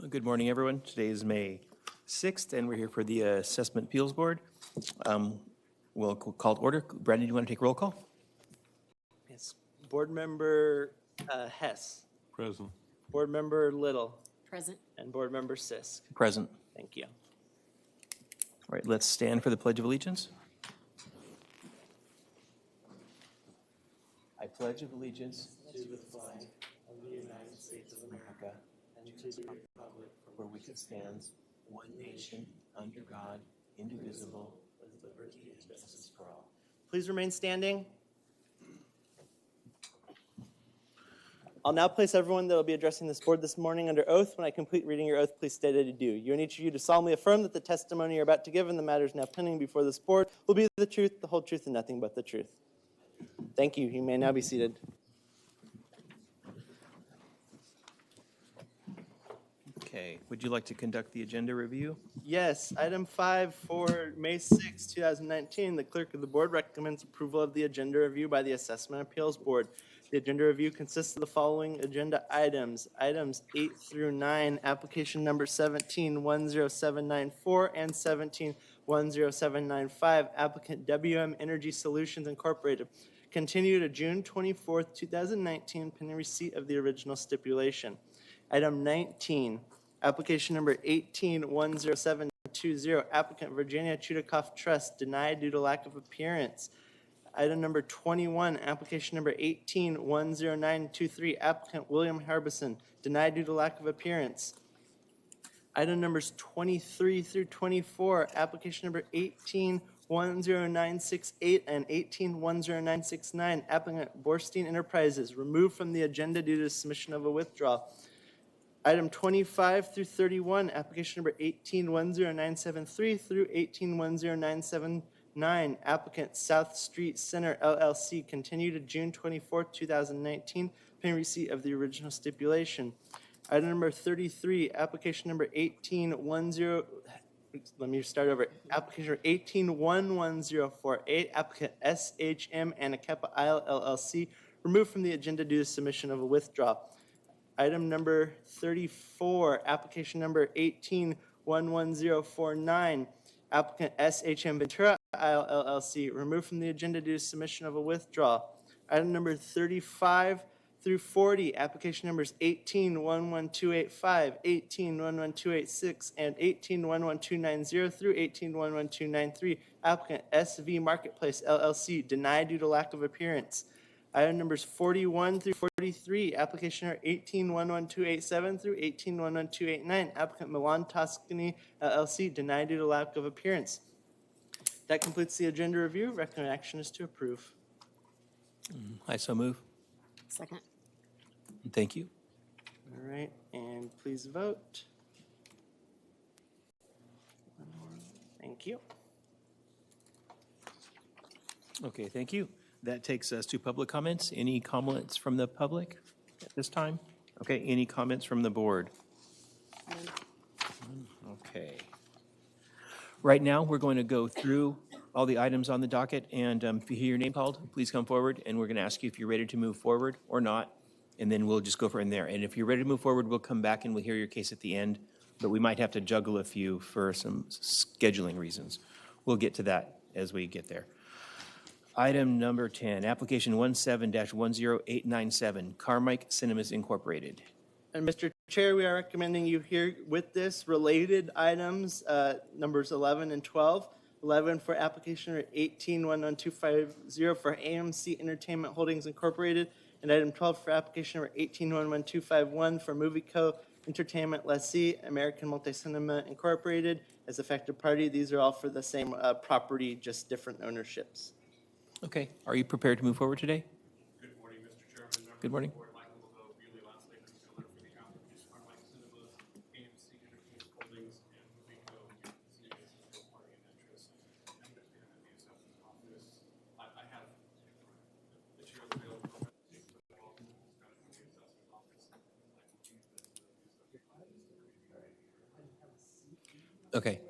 Good morning, everyone. Today is May 6th, and we're here for the Assessment Appeals Board. We'll call to order. Brandon, do you want to take roll call? Yes. Board Member Hess. Present. Board Member Little. Present. And Board Member Sisk. Present. Thank you. All right, let's stand for the Pledge of Allegiance. I pledge allegiance To the flag of the United States of America and to the republic for which it stands, one nation, under God, indivisible, with liberty and justice for all. Please remain standing. I'll now place everyone that will be addressing this board this morning under oath. When I complete reading your oath, please state as you do. You and each of you to solemnly affirm that the testimony you're about to give in the matters now pending before this board will be the truth, the whole truth, and nothing but the truth. Thank you. You may now be seated. Okay, would you like to conduct the agenda review? Yes, item 5 for May 6, 2019, the clerk of the board recommends approval of the agenda review by the Assessment Appeals Board. The agenda review consists of the following agenda items. Items 8 through 9, application number 17-10794 and 17-10795, applicant WM Energy Solutions Incorporated. Continue to June 24, 2019, pending receipt of the original stipulation. Item 19, application number 18-10720, applicant Virginia Chudikoff Trust, denied due to lack of appearance. Item number 21, application number 18-10923, applicant William Harbison, denied due to lack of appearance. Item numbers 23 through 24, application number 18-10968 and 18-10969, applicant Borstein Enterprises, removed from the agenda due to submission of a withdrawal. Item 25 through 31, application number 18-10973 through 18-10979, applicant South Street Center LLC, continue to June 24, 2019, pending receipt of the original stipulation. Item number 33, application number 18-110, let me start over. Application number 18-11048, applicant SHM Anakepa Isle LLC, removed from the agenda due to submission of a withdrawal. Item number 34, application number 18-11049, applicant SHM Ventura Isle LLC, removed from the agenda due to submission of a withdrawal. Item number 35 through 40, application numbers 18-11285, 18-11286, and 18-11290 through 18-11293, applicant SV Marketplace LLC, denied due to lack of appearance. Item numbers 41 through 43, application number 18-11287 through 18-11289, applicant Milan Toscany LLC, denied due to lack of appearance. That completes the agenda review. Recommended action is to approve. I so move. Second. Thank you. All right, and please vote. Thank you. Okay, thank you. That takes us to public comments. Any comments from the public at this time? Okay, any comments from the board? Okay. Right now, we're going to go through all the items on the docket, and if you hear your name called, please come forward, and we're going to ask you if you're ready to move forward or not, and then we'll just go from there. And if you're ready to move forward, we'll come back and we'll hear your case at the end, but we might have to juggle a few for some scheduling reasons. We'll get to that as we get there. Item number 10, application 17-10897, Carmike Cinemas Incorporated. And Mr. Chair, we are recommending you hear with this related items, numbers 11 and 12. 11 for application number 18-11250 for AMC Entertainment Holdings Incorporated, and item 12 for application number 18-11251 for Movie Co. Entertainment Lessee, American Multi-Cinema Incorporated, as affected party. These are all for the same property, just different ownerships. Okay, are you prepared to move forward today? Good morning, Mr. Chairman. Good morning. AMC Entertainment Holdings and Movie Co. Party and interest. I'm going to be in the assessment office. I have materials available. Okay.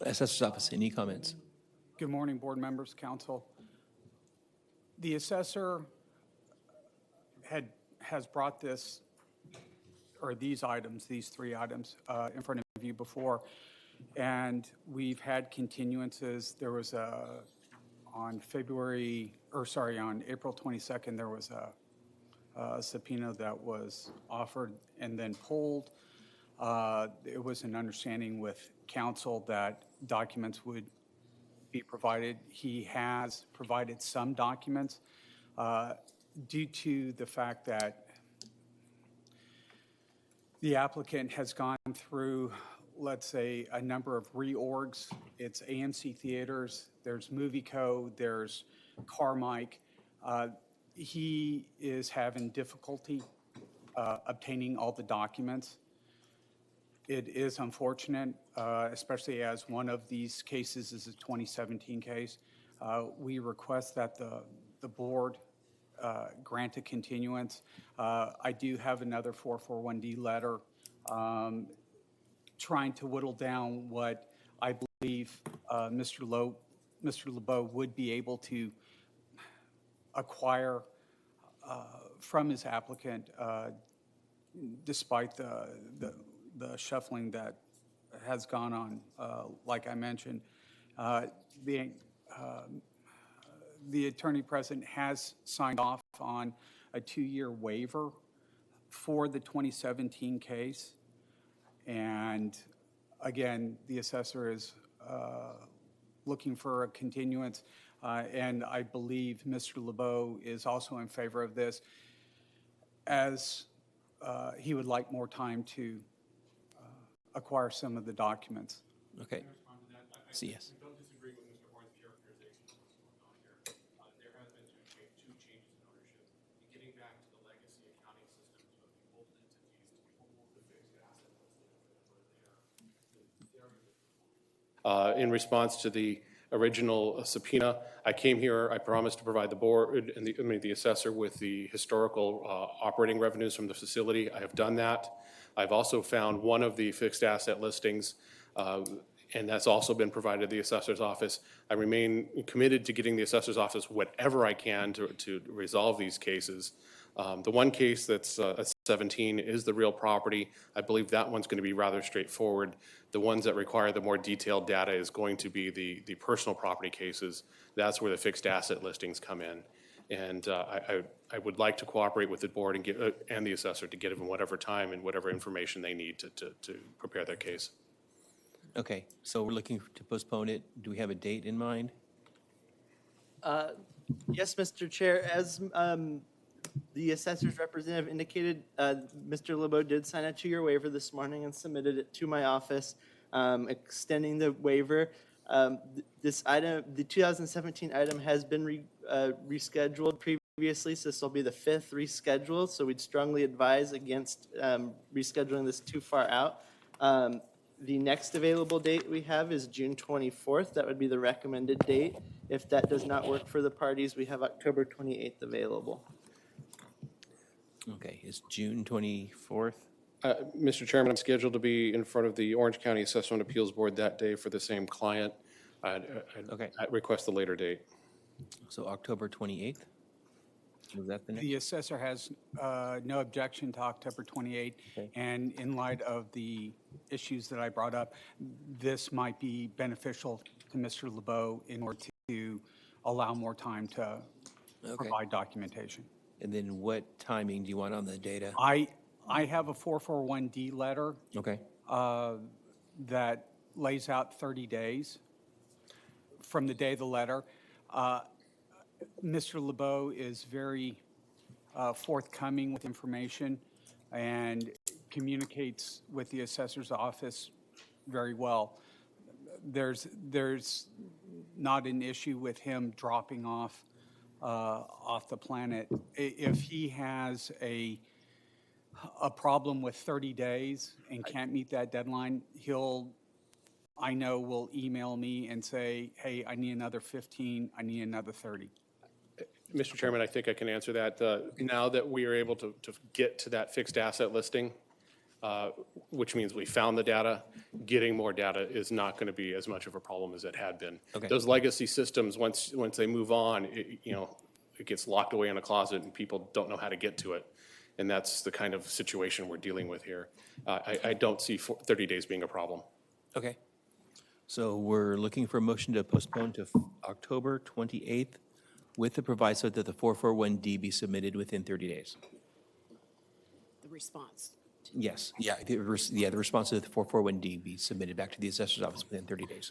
Assessor's Office, any comments? Good morning, board members, council. The assessor has brought this or these items, these three items in front of you before. And we've had continuances. There was on April 22nd, there was a subpoena that was offered and then pulled. It was an understanding with counsel that documents would be provided. He has provided some documents due to the fact that the applicant has gone through, let's say, a number of reorgs. It's AMC Theaters, there's Movie Co., there's Carmike. He is having difficulty obtaining all the documents. It is unfortunate, especially as one of these cases is a 2017 case. We request that the board grant a continuance. I do have another 441D letter trying to whittle down what I believe Mr. LeBeau would be able to acquire from his applicant, despite the shuffling that has gone on, like I mentioned. The attorney present has signed off on a 2-year waiver for the 2017 case. And again, the assessor is looking for a continuance. And I believe Mr. LeBeau is also in favor of this, as he would like more time to acquire some of the documents. Okay. Can I respond to that? Yes. We don't disagree with Mr. Horn's characterization of what's going on here. There has been two changes in ownership. Getting back to the legacy accounting systems of the old entities to hold the fixed asset listing in response to the original subpoena, I came here, I promised to provide the board and the assessor with the historical operating revenues from the facility. I have done that. I've also found one of the fixed asset listings, and that's also been provided to the assessor's office. I remain committed to getting the assessor's office whatever I can to resolve these cases. The one case that's at 17 is the real property. I believe that one's going to be rather straightforward. The ones that require the more detailed data is going to be the personal property cases. That's where the fixed asset listings come in. And I would like to cooperate with the board and the assessor to get them whatever time and whatever information they need to prepare their case. Okay, so we're looking to postpone it. Do we have a date in mind? Yes, Mr. Chair, as the assessor's representative indicated, Mr. LeBeau did sign a 2-year waiver this morning and submitted it to my office, extending the waiver. This item, the 2017 item, has been rescheduled previously, so this will be the 5th reschedule. So we'd strongly advise against rescheduling this too far out. The next available date we have is June 24th. That would be the recommended date. If that does not work for the parties, we have October 28th available. Okay, is June 24th? Mr. Chairman, I'm scheduled to be in front of the Orange County Assessment Appeals Board that day for the same client. Okay. I'd request the later date. So October 28th? Was that the next? The assessor has no objection to October 28th. Okay. And in light of the issues that I brought up, this might be beneficial to Mr. LeBeau in order to allow more time to provide documentation. And then what timing do you want on the data? I have a 441D letter Okay, that lays out 30 days from the day of the letter. Mr. LeBeau is very forthcoming with information and communicates with the assessor's office very well. There's not an issue with him dropping off the planet. If he has a problem with 30 days and can't meet that deadline, I know will email me and say, hey, I need another 15, I need another 30. Mr. Chairman, I think I can answer that. Now that we are able to get to that fixed asset listing, which means we found the data, getting more data is not going to be as much of a problem as it had been. Okay. Those legacy systems, once they move on, it gets locked away in a closet and people don't know how to get to it. And that's the kind of situation we're dealing with here. I don't see 30 days being a problem. Okay. So we're looking for a motion to postpone to October 28th with the proviso that the 441D be submitted within 30 days. The response. Yes, yeah, the response to the 441D be submitted back to the assessor's office within 30 days.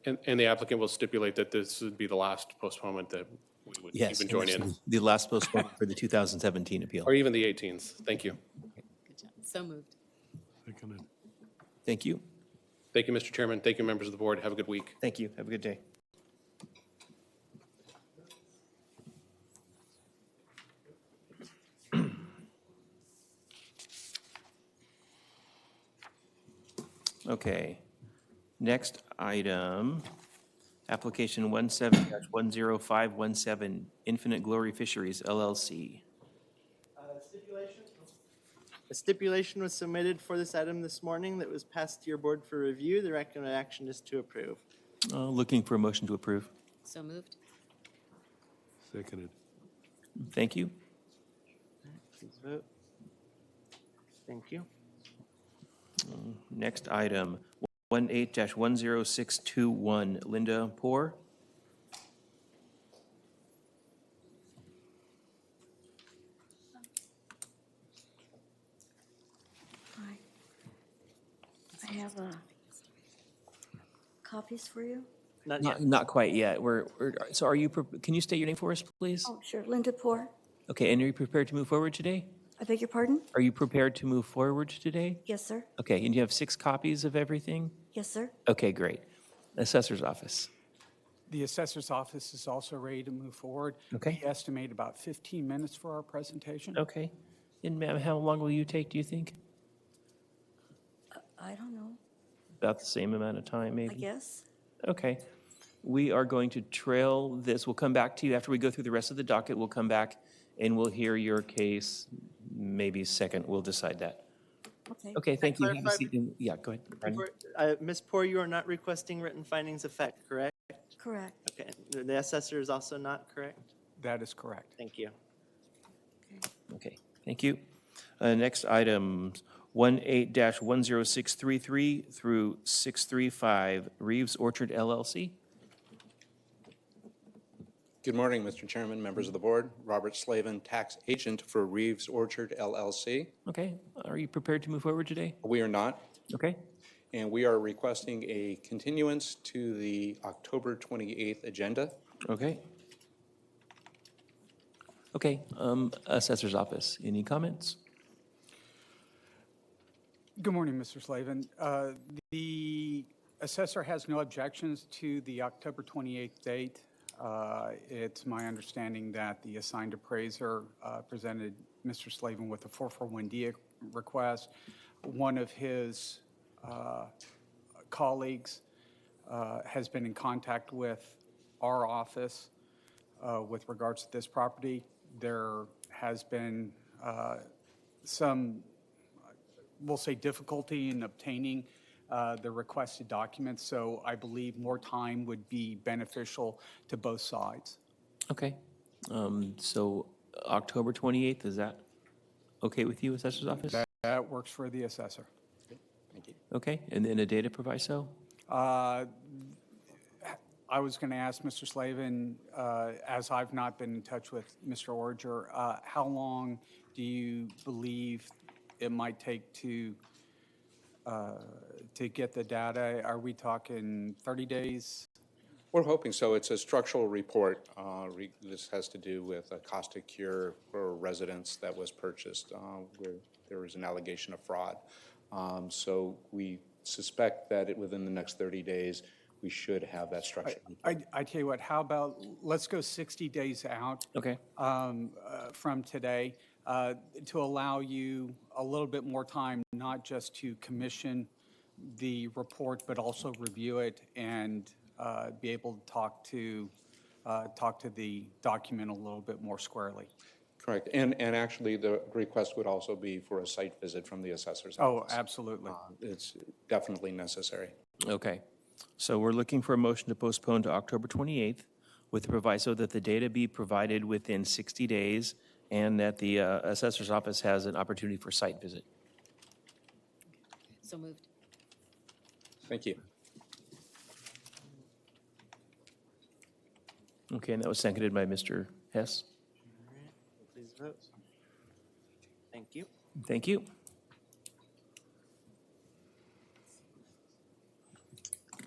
And the applicant will stipulate that this would be the last postponement that we would Yes, even and join this in, is the last postponement for the 2017 appeal. or even the 18th. Thank you. Good job. So moved. Thank you. Thank you, Mr. Chairman. Thank you, members of the board. Have a good week. Thank you. Have a good day. Okay. Next item, application 17-10517, Infinite Glory Fisheries LLC. A stipulation was submitted for this item this morning that was passed to your board for review. The recommended action is to approve. Looking for a motion to approve. So moved. Seconded. Thank you. Please vote. Thank you. Next item, 18-10621, Linda Poor. Hi. I have copies for you. Not yet. Not quite yet. So are you, can you state your name for us, please? Oh, sure. Linda Poor. Okay, and are you prepared to move forward today? I beg your pardon? Are you prepared to move forward today? Yes, sir. Okay, and you have 6 copies of everything? Yes, sir. Okay, great. Assessor's office. The assessor's office is also ready to move forward. Okay. We estimate about 15 minutes for our presentation. Okay. And ma'am, how long will you take, do you think? I don't know. About the same amount of time, I maybe? guess. Okay. We are going to trail this. We'll come back to you after we go through the rest of the docket. We'll come back and we'll hear your case. Maybe second, we'll decide that. Okay. Okay, thank you. Have a clarify? seat. Yeah, go ahead. Brian. Ms. Poor, you are not requesting written findings of fact, correct? Correct. Okay. The assessor is also not correct? That is correct. Thank you. Okay, thank you. Next item, 18-10633 through 635, Reeves Orchard LLC. Good morning, Mr. Chairman, members of the board. Robert Slavin, tax agent for Reeves Orchard LLC. Okay, are you prepared to move forward today? We are not, Okay, and we are requesting a continuance to the October 28th agenda. okay. Okay, Assessor's Office, any comments? Good morning, Mr. Slavin. The assessor has no objections to the October 28th date. It's my understanding that the assigned appraiser presented Mr. Slavin with a 441D request. One of his colleagues has been in contact with our office with regards to this property. There has been some, we'll say, difficulty in obtaining the requested documents, so I believe more time would be beneficial to both sides. Okay, so October 28th, is that okay with you, Assessor's Office? That works for the assessor. Thank you. Okay, and then a data proviso? I was going to ask Mr. Slavin, as I've not been in touch with Mr. Orger, how long do you believe it might take to get the data? Are we talking 30 days? We're hoping so. It's a structural report. This has to do with a caustic cure for a residence that was purchased where there was an allegation of fraud. So we suspect that within the next 30 days, we should have that structural report. I tell you what, how about, let's go 60 days out Okay, from today to allow you a little bit more time, not just to commission the report, but also review it and be able to talk to the document a little bit more squarely. Correct. And actually, the request would also be for a site visit from the assessor's Oh, office. absolutely. It's definitely necessary. okay. So we're looking for a motion to postpone to October 28th with the proviso that the data be provided within 60 days and that the assessor's office has an opportunity for site visit. So moved. Thank you. Okay, and that was seconded by Mr. Hess. All right, please vote. Thank you. Thank you.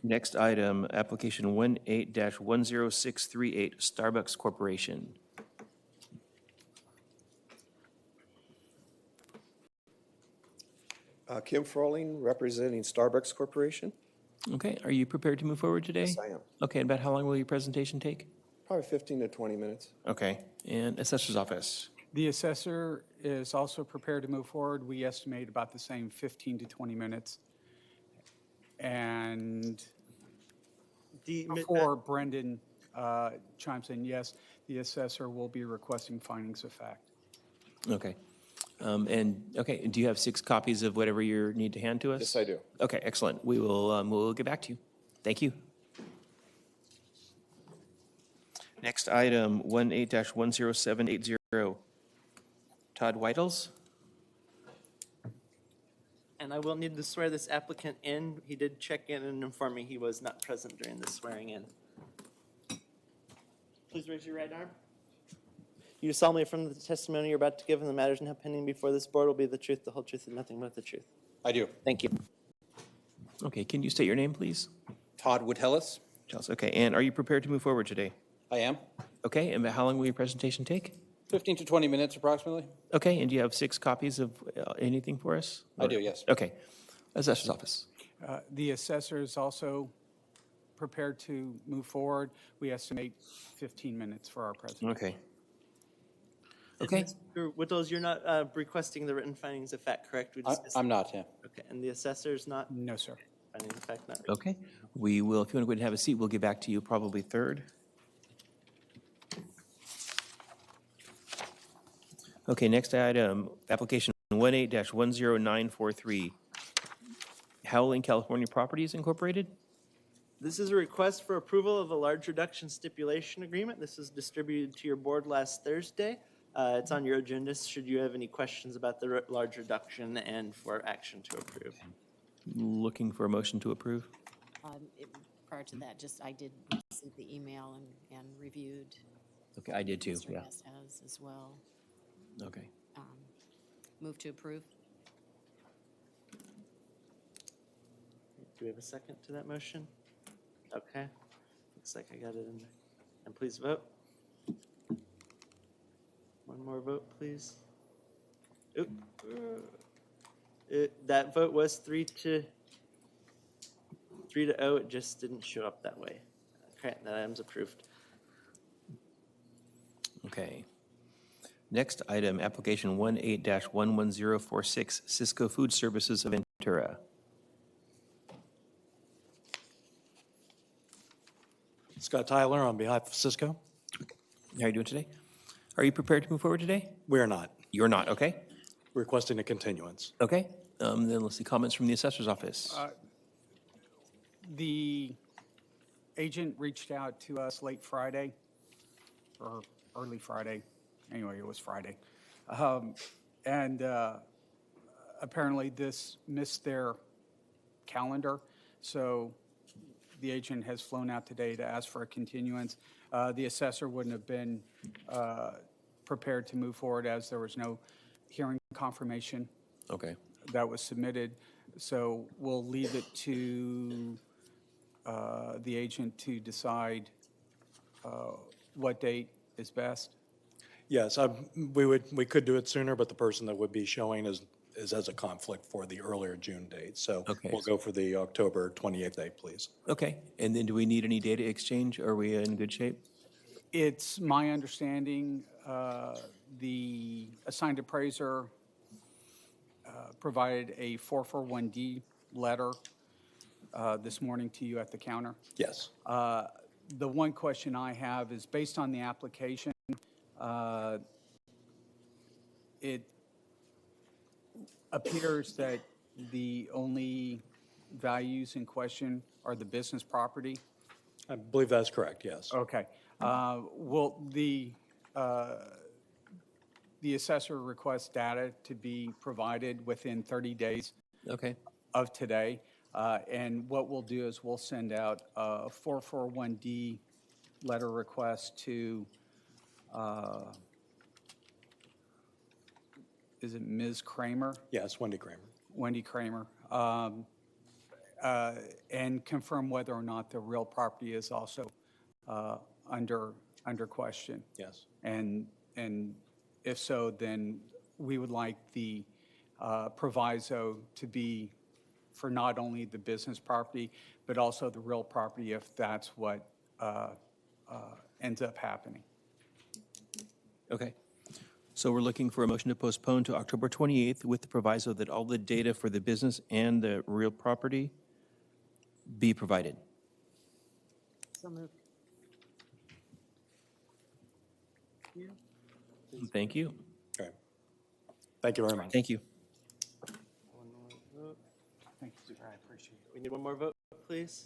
Next item, application 18-10638, Starbucks Corporation. Kim Froling, representing Starbucks Corporation. Okay, are you prepared to move forward today? Yes, I am. Okay, and about how long will your presentation take? Probably 15 to 20 minutes. Okay, and assessor's office. The assessor is also prepared to move forward. We estimate about the same 15 to 20 minutes. And before Brendan chimes in, yes, the assessor will be requesting findings of fact. Okay. And do you have 6 copies of whatever you need to hand to us? Yes, I do. Okay, excellent. We'll get back to you. Thank you. Next item, 18-10780, Todd Whitels. And I will need to swear this applicant in. He did check in and inform me he was not present during the swearing in. Please raise your right arm. You solemnly affirm that the testimony you're about to give in the matters now pending before this board will be the truth, the whole truth, and nothing but the truth. I do. Thank you. Okay, can you state your name, please? Todd Woodhellis. Chelsea, okay, and are you prepared to move forward today? I am. Okay, and how long will your presentation take? 15 to 20 minutes approximately. Okay, and do you have 6 copies of anything for us? I do, yes. Okay, assessor's office. The assessor is also prepared to move forward. We estimate 15 minutes for our presentation. Okay. Okay. Mr. Whittles, you're not requesting the written findings of fact, correct? We discussed- I'm not, yeah. Okay, and the assessor is not No, sir. findings of fact, not. Okay, we will, if you want to go ahead and have a seat, we'll get back to you probably third. Okay, next item, application 18-10943, Howling California Properties Incorporated. This is a request for approval of a large reduction stipulation agreement. This was distributed to your board last Thursday. It's on your agenda should you have any questions about the large reduction and for action to approve. Looking for a motion to approve. Prior to that, I did receive the email and reviewed. Okay, I did too, Mr. yeah. Hess has as well. Okay. Move to approve. Do we have a second to that motion? Okay, looks like I got it in there. And please vote. One more vote, please. Oop. That vote was 3-0. It just didn't show up that way. Okay, that item's approved. Okay. Next item, application 18-11046, Cisco Food Services of Ventura. Scott Tyler on behalf of Cisco. How are you doing today? Are you prepared to move forward today? We are not You're not, okay? requesting a continuance. Okay, then let's see comments from the assessor's office. The agent reached out to us late Friday or early Friday. Anyway, it was Friday. And apparently this missed their calendar. So the agent has flown out today to ask for a continuance. The assessor wouldn't have been prepared to move forward as there was no hearing confirmation Okay, that was submitted. So we'll leave it to the agent to decide what date is best. Yes, we could do it sooner, but the person that would be showing is as a conflict for the earlier June date. So Okay. we'll go for the October 28th date, please. okay. And then do we need any data exchange? Are we in good shape? It's my understanding the assigned appraiser provided a 441D letter this morning to you at the counter. Yes. The one question I have is based on the application, it appears that the only values in question are the business property. I believe that's correct, yes. Okay. Will the the assessor requests data to be provided within 30 days Okay, of today. And what we'll do is we'll send out a 441D letter request to, is it Ms. Kramer? Yes, Wendy Kramer. Wendy Kramer, and confirm whether or not the real property is also under question. Yes. And if so, then we would like the proviso to be for not only the business property, but also the real property if that's what ends up happening. okay. So we're looking for a motion to postpone to October 28th with the proviso that all the data for the business and the real property be provided. So moved. Thank you. Okay. Thank you very much. Thank you. One more vote. Thank you, sir. I appreciate it. We need one more vote, please.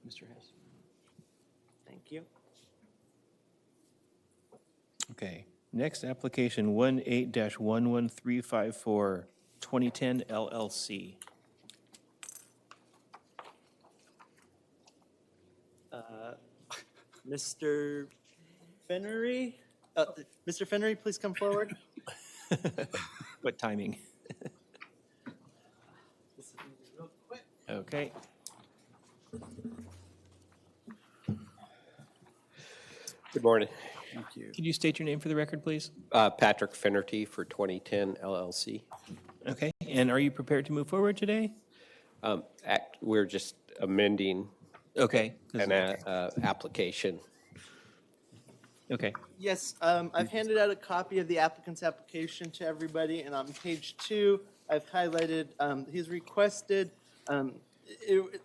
Mr. Hess. Thank you. Okay, next application 18-11354, 2010 LLC. Mr. Fennery? Mr. Fennery, please come forward. What timing? Real quick. Okay, Good morning. Thank you. could you state your name for the record, please? Patrick Finnerty for 2010 LLC. Okay, and are you prepared to move forward today? We're just amending Okay. 'Cause- an application. Okay, Yes, I've handed out a copy of the applicant's application to everybody, and on page 2, I've highlighted, he's requested,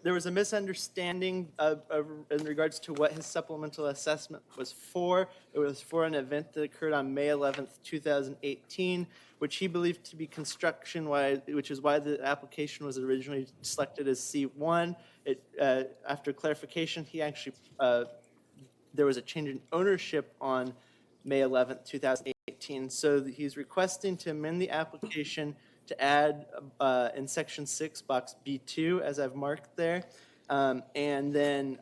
there was a misunderstanding in regards to what his supplemental assessment was for. It was for an event that occurred on May 11th, 2018, which he believed to be construction-wide, which is why the application was originally selected as C1. After clarification, he actually, there was a change in ownership on May 11th, 2018. So he's requesting to amend the application to add in section 6, box B2, as I've marked there. And then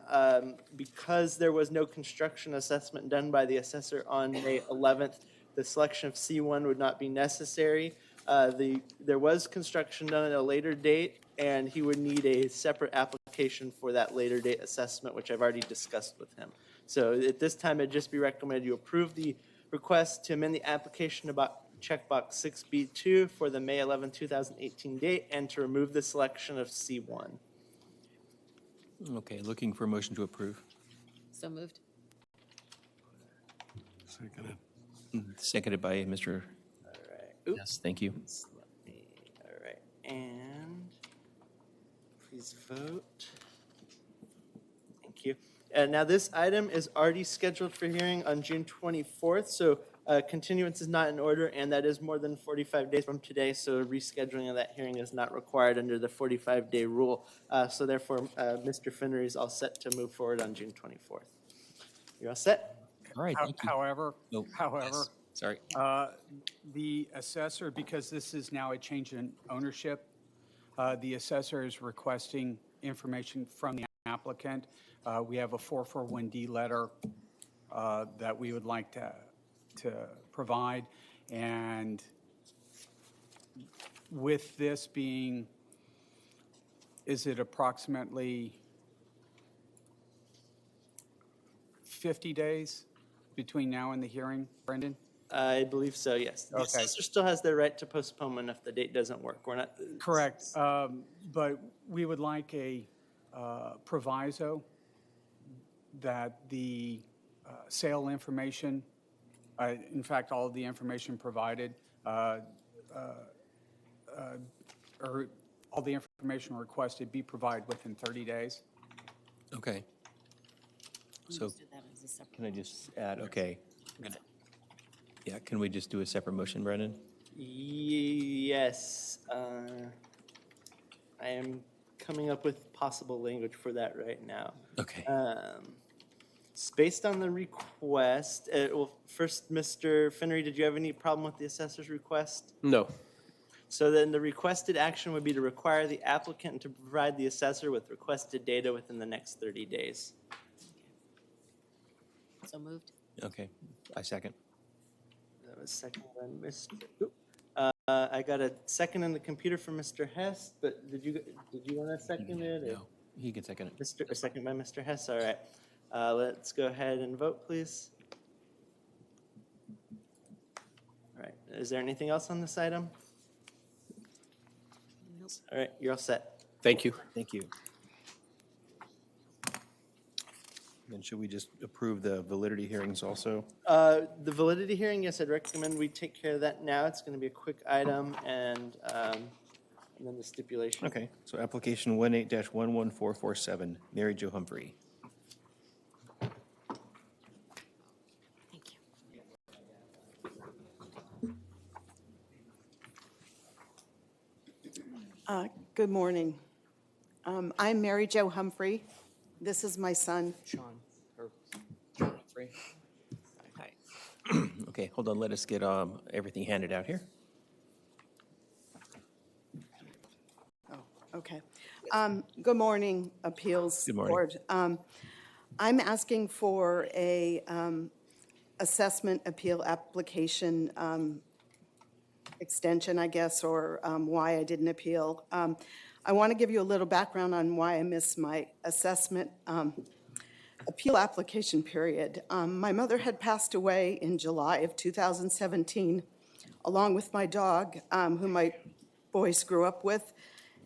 because there was no construction assessment done by the assessor on May 11th, the selection of C1 would not be necessary. There was construction done at a later date, and he would need a separate application for that later date assessment, which I've already discussed with him. So at this time, it'd just be recommended you approve the request to amend the application about checkbox 6B2 for the May 11, 2018 date, and to remove the selection of C1. okay, looking for a motion to approve. So moved. Seconded. Seconded by Mr. All right. Oops. Yes, thank you. All right. And please vote. Thank you. Now, this item is already scheduled for hearing on June 24th, so continuance is not in order, and that is more than 45 days from today, so rescheduling of that hearing is not required under the 45-day rule. So therefore, Mr. Finnery is all set to move forward on June 24th. You're all set? All right, thank you. However, Oh, yes, sorry. the assessor, because this is now a change in ownership, the assessor is requesting information from the applicant. We have a 441D letter that we would like to provide. And with this being, is it approximately 50 days between now and the hearing, Brendan? I believe so, yes. The Okay. assessor still has the right to postponement if the date doesn't work. We're not. Correct. But we would like a proviso that the sale information, in fact, all of the information provided, or all the information requested be provided within 30 days. Okay. We So just did that as a separate. can I just add, okay. Yeah, can we just do a separate motion, Brendan? Yes. I am coming up with possible language for that right now. Okay. It's based on the request. Well, first, Mr. Finnery, did you have any problem with the assessor's request? No. So then the requested action would be to require the applicant to provide the assessor with requested data within the next 30 days. So moved. Okay, I second. That was second by Mr. I got a second on the computer from Mr. Hess, but did you want to second it? Or No, he can second it. a second by Mr. Hess, all right. Let's go ahead and vote, please. All right, is there anything else on this item? Nope. All right, you're all set. Thank you. Thank you. Then should we just approve the validity hearings also? The validity hearing, yes, I'd recommend we take care of that now. It's going to be a quick item, and then the stipulation. Okay, so application 18-11447, Mary Jo Humphrey. Thank you. Good morning. I'm Mary Jo Humphrey. This is my son, Sean. Hi. Okay, hold on, let us get everything handed out here. Oh, okay. Good morning, Appeals Good morning. Board. I'm asking for a assessment appeal application extension, I guess, or why I didn't appeal. I want to give you a little background on why I missed my assessment appeal application period. My mother had passed away in July of 2017, along with my dog, who my boys grew up with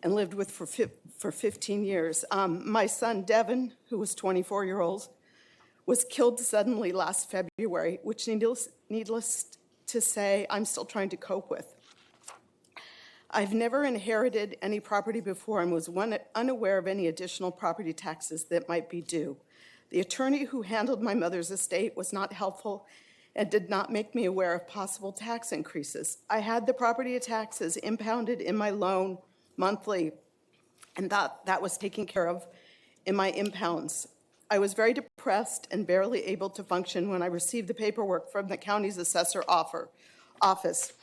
and lived with for 15 years. My son, Devin, who was 24-year-old, was killed suddenly last February, which needless to say, I'm still trying to cope with. I've never inherited any property before and was unaware of any additional property taxes that might be due. The attorney who handled my mother's estate was not helpful and did not make me aware of possible tax increases. I had the property taxes impounded in my loan monthly, and that was taken care of in my impounds. I was very depressed and barely able to function when I received the paperwork from the county's assessor office.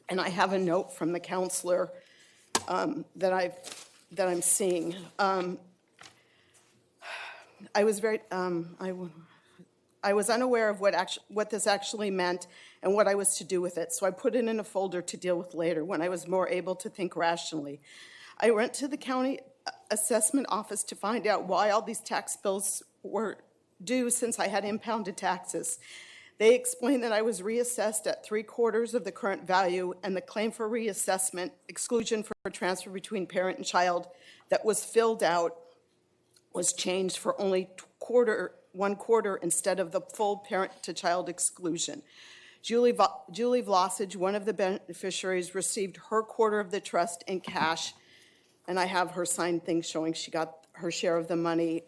And I have a note from the counselor that I'm seeing. I was unaware of what this actually meant and what I was to do with it, so I put it in a folder to deal with later when I was more able to think rationally. I went to the county assessment office to find out why all these tax bills were due since I had impounded taxes. They explained that I was reassessed at 3/4 of the current value, and the claim for reassessment, exclusion for transfer between parent and child that was filled out was changed for only 1/4 instead of the full parent-to-child exclusion. Julie Vlasage, one of the beneficiaries, received her quarter of the trust in cash, and I have her signed thing showing she got her share of the money.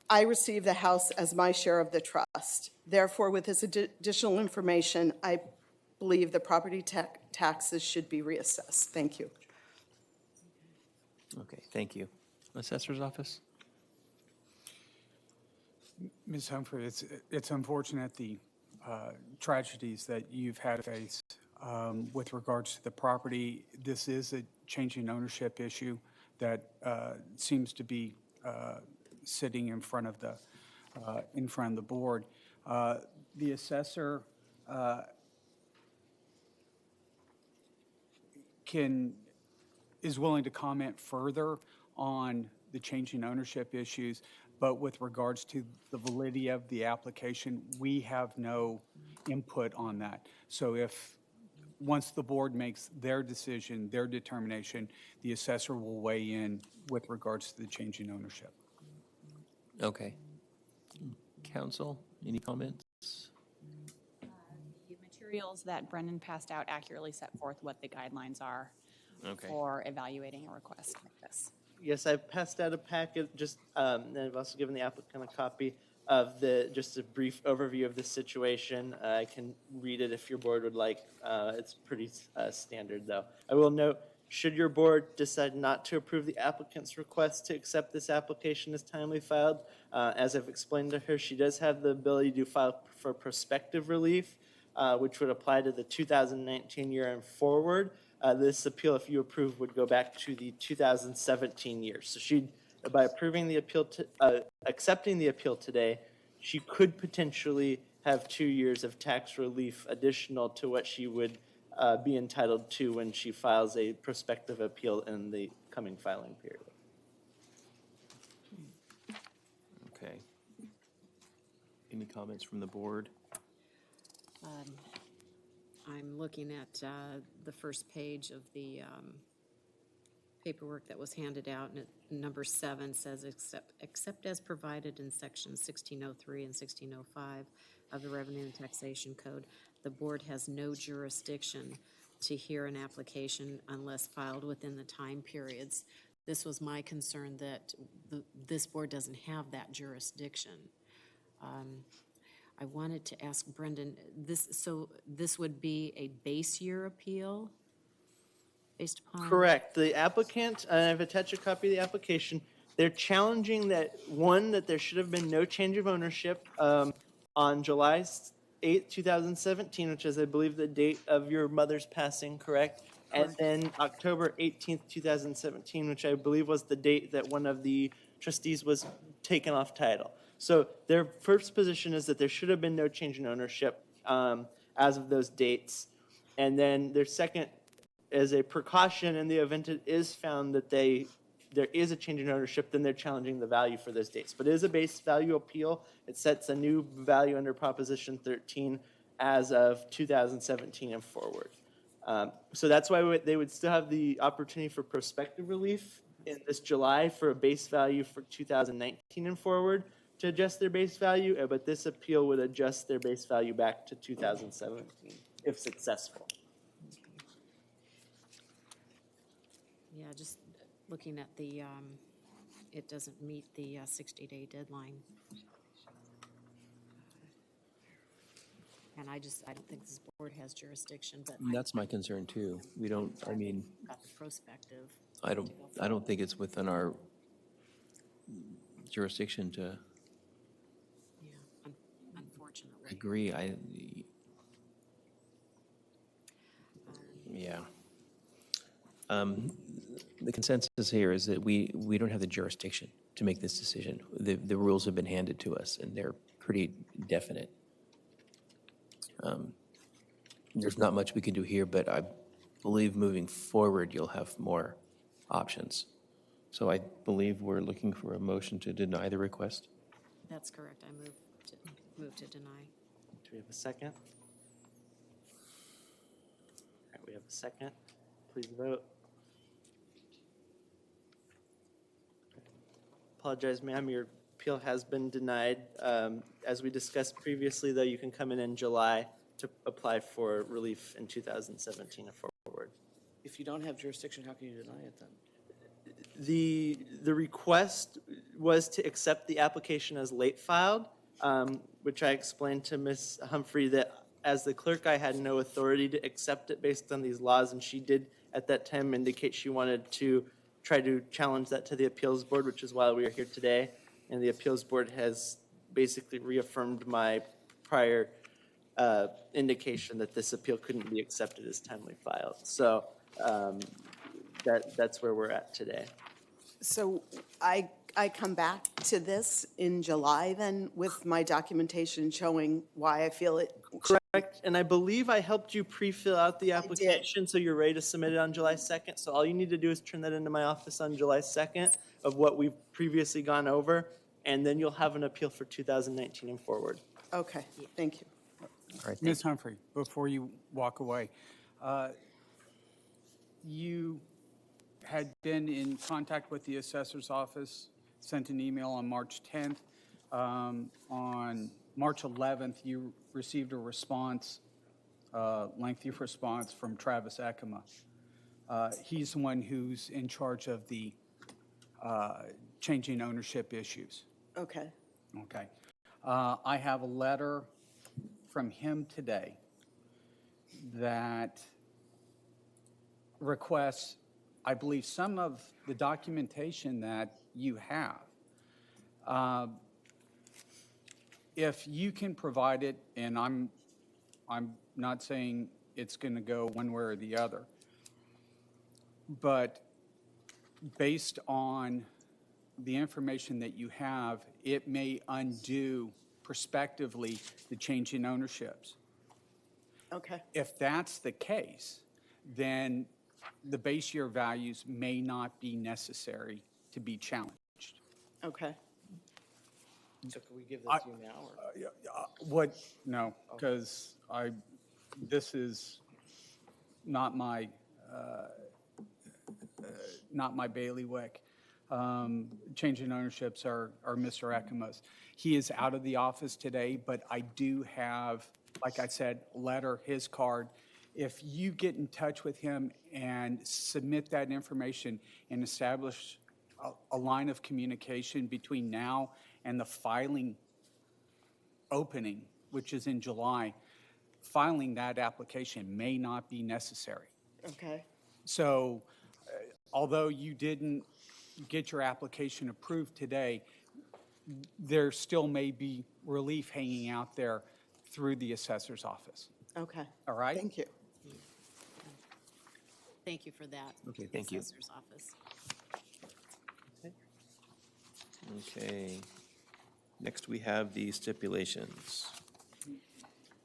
I received the house as my share of the trust. Therefore, with this additional information, I believe the property taxes should be reassessed. Thank you. Okay, thank you. Assessor's office? Ms. Humphrey, it's unfortunate the tragedies that you've had to face with regards to the property. This is a change in ownership issue that seems to be sitting in front of the board. The assessor is willing to comment further on the change in ownership issues, but with regards to the validity of the application, we have no input on that. So once the board makes their decision, their determination, the assessor will weigh in with regards to the change in ownership. Okay. Council, any comments? The materials that Brendan passed out accurately set forth what the guidelines are Okay. for evaluating a request like this. Yes, I've passed out a packet, and I've also given the applicant a copy of just a brief overview of the situation. I can read it if your board would like. It's pretty standard, though. I will note Should your board decide not to approve the applicant's request to accept this application as timely filed, as I've explained to her, she does have the ability to file for prospective relief, which would apply to the 2019 year and forward. This appeal, if you approve, would go back to the 2017 year. So she, by approving the appeal, accepting the appeal today, she could potentially have 2 years of tax relief additional to what she would be entitled to when she files a prospective appeal in the coming filing period. Okay. Any comments from the board? I'm looking at the first page of the paperwork that was handed out, and number 7 says, except as provided in section 1603 and 1605 of the Revenue and Taxation Code, the board has no jurisdiction to hear an application unless filed within the time periods. This was my concern, that this board doesn't have that jurisdiction. I wanted to ask Brendan, this would be a base year appeal based upon? Correct. The applicant, and I've attached a copy of the application, they're challenging that, one, that there should have been no change of ownership on July 8th, 2017, which is, I believe, the date of your mother's passing, correct? And then October 18th, 2017, which I believe was the date that one of the trustees was taken off title. So their first position is that there should have been no change in ownership as of those dates. And then their second, as a precaution in the event it is found that there is a change in ownership, then they're challenging the value for those dates. But it is a base value appeal. It sets a new value under Proposition 13 as of 2017 and forward. So that's why they would still have the opportunity for prospective relief in this July for a base value for 2019 and forward to adjust their base value, but this appeal would adjust their base value back to 2017 if successful. Yeah, just looking at the, it doesn't meet the 60-day deadline. And I don't think this board has jurisdiction, but. That's my concern too. We don't, I mean, Got the prospective. I don't think it's within our jurisdiction to Yeah, unfortunately. agree. Yeah. The consensus here is that we don't have the jurisdiction to make this decision. The rules have been handed to us, and they're pretty definite. There's not much we can do here, but I believe moving forward, you'll have more options. So I believe we're looking for a motion to deny the request. That's correct. I move to deny. Do we have a second? All right, we have a second. Please vote. Apologize, ma'am, your appeal has been denied. As we discussed previously, though, you can come in July to apply for relief in 2017 and forward. If you don't have jurisdiction, how can you deny it then? The request was to accept the application as late filed, which I explained to Ms. Humphrey that as the clerk, I had no authority to accept it based on these laws, and she did at that time indicate she wanted to try to challenge that to the appeals board, which is why we are here today. And the appeals board has basically reaffirmed my prior indication that this appeal couldn't be accepted as timely filed. So that's where we're at today. So I come back to this in July then with my documentation showing why I feel it. Correct, and I believe I helped you pre-fill out the application, so you're ready to submit it on July 2nd. So all you need to do is turn that into my office on July 2nd of what we've previously gone over, and then you'll have an appeal for 2019 and forward. Okay, thank you. All right, Ms. Humphrey, before you walk away, you had been in contact with the assessor's office, sent an email on March 10th. On March 11th, you received a response, lengthy response from Travis Ekema. He's the one who's in charge of the changing ownership issues. Okay. Okay. I have a letter from him today that requests I believe some of the documentation that you have, if you can provide it, and I'm not saying it's going to go one way or the other, but based on the information that you have, it may undo prospectively the change in ownerships. Okay, If that's the case, then the base year values may not be necessary to be challenged. okay. So can we give this to you now, or? No, because this is not my bailiwick. Change in ownerships are Mr. Ekama's. He is out of the office today, but I do have, like I said, letter, his card. If you get in touch with him and submit that information and establish a line of communication between now and the filing opening, which is in July, filing that application may not be necessary. Okay, So although you didn't get your application approved today, there still may be relief hanging out there through the assessor's office. okay. All right? Thank you. Thank you for that. Okay, thank you. Assessor's office. Okay. Next, we have the stipulations.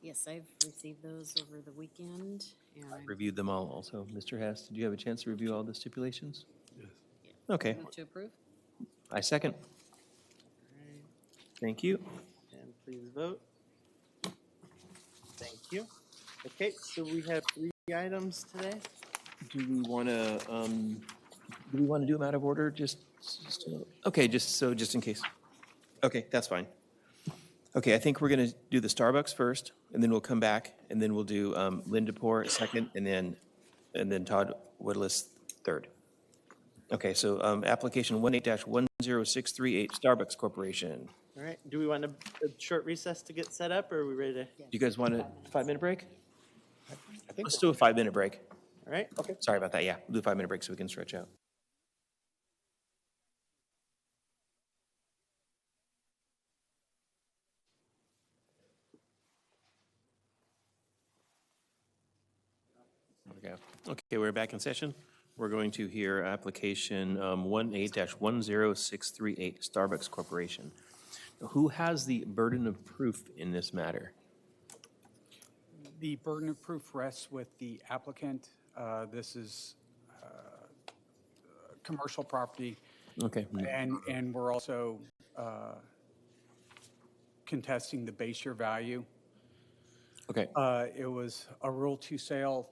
Yes, I've received those over the weekend, and I reviewed them all also. Mr. Hess, did you have a chance to review all the stipulations? Yes. Okay, move to approve. I second. Thank you. And please vote. Thank you. Okay, so we have 3 items today. Do we want to do them out of order? Okay, just in case. Okay, that's fine. Okay, I think we're going to do the Starbucks first, and then we'll come back, and then we'll do Linda Poor second, and then Todd Whittless third. Okay, so application 18-10638, Starbucks Corporation. All right, do we want a short recess to get set up, or are we ready to? Do you guys want a 5-minute break? Let's do a 5-minute break. All right, okay. Sorry about that, yeah. We'll do a 5-minute break so we can stretch out. There we go. Okay, we're back in session. We're going to hear application 18-10638, Starbucks Corporation. Who has the burden of proof in this matter? The burden of proof rests with the applicant. This is commercial property. Okay. And we're also contesting the base year value. Okay. It was a Rule 2 sale.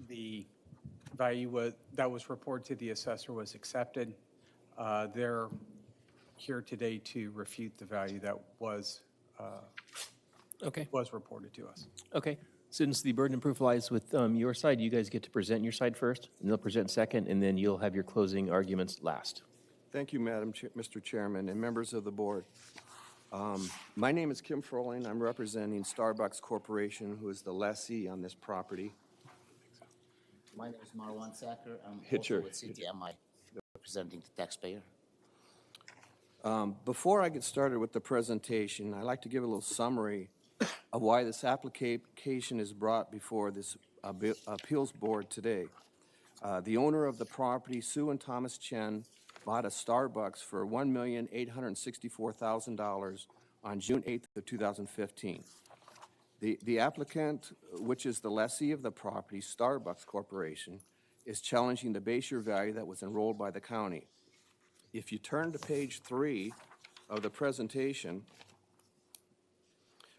The value that was reported to the assessor was accepted. They're here today to refute the value that was reported to us. Okay. Since the burden of proof lies with your side, you guys get to present your side first, and they'll present second, and then you'll have your closing arguments last. Thank you, Mr. Chairman, and members of the board. My name is Kim Froling. I'm representing Starbucks Corporation, who is the lessee on this property. My name is Marwan Sacker. I'm Hit also your- with CTMI, representing the taxpayer. Before I get started with the presentation, I'd like to give a little summary of why this application is brought before this appeals board today. The owner of the property, Sue and Thomas Chen, bought a Starbucks for $1,864,000 on June 8th of 2015. The applicant, which is the lessee of the property, Starbucks Corporation, is challenging the base year value that was enrolled by the county. If you turn to page 3 of the presentation,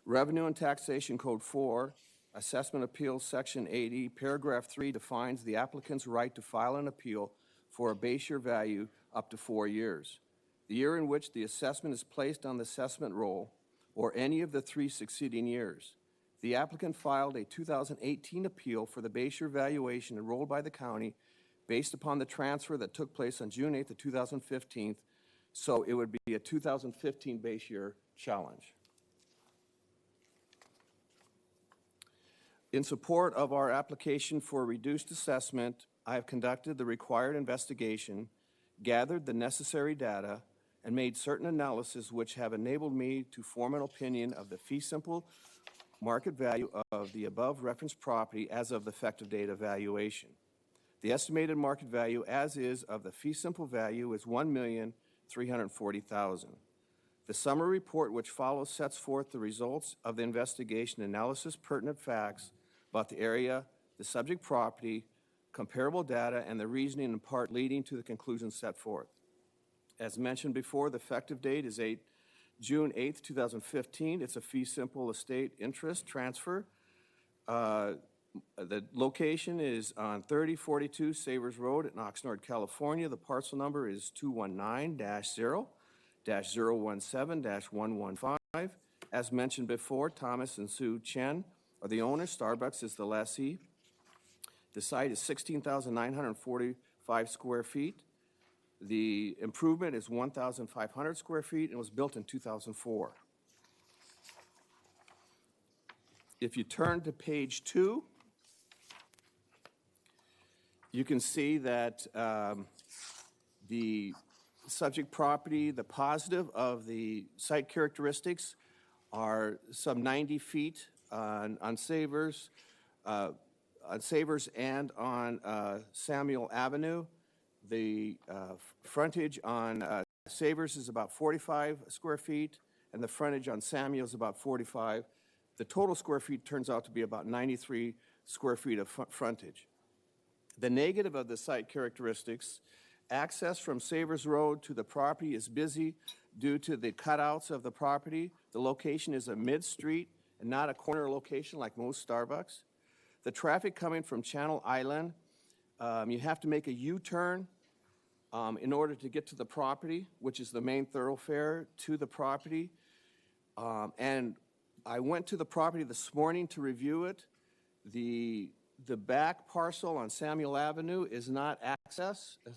Revenue and Taxation Code 4, Assessment Appeals Section 80, Paragraph 3 defines the applicant's right to file an appeal for a base year value up to 4 years. The year in which the assessment is placed on the assessment roll, or any of the 3 succeeding years. The applicant filed a 2018 appeal for the base year valuation enrolled by the county based upon the transfer that took place on June 8th of 2015, so it would be a 2015 base year challenge. In support of our application for reduced assessment, I have conducted the required investigation, gathered the necessary data, and made certain analysis which have enabled me to form an opinion of the fee simple market value of the above referenced property as of the effective date of valuation. The estimated market value as is of the fee simple value is $1,340,000. The summary report which follows sets forth the results of the investigation, analysis, pertinent facts about the area, the subject property, comparable data, and the reasoning in part leading to the conclusions set forth. As mentioned before, the effective date is June 8th, 2015. It's a fee simple estate interest transfer. The location is on 3042 Savers Road in Oxnard, California. The parcel number is 219-0-017-115. As mentioned before, Thomas and Sue Chen are the owners. Starbucks is the lessee. The site is 16,945 square feet. The improvement is 1,500 square feet and was built in 2004. If you turn to page 2, you can see that the subject property, the positive of the site characteristics are some 90 feet on Savers and on Samuel Avenue. The frontage on Savers is about 45 square feet, and the frontage on Samuel is about 45. The total square feet turns out to be about 93 square feet of frontage. The negative of the site characteristics, access from Savers Road to the property is busy due to the cutouts of the property. The location is a mid-street and not a corner location like most Starbucks. The traffic coming from Channel Island, you have to make a U-turn in order to get to the property, which is the main thoroughfare to the property. And I went to the property this morning to review it. The back parcel on Samuel Avenue is not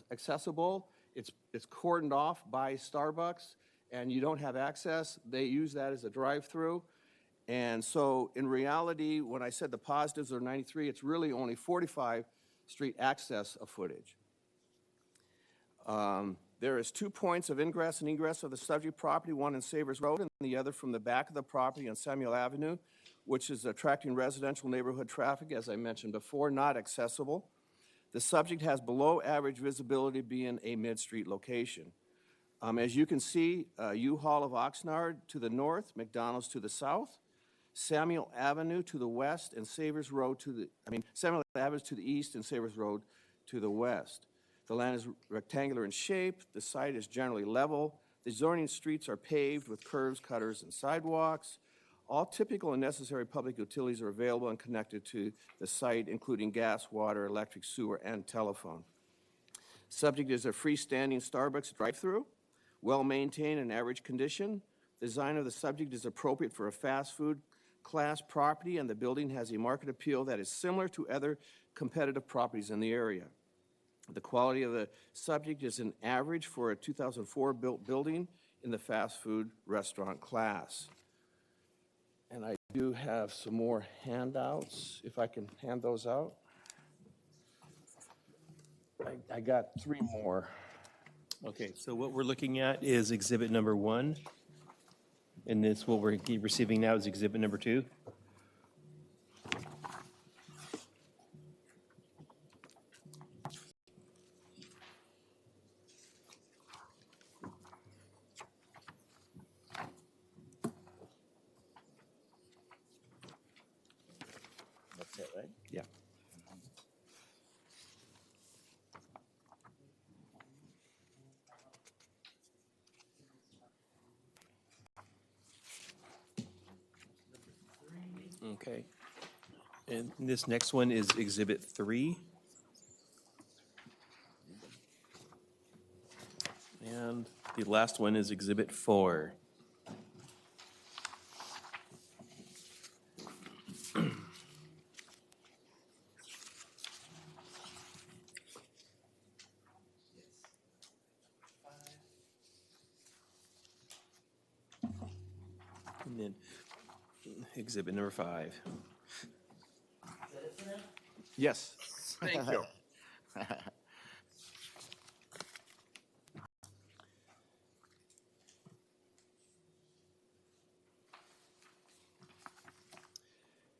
accessible. It's cordoned off by Starbucks, and you don't have access. They use that as a drive-through. And so in reality, when I said the positives are 93, it's really only 45 street access of footage. There is 2 points of ingress and egress of the subject property, one in Savers Road and the other from the back of the property on Samuel Avenue, which is attracting residential neighborhood traffic, as I mentioned before, not accessible. The subject has below average visibility being a mid-street location. As you can see, U-Haul of Oxnard to the north, McDonald's to the south, Samuel Avenue to the west, and Savers Road Samuel Avenue to the east and Savers Road to the west. The land is rectangular in shape. The site is generally level. The adjoining streets are paved with curbs, gutters, and sidewalks. All typical and necessary public utilities are available and connected to the site, including gas, water, electric, sewer, and telephone. Subject is a freestanding Starbucks drive-through, well-maintained and average condition. The design of the subject is appropriate for a fast food class property, and the building has a market appeal that is similar to other competitive properties in the area. The quality of the subject is an average for a 2004 built building in the fast food restaurant class. And I do have some more handouts, if I can hand those out. I got 3 more. Okay, so what we're looking at is exhibit number 1, and this, what we're receiving now is exhibit number 2. That's it, right? Yeah. Okay. And this next one is exhibit 3. And the last one is exhibit 4. And then exhibit number 5. Yes. Thank you.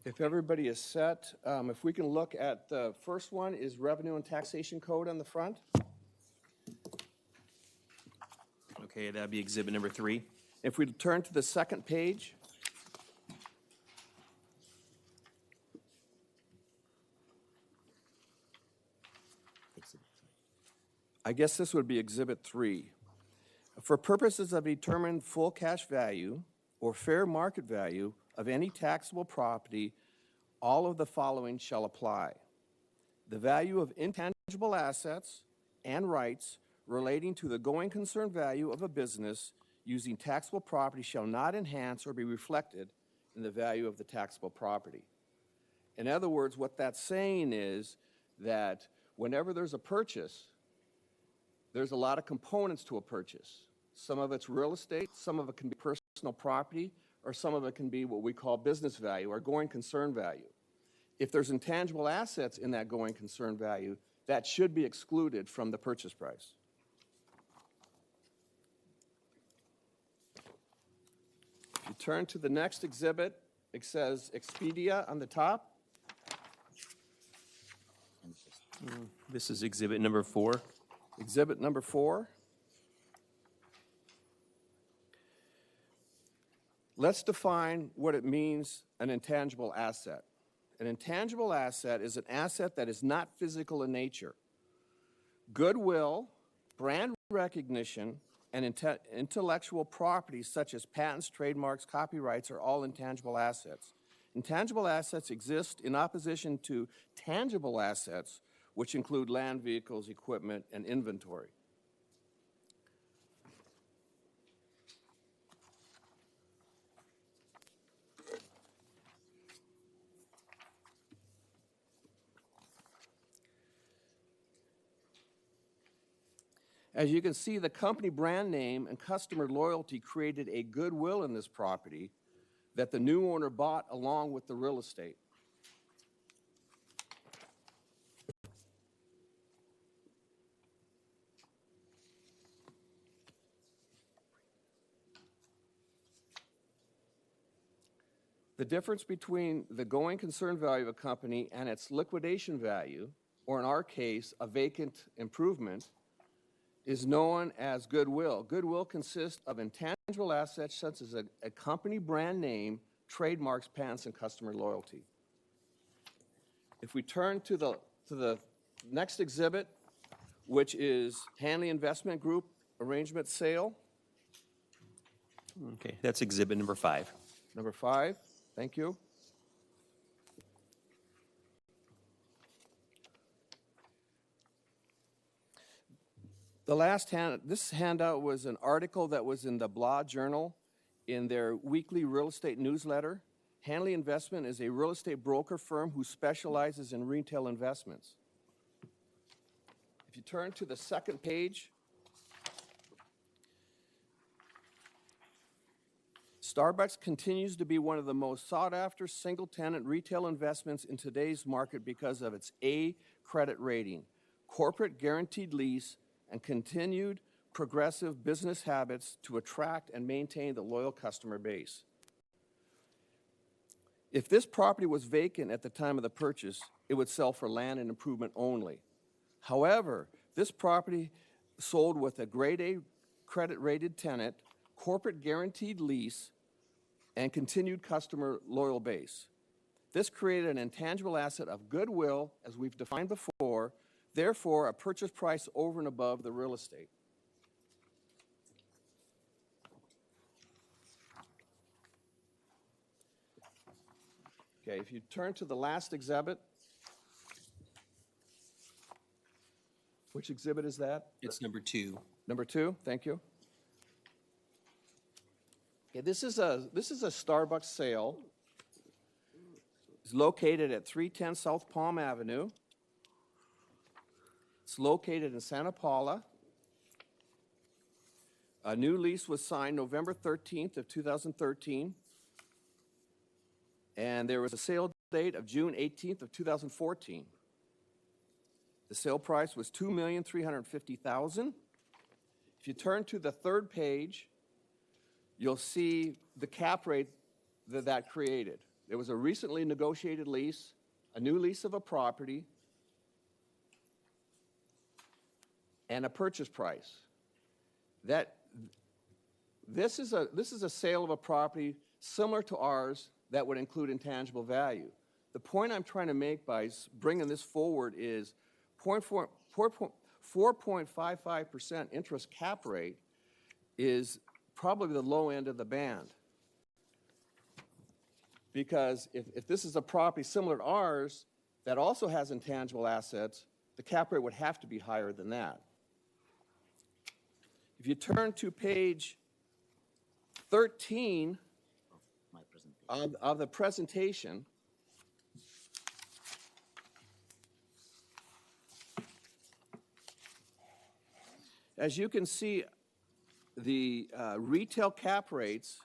If everybody is set, if we can look at the first one is revenue and taxation code on the front. Okay, that'd be exhibit number 3. If we turn to the second page, I guess this would be exhibit 3. For purposes of determining full cash value or fair market value of any taxable property, all of the following shall apply. The value of intangible assets and rights relating to the going concern value of a business using taxable property shall not enhance or be reflected in the value of the taxable property. In other words, what that's saying is that whenever there's a purchase, there's a lot of components to a purchase. Some of it's real estate, some of it can be personal property, or some of it can be what we call business value or going concern value. If there's intangible assets in that going concern value, that should be excluded from the purchase price. If you turn to the next exhibit, it says Expedia on the top. This is exhibit number 4. Exhibit number 4. Let's define what it means, an intangible asset. An intangible asset is an asset that is not physical in nature. Goodwill, brand recognition, and intellectual property such as patents, trademarks, copyrights are all intangible assets. Intangible assets exist in opposition to tangible assets, which include land, vehicles, equipment, and inventory. As you can see, the company brand name and customer loyalty created a goodwill in this property that the new owner bought along with the real estate. The difference between the going concern value of a company and its liquidation value, or in our case, a vacant improvement, is known as goodwill. Goodwill consists of intangible assets such as a company brand name, trademarks, patents, and customer loyalty. If we turn to the next exhibit, which is Hanley Investment Group arrangement sale. Okay, that's exhibit number 5. Number 5, thank you. This handout was an article that was in the Blah Journal in their weekly real estate newsletter. Hanley Investment is a real estate broker firm who specializes in retail investments. If you turn to the second page, Starbucks continues to be one of the most sought-after single-tenant retail investments in today's market because of its A credit rating, corporate guaranteed lease, and continued progressive business habits to attract and maintain the loyal customer base. If this property was vacant at the time of the purchase, it would sell for land and improvement only. However, this property sold with a grade A credit-rated tenant, corporate guaranteed lease, and continued customer loyal base. This created an intangible asset of goodwill, as we've defined before, therefore a purchase price over and above the real estate. Okay, if you turn to the last exhibit, which exhibit is that? It's number 2. Number 2, thank you. Okay, this is a Starbucks sale. It's located at 310 South Palm Avenue. It's located in Santa Paula. A new lease was signed November 13th of 2013. And there was a sale date of June 18th of 2014. The sale price was $2,350,000. If you turn to the third page, you'll see the cap rate that created. There was a recently negotiated lease, a new lease of a property, and a purchase price. This is a sale of a property similar to ours that would include intangible value. The point I'm trying to make by bringing this forward is 4.55% interest cap rate is probably the low end of the band. Because if this is a property similar to ours that also has intangible assets, the cap rate would have to be higher than that. If you turn to page 13 of the presentation, as you can see, the retail cap rates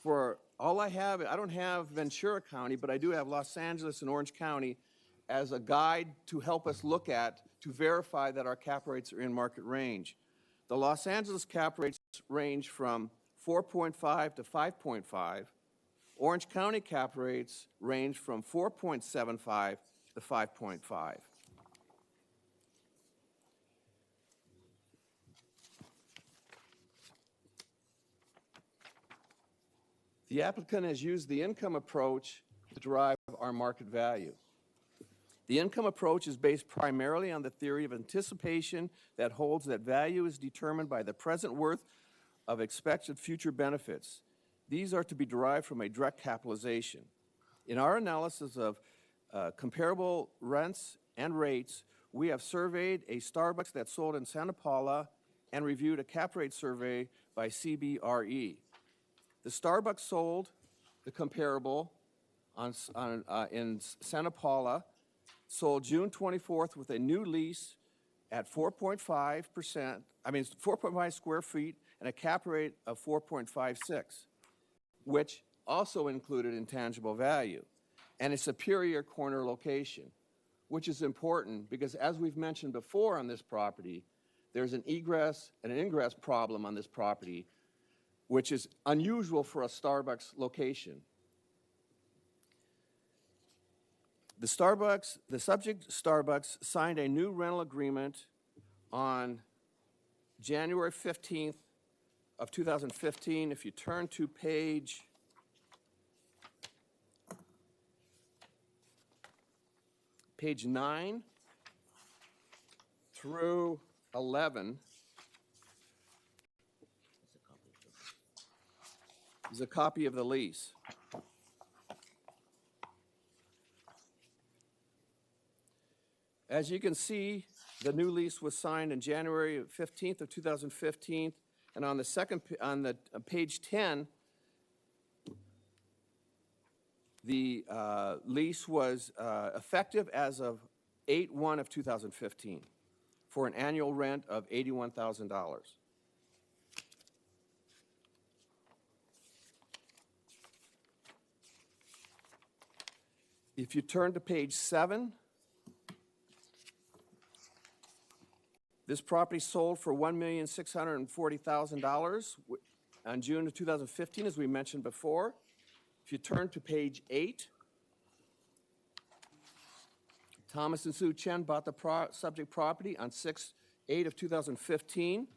for all I don't have Ventura County, but I do have Los Angeles and Orange County as a guide to help us look at, to verify that our cap rates are in market range. The Los Angeles cap rates range from 4.5 to 5.5. Orange County cap rates range from 4.75 to 5.5. The applicant has used the income approach to derive our market value. The income approach is based primarily on the theory of anticipation that holds that value is determined by the present worth of expected future benefits. These are to be derived from a direct capitalization. In our analysis of comparable rents and rates, we have surveyed a Starbucks that sold in Santa Paula and reviewed a cap rate survey by CBRE. The Starbucks sold the comparable in Santa Paula, sold June 24th with a new lease at 4.5 square feet and a cap rate of 4.56, which also included intangible value, and a superior corner location, which is important because, as we've mentioned before on this property, there's an egress and an ingress problem on this property, which is unusual for a Starbucks location. The subject Starbucks signed a new rental agreement on January 15th of 2015. If you turn to page 9 through 11, is a copy of the lease. As you can see, the new lease was signed on January 15th of 2015, and on the page 10, the lease was effective as of 8/1 of 2015 for an annual rent of $81,000. If you turn to page 7, this property sold for $1,640,000 on June of 2015, as we mentioned before. If you turn to page 8, Thomas and Sue Chen bought the subject property on 6/8 of 2015.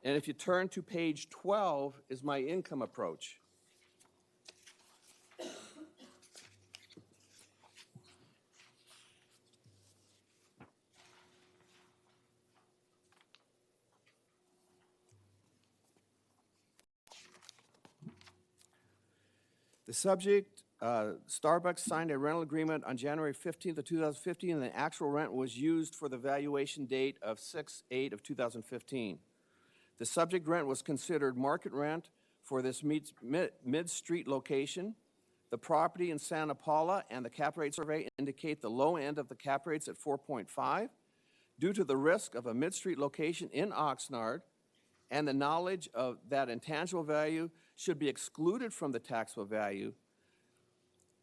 And if you turn to page 12 is my income approach. The subject, Starbucks, signed a rental agreement on January 15th of 2015, and the actual rent was used for the valuation date of 6/8 of 2015. The subject rent was considered market rent for this mid-street location. The property in Santa Paula and the cap rate survey indicate the low end of the cap rates at 4.5. Due to the risk of a mid-street location in Oxnard, and the knowledge of that intangible value should be excluded from the taxable value,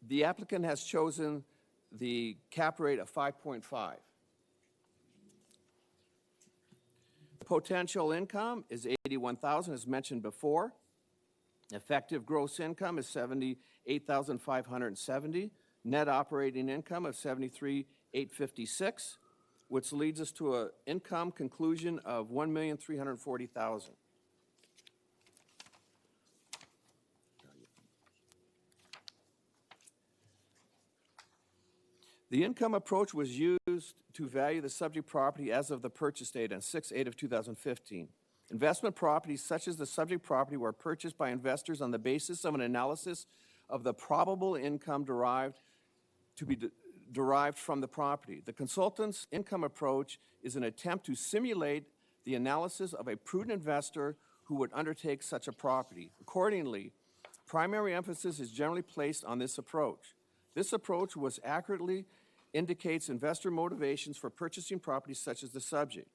the applicant has chosen the cap rate of 5.5. Potential income is $81,000, as mentioned before. Effective gross income is $78,570. Net operating income of $73,856, which leads us to an income conclusion of $1,340,000. The income approach was used to value the subject property as of the purchase date on 6/8 of 2015. Investment properties such as the subject property were purchased by investors on the basis of an analysis of the probable income derived from the property. The consultant's income approach is an attempt to simulate the analysis of a prudent investor who would undertake such a property. Accordingly, primary emphasis is generally placed on this approach. This approach was accurately indicates investor motivations for purchasing properties such as the subject.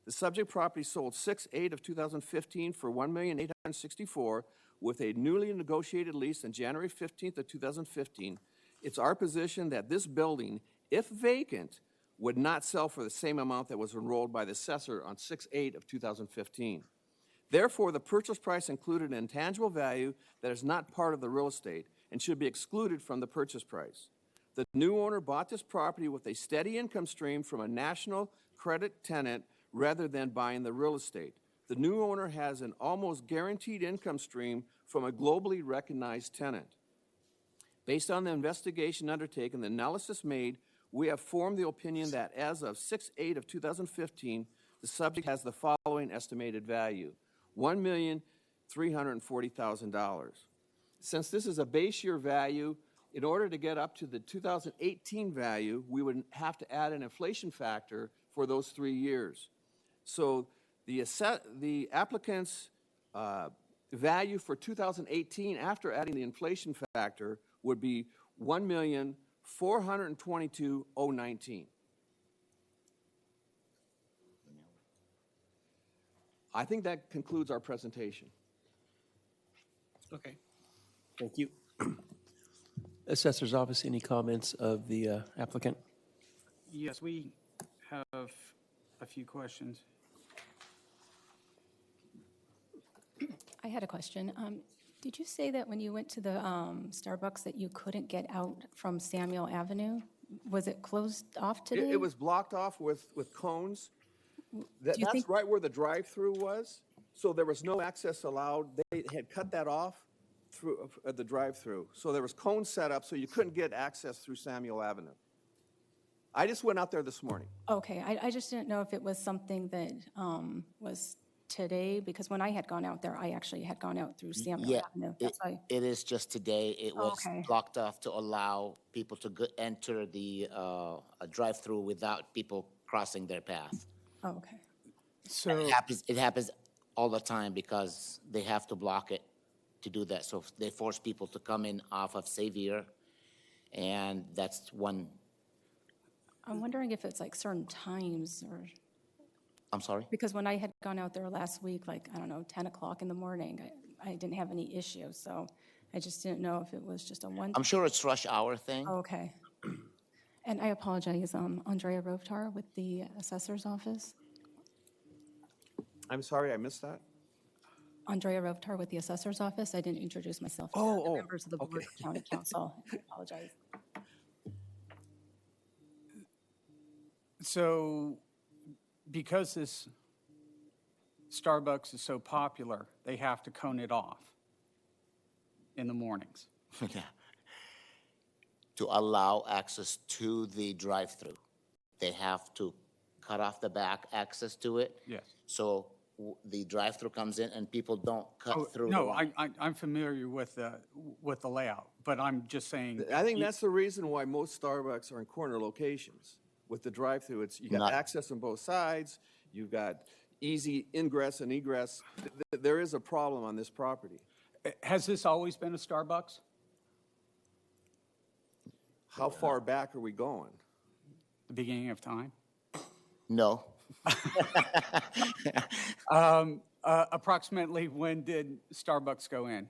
The subject property sold 6/8 of 2015 for $1,864,000 with a newly negotiated lease on January 15th of 2015. It's our position that this building, if vacant, would not sell for the same amount that was enrolled by the assessor on 6/8 of 2015. Therefore, the purchase price included an intangible value that is not part of the real estate and should be excluded from the purchase price. The new owner bought this property with a steady income stream from a national credit tenant rather than buying the real estate. The new owner has an almost guaranteed income stream from a globally recognized tenant. Based on the investigation undertaken, the analysis made, we have formed the opinion that as of 6/8 of 2015, the subject has the following estimated value: $1,340,000. Since this is a base year value, in order to get up to the 2018 value, we would have to add an inflation factor for those 3 years. So the applicant's value for 2018 after adding the inflation factor would be $1,422,019. I think that concludes our presentation. Okay. Thank you. Assessor's Office, any comments of the applicant? Yes, we have a few questions. I had a question. Did you say that when you went to the Starbucks that you couldn't get out from Samuel Avenue? Was it closed off today? It was blocked off with cones. That's right where the drive-through was. So there was no access allowed. They had cut that off through the drive-through. So there was cones set up so you couldn't get access through Samuel Avenue. I just went out there this morning. Okay, I just didn't know if it was something that was today, because when I had gone out there, I actually had gone out through Samuel Avenue. That's why. It is just today. It was blocked off to allow people to enter the drive-through without people crossing their path. Oh, okay. So It happens all the time because they have to block it to do that. So they force people to come in off of Xavier, and that's one. I'm wondering if it's like certain times or. I'm sorry? Because when I had gone out there last week, like, I don't know, 10 o'clock in the morning, I didn't have any issues. So I just didn't know if it was just a one. I'm sure it's rush hour thing. Oh, okay. And I apologize, Andrea Rovtar with the Assessor's Office. I'm sorry, I missed that. Andrea Rovtar with the Assessor's Office. I didn't introduce myself to the members of the Board of County Council. I apologize. So because this Starbucks is so popular, they have to cone it off in the mornings. Yeah. To allow access to the drive-through, they have to cut off the back access to it. Yes. So the drive-through comes in and people don't cut through. No, I'm familiar with the layout, but I'm just saying. I think that's the reason why most Starbucks are in corner locations. With the drive-through, you got access on both sides. You've got easy ingress and egress. There is a problem on this property. Has this always been a Starbucks? How far back are we going? The beginning of time? No. Approximately when did Starbucks go in?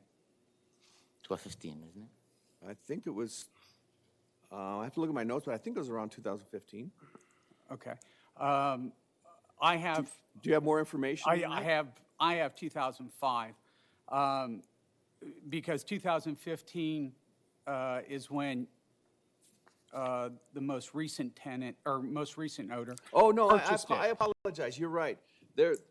12:15, isn't it? I think it was, I have to look at my notes, but I think it was around 2015. Okay. I have. Do you have more information? than that? I have 2005, because 2015 is when the most recent tenant, or most recent owner. Oh, no, purchased I it. apologize. You're right.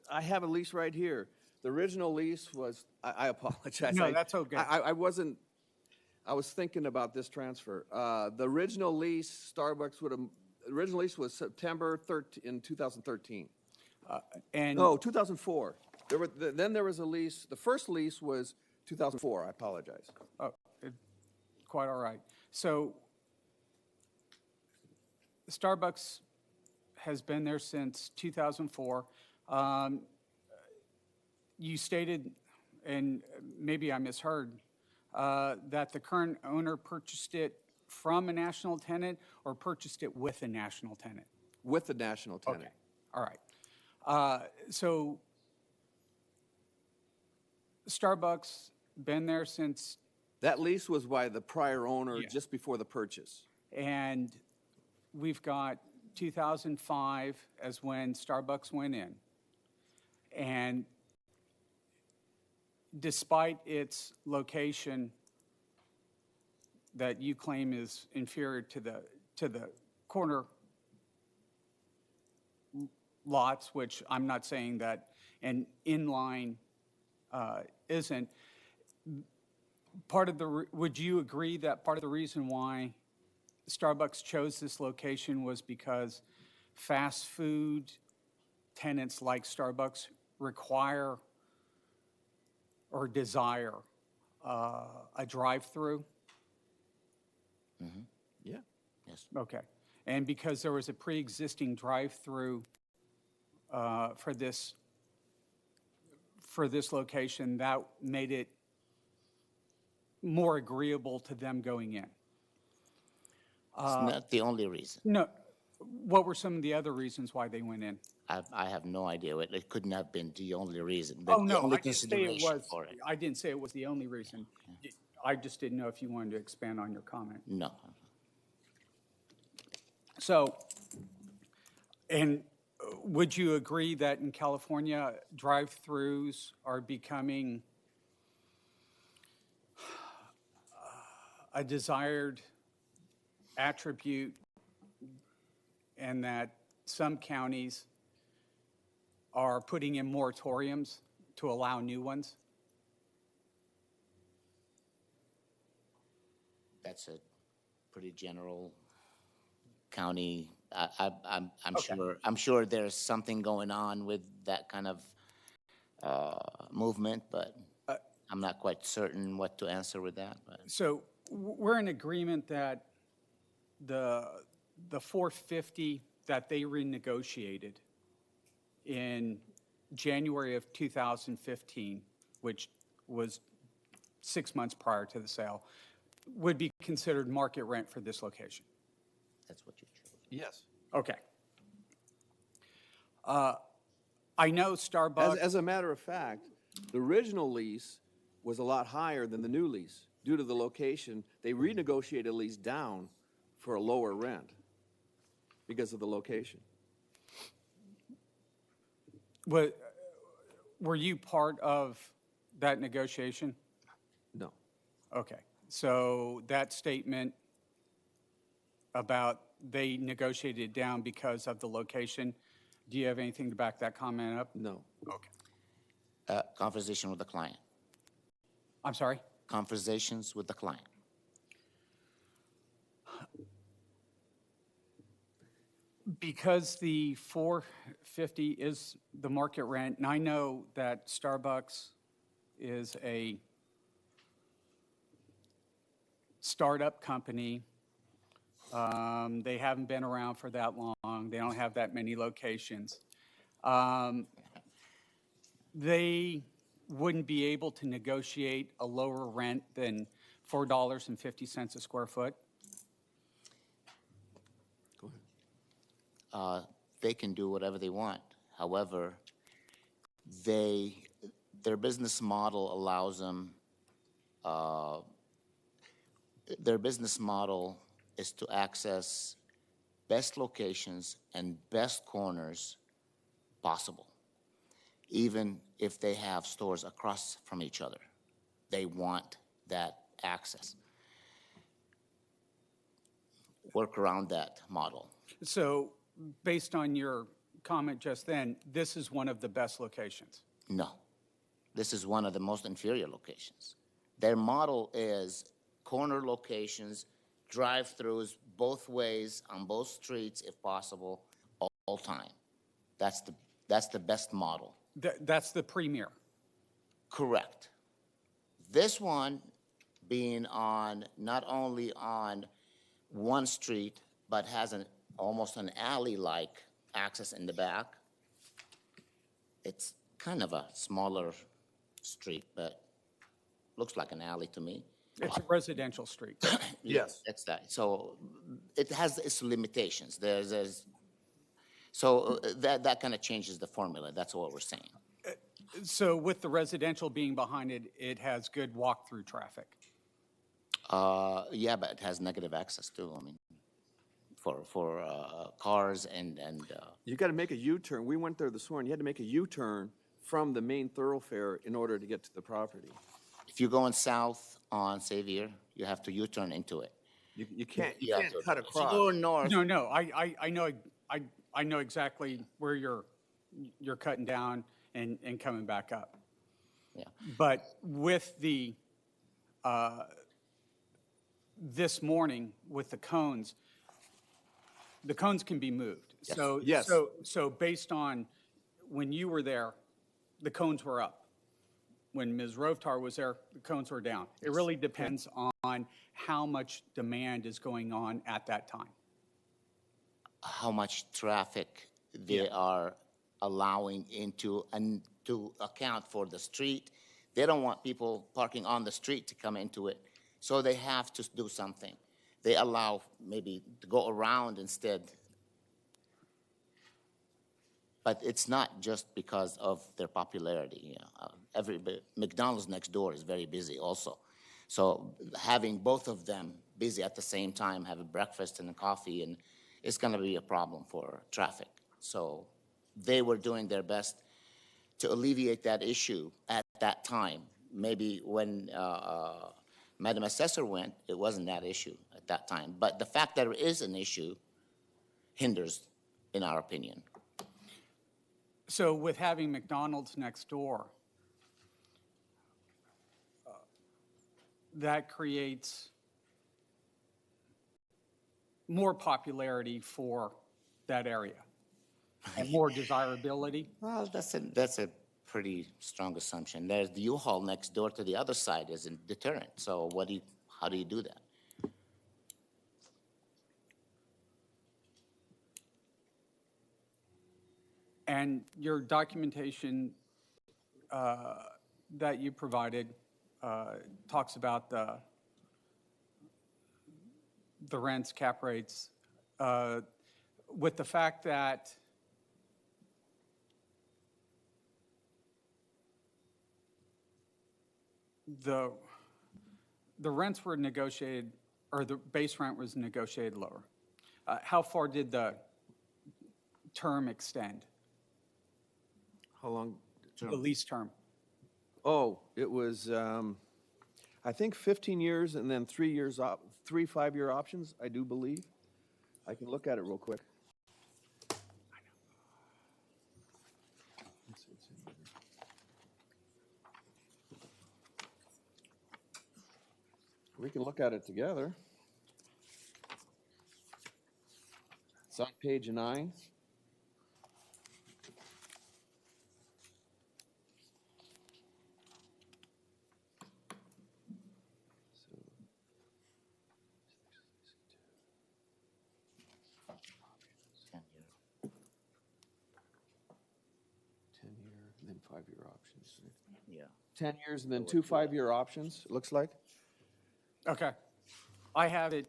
I have a lease right here. The original lease was, I apologize. No, that's okay. I was thinking about this transfer. The original lease, Starbucks would have, the original lease was September 13, in 2013. And No, 2004. Then there was a lease, the first lease was 2004. I apologize. quite all right. So Starbucks has been there since 2004. You stated, and maybe I misheard, that the current owner purchased it from a national tenant or purchased it with a national tenant? With the national tenant. Okay, all right. So Starbucks been there since, That lease was by the prior owner Yeah. just before the purchase. and we've got 2005 as when Starbucks went in. And despite its location that you claim is inferior to the corner lots, which I'm not saying that an inline isn't, would you agree that part of the reason why Starbucks chose this location was because fast food tenants like Starbucks require or desire a drive-through? Yeah. Yes. Okay. And because there was a pre-existing drive-through for this location, that made it more agreeable to them going in? It's not the only reason. No. What were some of the other reasons why they went in? I have no idea. It couldn't have been the only reason. But Oh, the no, only I didn't say it consideration was, for it. I didn't say it was the only reason. I just didn't know if you wanted to expand on your comment. No. So, and would you agree that in California, drive-throughs are becoming a desired attribute, and that some counties are putting in moratoriums to allow new ones? That's a pretty general county. I'm Okay. sure. I'm sure there's something going on with that kind of movement, but I'm not quite certain what to answer with that. But So we're in agreement that the 450 that they renegotiated in January of 2015, which was 6 months prior to the sale, would be considered market rent for this location? that's what you chose. Yes. Okay. I know Starbucks. As a matter of fact, the original lease was a lot higher than the new lease. Due to the location, they renegotiated the lease down for a lower rent because of the location. Were you part of that negotiation? No. Okay. So that statement about they negotiated it down because of the location, do you have anything to back that comment up? No. Okay. Conversation with the client. I'm sorry? Conversations with the client. Because the 450 is the market rent, and I know that Starbucks is a startup company. They haven't been around for that long. They don't have that many locations. They wouldn't be able to negotiate a lower rent than $4.50 a square foot. Go ahead. They can do whatever they want. However, they their business model allows them, their business model is to access best locations and best corners possible, even if they have stores across from each other. They want that access. Work around that model. So based on your comment just then, this is one of the best locations? No. This is one of the most inferior locations. Their model is corner locations, drive-throughs both ways on both streets if possible, all time. That's the best model. That's the premier? Correct. This one being on, not only on one street, but has almost an alley-like access in the back. It's kind of a smaller street, but looks like an alley to me. It's a residential street. Yes. It's that. So it has its limitations. So that kind of changes the formula. That's what we're saying. So with the residential being behind it, it has good walk-through traffic? Yeah, but it has negative access too. I mean, for cars and. You got to make a U-turn. We went there this morning. You had to make a U-turn from the main thoroughfare in order to get to the property. If you're going south on Xavier, you have to U-turn into it. You can't If cut you across. go north. No, I know exactly where you're cutting down and coming back up. Yeah. But with the, this morning with the cones can be moved. Yes. So, Yes. so based on when you were there, the cones were up. When Ms. Rovtar was there, the cones were down. It really depends on how much demand is going on at that time. How much traffic they are allowing into and to account for the street. They don't want people parking on the street to come into it, so they have to do something. They allow maybe to go around instead. But it's not just because of their popularity. McDonald's next door is very busy also. So having both of them busy at the same time, having breakfast and a coffee, and it's going to be a problem for traffic. So they were doing their best to alleviate that issue at that time. Maybe when Madam Assessor went, it wasn't that issue at that time. But the fact that there is an issue hinders, in our opinion. So with having McDonald's next door, that creates more popularity for that area and more desirability? Well, that's a pretty strong assumption. There's the U-Haul next door to the other side is a deterrent. So how do you do that? And your documentation that you provided talks about the rents, cap rates, with the fact that the rents were negotiated, or the base rent was negotiated lower. How far did the term extend? How long? The lease term? Oh, it was, I think 15 years and then 3 years, 3 5-year options, I do believe. I can look at it real quick. We can look at it together. It's on page 9. And then 5-year options. Yeah. 10 years and then 2 5-year options, it looks like. Okay. I have it,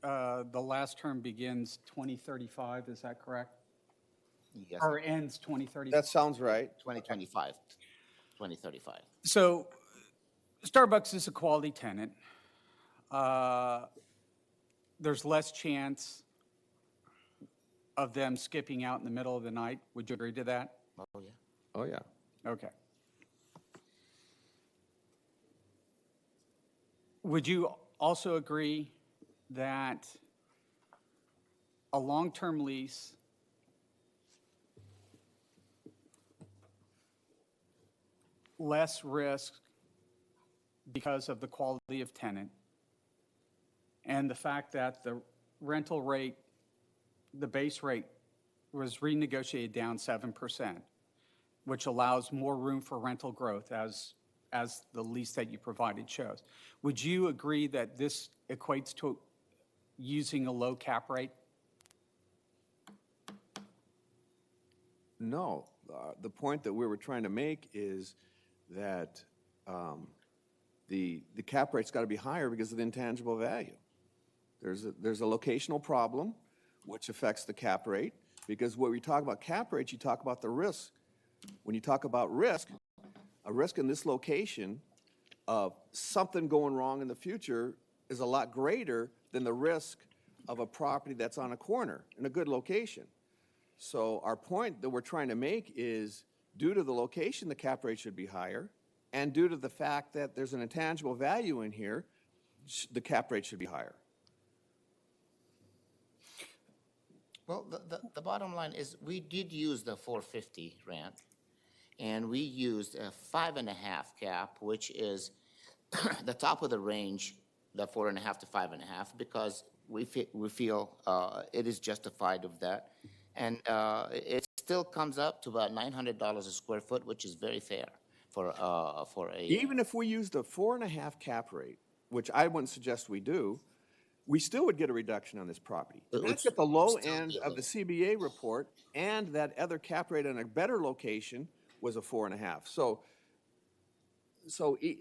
the last term begins 2035, is that correct? Yes. Or ends 2035? That sounds right. 2025. 2035. So Starbucks is a quality tenant. There's less chance of them skipping out in the middle of the night. Would you agree to that? Oh, yeah. Oh, yeah. Okay. Would you also agree that a long-term lease less risk because of the quality of tenant and the fact that the rental rate, the base rate, was renegotiated down 7%, which allows more room for rental growth as the lease that you provided shows. Would you agree that this equates to using a low cap rate? No. The point that we were trying to make is that the cap rate's got to be higher because of the intangible value. There's a locational problem which affects the cap rate, because when we talk about cap rates, you talk about the risk. When you talk about risk, a risk in this location of something going wrong in the future is a lot greater than the risk of a property that's on a corner in a good location. So our point that we're trying to make is, due to the location, the cap rate should be higher, and due to the fact that there's an intangible value in here, the cap rate should be higher. Well, the bottom line is we did use the 450 rent, and we used a 5.5 cap, which is the top of the range, the 4.5 to 5.5, because we feel it is justified of that. And it still comes up to about $900 a square foot, which is very fair for a. Even if we used a 4.5 cap rate, which I wouldn't suggest we do, we still would get a reduction on this property. That's at the low end of the CBA report, and that other cap rate in a better location was a 4.5. So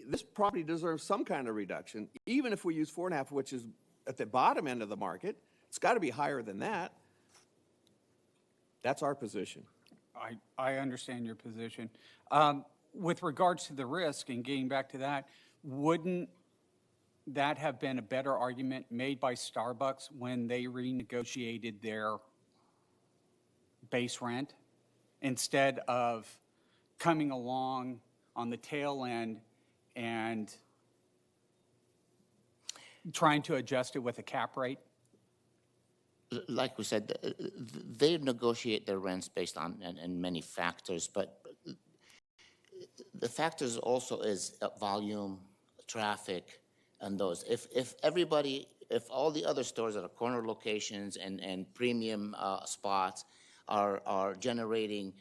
this property deserves some kind of reduction. Even if we use 4.5, which is at the bottom end of the market, it's got to be higher than that. That's our position. I understand your position. With regards to the risk, and getting back to that, wouldn't that have been a better argument made by Starbucks when they renegotiated their base rent, instead of coming along on the tail end and trying to adjust it with a cap rate? Like we said, they negotiate their rents based on and many factors, but the factors also is volume, traffic, and those. If all the other stores that are corner locations and premium spots are generating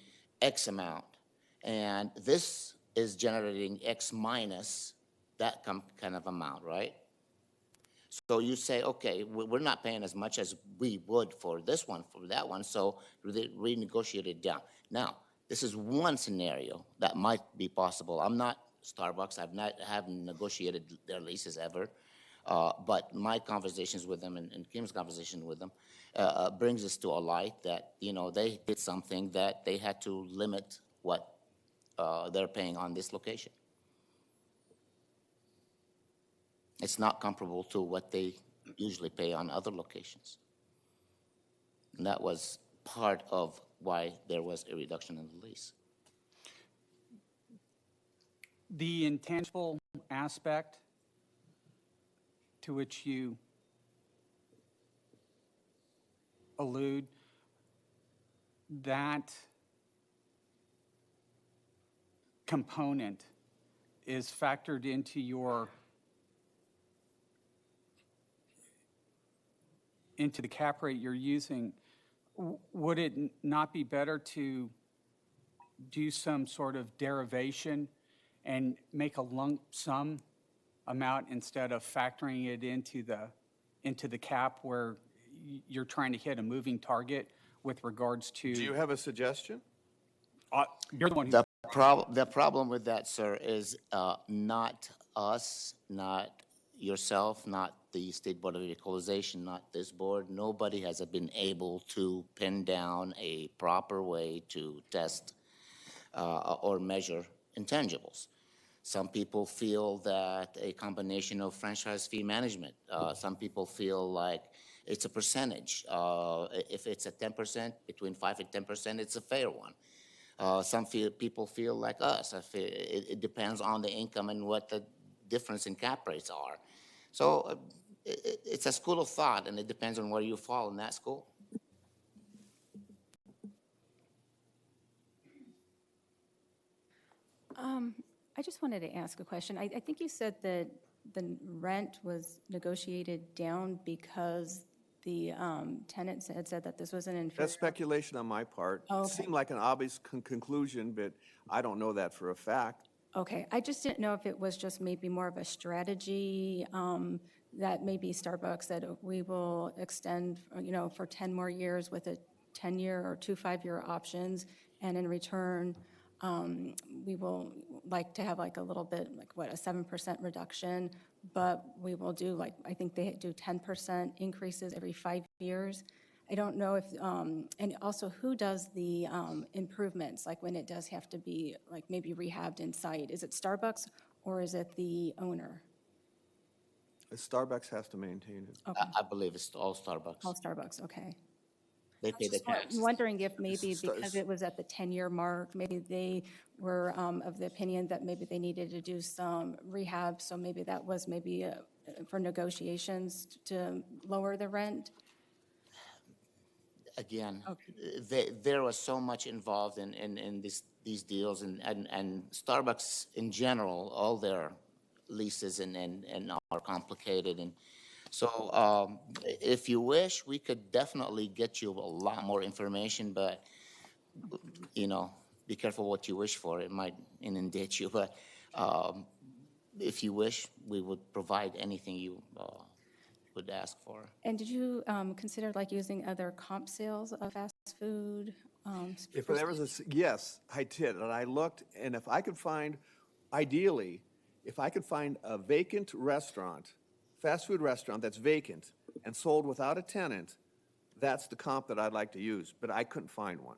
X amount, and this is generating X minus that kind of amount, right? So you say, okay, we're not paying as much as we would for this one, for that one, so they renegotiate it down. Now, this is one scenario that might be possible. I'm not Starbucks. Haven't negotiated their leases ever, but my conversations with them and Kim's conversation with them brings us to a light that, they did something that they had to limit what they're paying on this location. It's not comparable to what they usually pay on other locations. And that was part of why there was a reduction in the lease. The intangible aspect to which you allude, that component is factored into the cap rate you're using. Would it not be better to do some sort of derivation and make a lump sum amount instead of factoring it into the cap where you're trying to hit a moving target with regards to? Do you have a suggestion? You're the one who. The problem with that, sir, is not us, not yourself, not the State Board of Equalization, not this board. Nobody has been able to pin down a proper way to test or measure intangibles. Some people feel that a combination of franchise fee management. Some people feel like it's a percentage. If it's at 10%, between 5 and 10%, it's a fair one. People feel like us. It depends on the income and what the difference in cap rates are. So it's a school of thought, and it depends on where you fall in that school. I just wanted to ask a question. I think you said that the rent was negotiated down because the tenants had said that this was an inferior. That's speculation on my part. Oh, It okay. seemed like an obvious conclusion, but I don't know that for a fact. Okay, I just didn't know if it was just maybe more of a strategy that maybe Starbucks said we will extend, for 10 more years with a 10-year or 2 5-year options, and in return, we will like to have like a little bit, a 7% reduction, but we will do I think they do 10% increases every 5 years. I don't know if, and also who does the improvements, like when it does have to be maybe rehabbed inside? Is it Starbucks or is it the owner? Starbucks has to maintain it. Okay. I believe it's all Starbucks. All Starbucks, okay. They pay the taxes. I'm wondering if maybe because it was at the 10-year mark, maybe they were of the opinion that maybe they needed to do some rehab, so maybe that was maybe for negotiations to lower the rent? Again, there was so much involved in these deals, and Starbucks in general, all their leases and are complicated. And so if you wish, we could definitely get you a lot more information, but, be careful what you wish for. It might inundate you, but if you wish, we would provide anything you would ask for. And did you consider using other comp sales of fast food? If there was yes, I did, and I looked, and if I could find, ideally, if I could find a vacant restaurant, fast food restaurant that's vacant and sold without a tenant, that's the comp that I'd like to use, but I couldn't find one.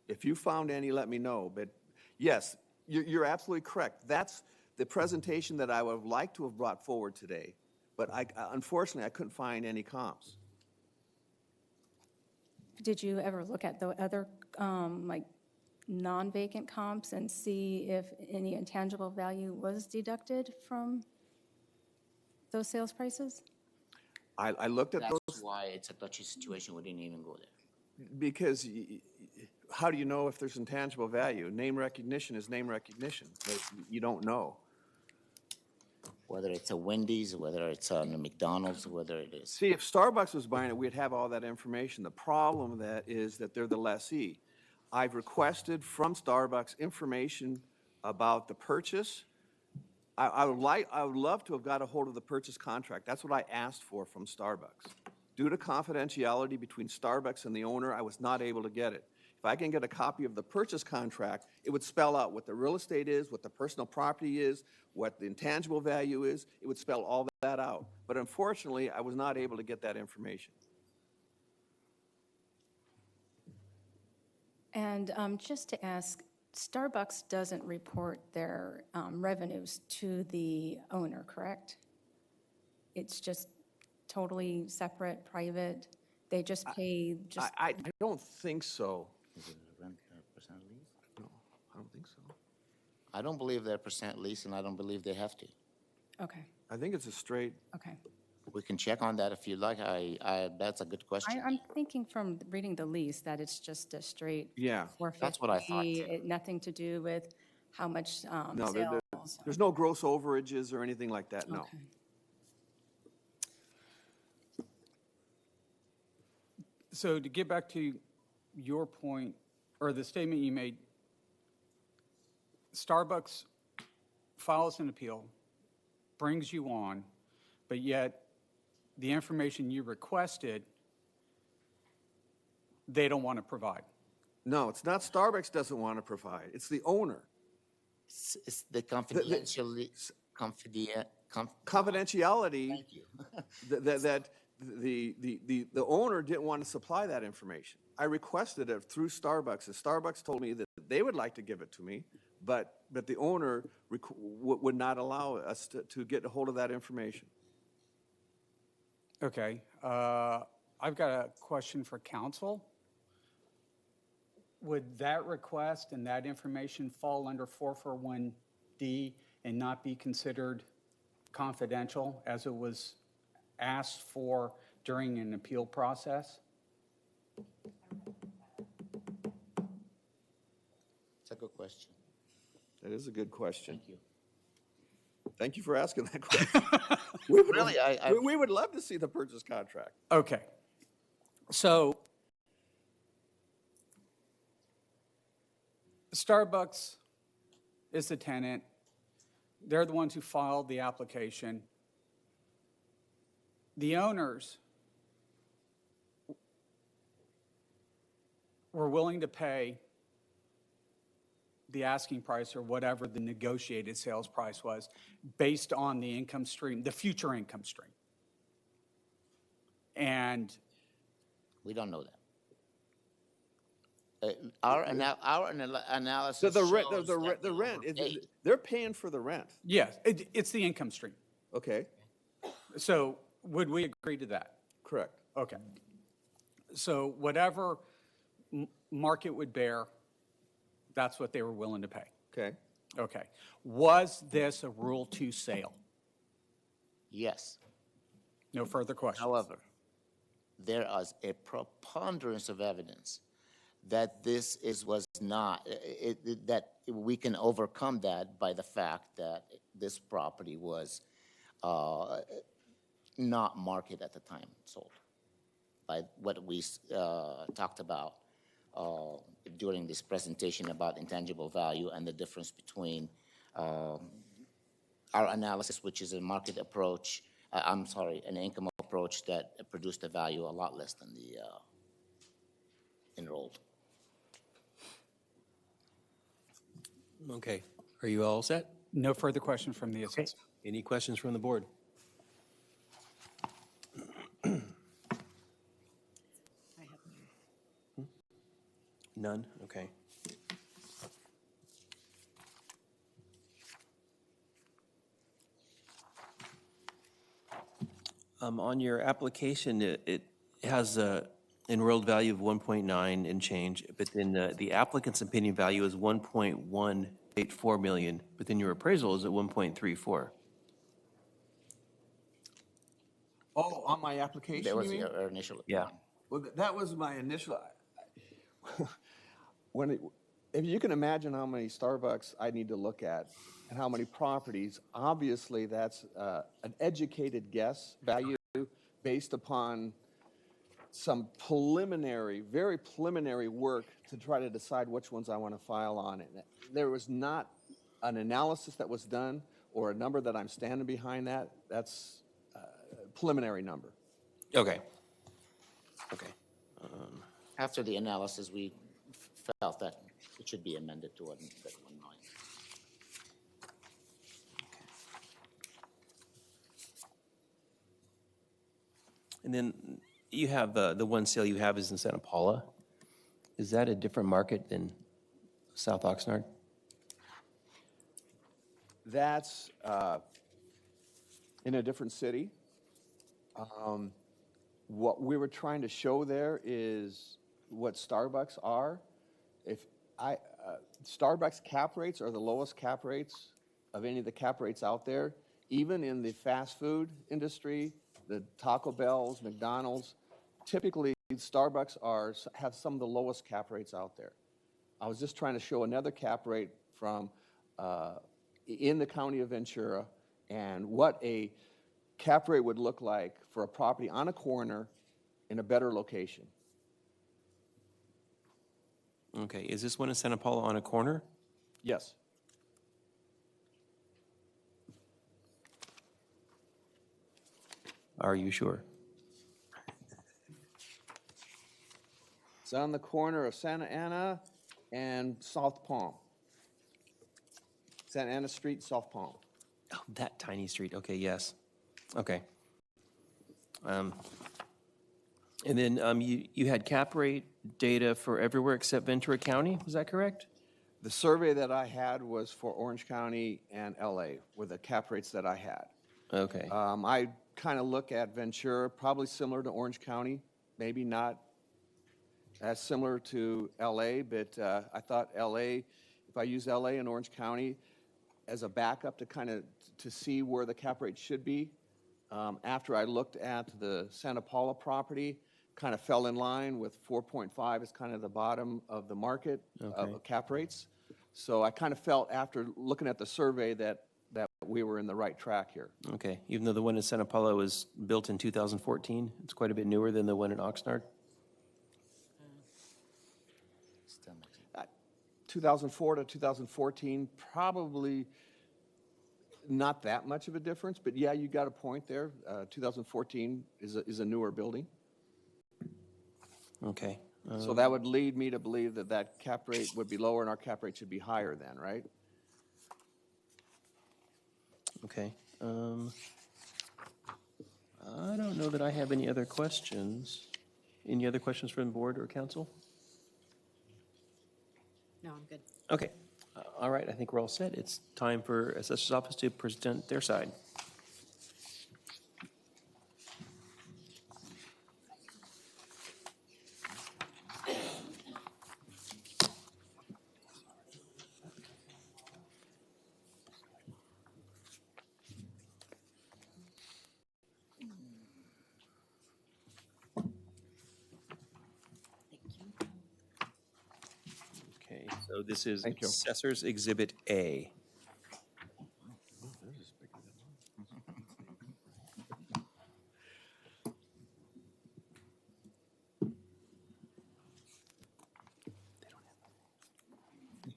If you found any, let me know, but yes, you're absolutely correct. That's the presentation that I would have liked to have brought forward today, but unfortunately, I couldn't find any comps. Did you ever look at the other non-vacant comps and see if any intangible value was deducted from those sales prices? I looked at those. That's why it's a touchy situation. We didn't even go there. Because how do you know if there's intangible value? Name recognition is name recognition. But you don't know. Whether it's a Wendy's, whether it's a McDonald's, whether it is. See, if Starbucks was buying it, we'd have all that information. The problem is that they're the lessee. I've requested from Starbucks information about the purchase. I would love to have got a hold of the purchase contract. That's what I asked for from Starbucks. Due to confidentiality between Starbucks and the owner, I was not able to get it. If I can get a copy of the purchase contract, it would spell out what the real estate is, what the personal property is, what the intangible value is. It would spell all that out. But unfortunately, I was not able to get that information. And just to ask, Starbucks doesn't report their revenues to the owner, correct? It's just totally separate, private? They just pay just... I don't think so. Is it a rent percent lease? No, I don't think so. I don't believe they're percent lease, and I don't believe they have to. Okay. I think it's a straight... Okay. We can check on that if you like. That's a good question. I'm thinking from reading the lease that it's just a straight... Yeah. That's what I thought, too. Nothing to do with how much No, sales. there's no gross overages or anything like that, no. Okay. So to get back to your point, or the statement you made, Starbucks files an appeal, brings you on, but yet the information you requested, they don't want to provide. No, it's not Starbucks doesn't want to provide. It's the owner. It's the confidentiality. Confidentiality. Thank you. that the owner didn't want to supply that information. I requested it through Starbucks, and Starbucks told me that they would like to give it to me, but the owner would not allow us to get a hold of that information. Okay, I've got a question for council. Would that request and that information fall under 441D and not be considered confidential as it was asked for during an appeal process? It's a good question. That is a good question. Thank you. Thank you for asking that question. We would, Really, we would love to see the purchase contract. Okay, so Starbucks is the tenant. They're the ones who filed the application. The owners were willing to pay the asking price or whatever the negotiated sales price was based on the income stream, the future income stream. And We don't know that. Our analysis So the rent, shows that the we rent, overpaid. they're paying for the rent. yes, it's the income stream. Okay, So would we agree to that? correct. Okay. So whatever market would bear, that's what they were willing to pay. Okay. Okay. Was this a Rule 2 sale? Yes. No further questions. However, there is a preponderance of evidence that was not, that we can overcome that by the fact that this property was not marketed at the time sold, by what we talked about during this presentation about intangible value and the difference between our analysis, which is a market approach, an income approach that produced a value a lot less than the enrolled. Okay. Are you all set? No further questions from the assessor. Any questions from the board? None? Okay. On your application, it has a enrolled value of 1.9 and change, but then the applicant's opinion value is 1.184 million, but then your appraisal is at 1.34. Oh, on my application, That was you mean? our initial. Yeah. Well, that was my initial. If you can imagine how many Starbucks I need to look at and how many properties, obviously that's an educated guess value based upon some preliminary, very preliminary work to try to decide which ones I want to file on. And there was not an analysis that was done or a number that I'm standing behind that. That's a preliminary number. Okay. Okay. After the analysis, we felt that it should be amended to that 1 million. And then you have, the one sale you have is in Santa Paula. Is that a different market than South Oxnard? That's in a different city. What we were trying to show there is what Starbucks are. Starbucks cap rates are the lowest cap rates of any of the cap rates out there, even in the fast food industry, the Taco Bells, McDonald's. Typically, Starbucks have some of the lowest cap rates out there. I was just trying to show another cap rate from in the county of Ventura and what a cap rate would look like for a property on a corner in a better location. Okay. Is this one in Santa Paula on a corner? Yes. Are you sure? It's on the corner of Santa Ana and South Palm. Santa Ana Street, South Palm. Oh, that tiny street. Okay, yes. Okay. And then you had cap rate data for everywhere except Ventura County, was that correct? The survey that I had was for Orange County and LA, were the cap rates that I had. Okay. I kind of look at Ventura, probably similar to Orange County, maybe not as similar to LA, but I thought LA, if I use LA and Orange County as a backup to kind of to see where the cap rate should be, after I looked at the Santa Paula property, kind of fell in line with 4.5 as kind of the bottom of the market of cap rates. So I kind of felt after looking at the survey that we were in the right track here. Okay, even though the one in Santa Paula was built in 2014, it's quite a bit newer than the one in Oxnard? 2004 to 2014, probably not that much of a difference, but yeah, you got a point there. 2014 is a newer building. Okay. So that would lead me to believe that that cap rate would be lower and our cap rate should be higher then, right? Okay. I don't know that I have any other questions. Any other questions from the board or council? No, I'm good. Okay. All right, I think we're all set. It's time for Assessor's Office to present their side. Okay, so this is Thank you. Assessor's Exhibit A.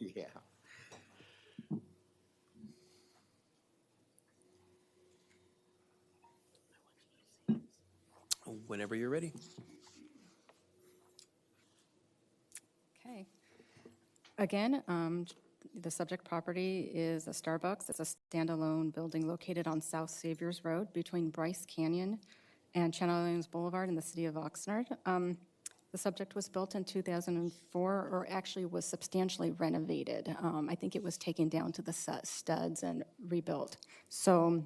Yeah. Whenever you're ready. Okay. Again, the subject property is a Starbucks. It's a standalone building located on South Saviors Road between Bryce Canyon and Channel Islands Boulevard in the city of Oxnard. The subject was built in 2004, or actually was substantially renovated. I think it was taken down to the studs and rebuilt. So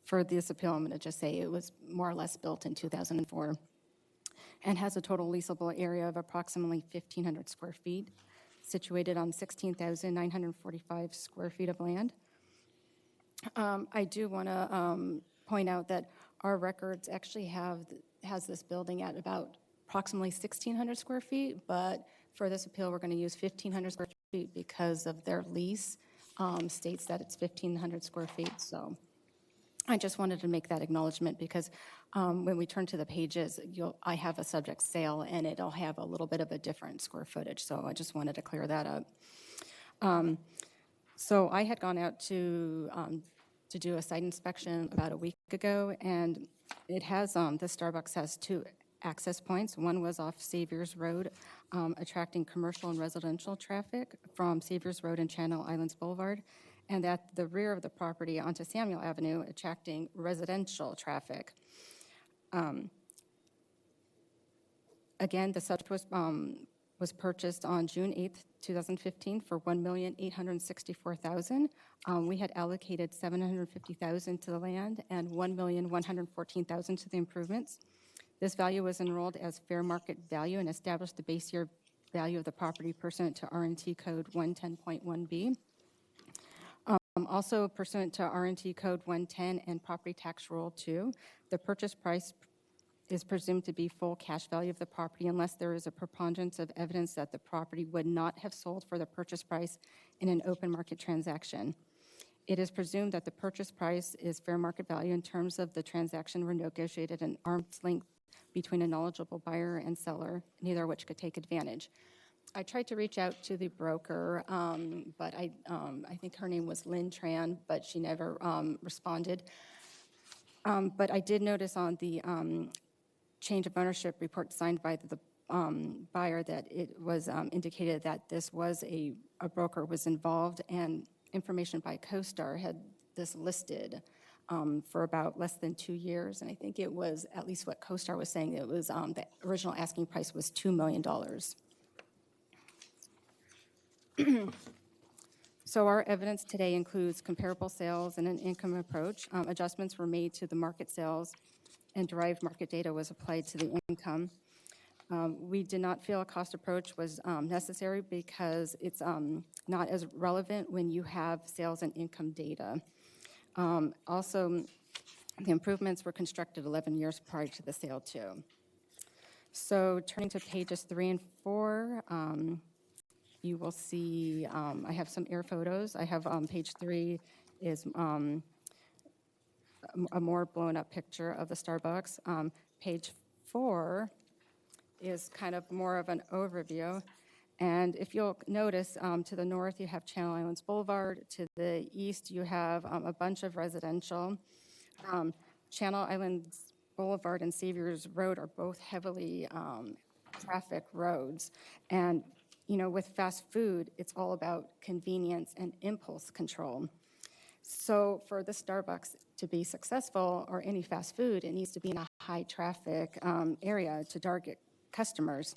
for this appeal, I'm going to just say it was more or less built in 2004 and has a total leasable area of approximately 1,500 square feet, situated on 16,945 square feet of land. I do want to point out that our records actually has this building at about approximately 1,600 square feet, but for this appeal, we're going to use 1,500 square feet because of their lease states that it's 1,500 square feet. So I just wanted to make that acknowledgement because when we turn to the pages, I have a subject sale and it'll have a little bit of a different square footage. So I just wanted to clear that up. So I had gone out to do a site inspection about a week ago, and it has, the Starbucks has two access points. One was off Saviors Road, attracting commercial and residential traffic from Saviors Road and Channel Islands Boulevard, and at the rear of the property onto Samuel Avenue, attracting residential traffic. Again, the subject was purchased on June 8th, 2015 for $1,864,000. We had allocated $750,000 to the land and $1,114,000 to the improvements. This value was enrolled as fair market value and established the base year value of the property pursuant to R&T Code 110.1B. Also pursuant to R&T Code 110 and Property Tax Rule 2, the purchase price is presumed to be full cash value of the property unless there is a preponderance of evidence that the property would not have sold for the purchase price in an open market transaction. It is presumed that the purchase price is fair market value in terms of the transaction were negotiated an arm's length between a knowledgeable buyer and seller, neither of which could take advantage. I tried to reach out to the broker, but I think her name was Lynn Tran, but she never responded. But I did notice on the change of ownership report signed by the buyer that it was indicated that this was a broker was involved, and information by CoStar had this listed for about less than 2 years, and I think it was at least what CoStar was saying. It was the original asking price was $2 million. So our evidence today includes comparable sales and an income approach. Adjustments were made to the market sales, and derived market data was applied to the income. We did not feel a cost approach was necessary because it's not as relevant when you have sales and income data. Also, the improvements were constructed 11 years prior to the sale too. So turning to pages 3 and 4, you will see I have some air photos. I have page 3 is a more blown up picture of the Starbucks. Page 4 is kind of more of an overview. And if you'll notice, to the north, you have Channel Islands Boulevard. To the east, you have a bunch of residential. Channel Islands Boulevard and Saviors Road are both heavily traffic roads. And, you know, with fast food, it's all about convenience and impulse control. So for the Starbucks to be successful, or any fast food, it needs to be in a high traffic area to target customers.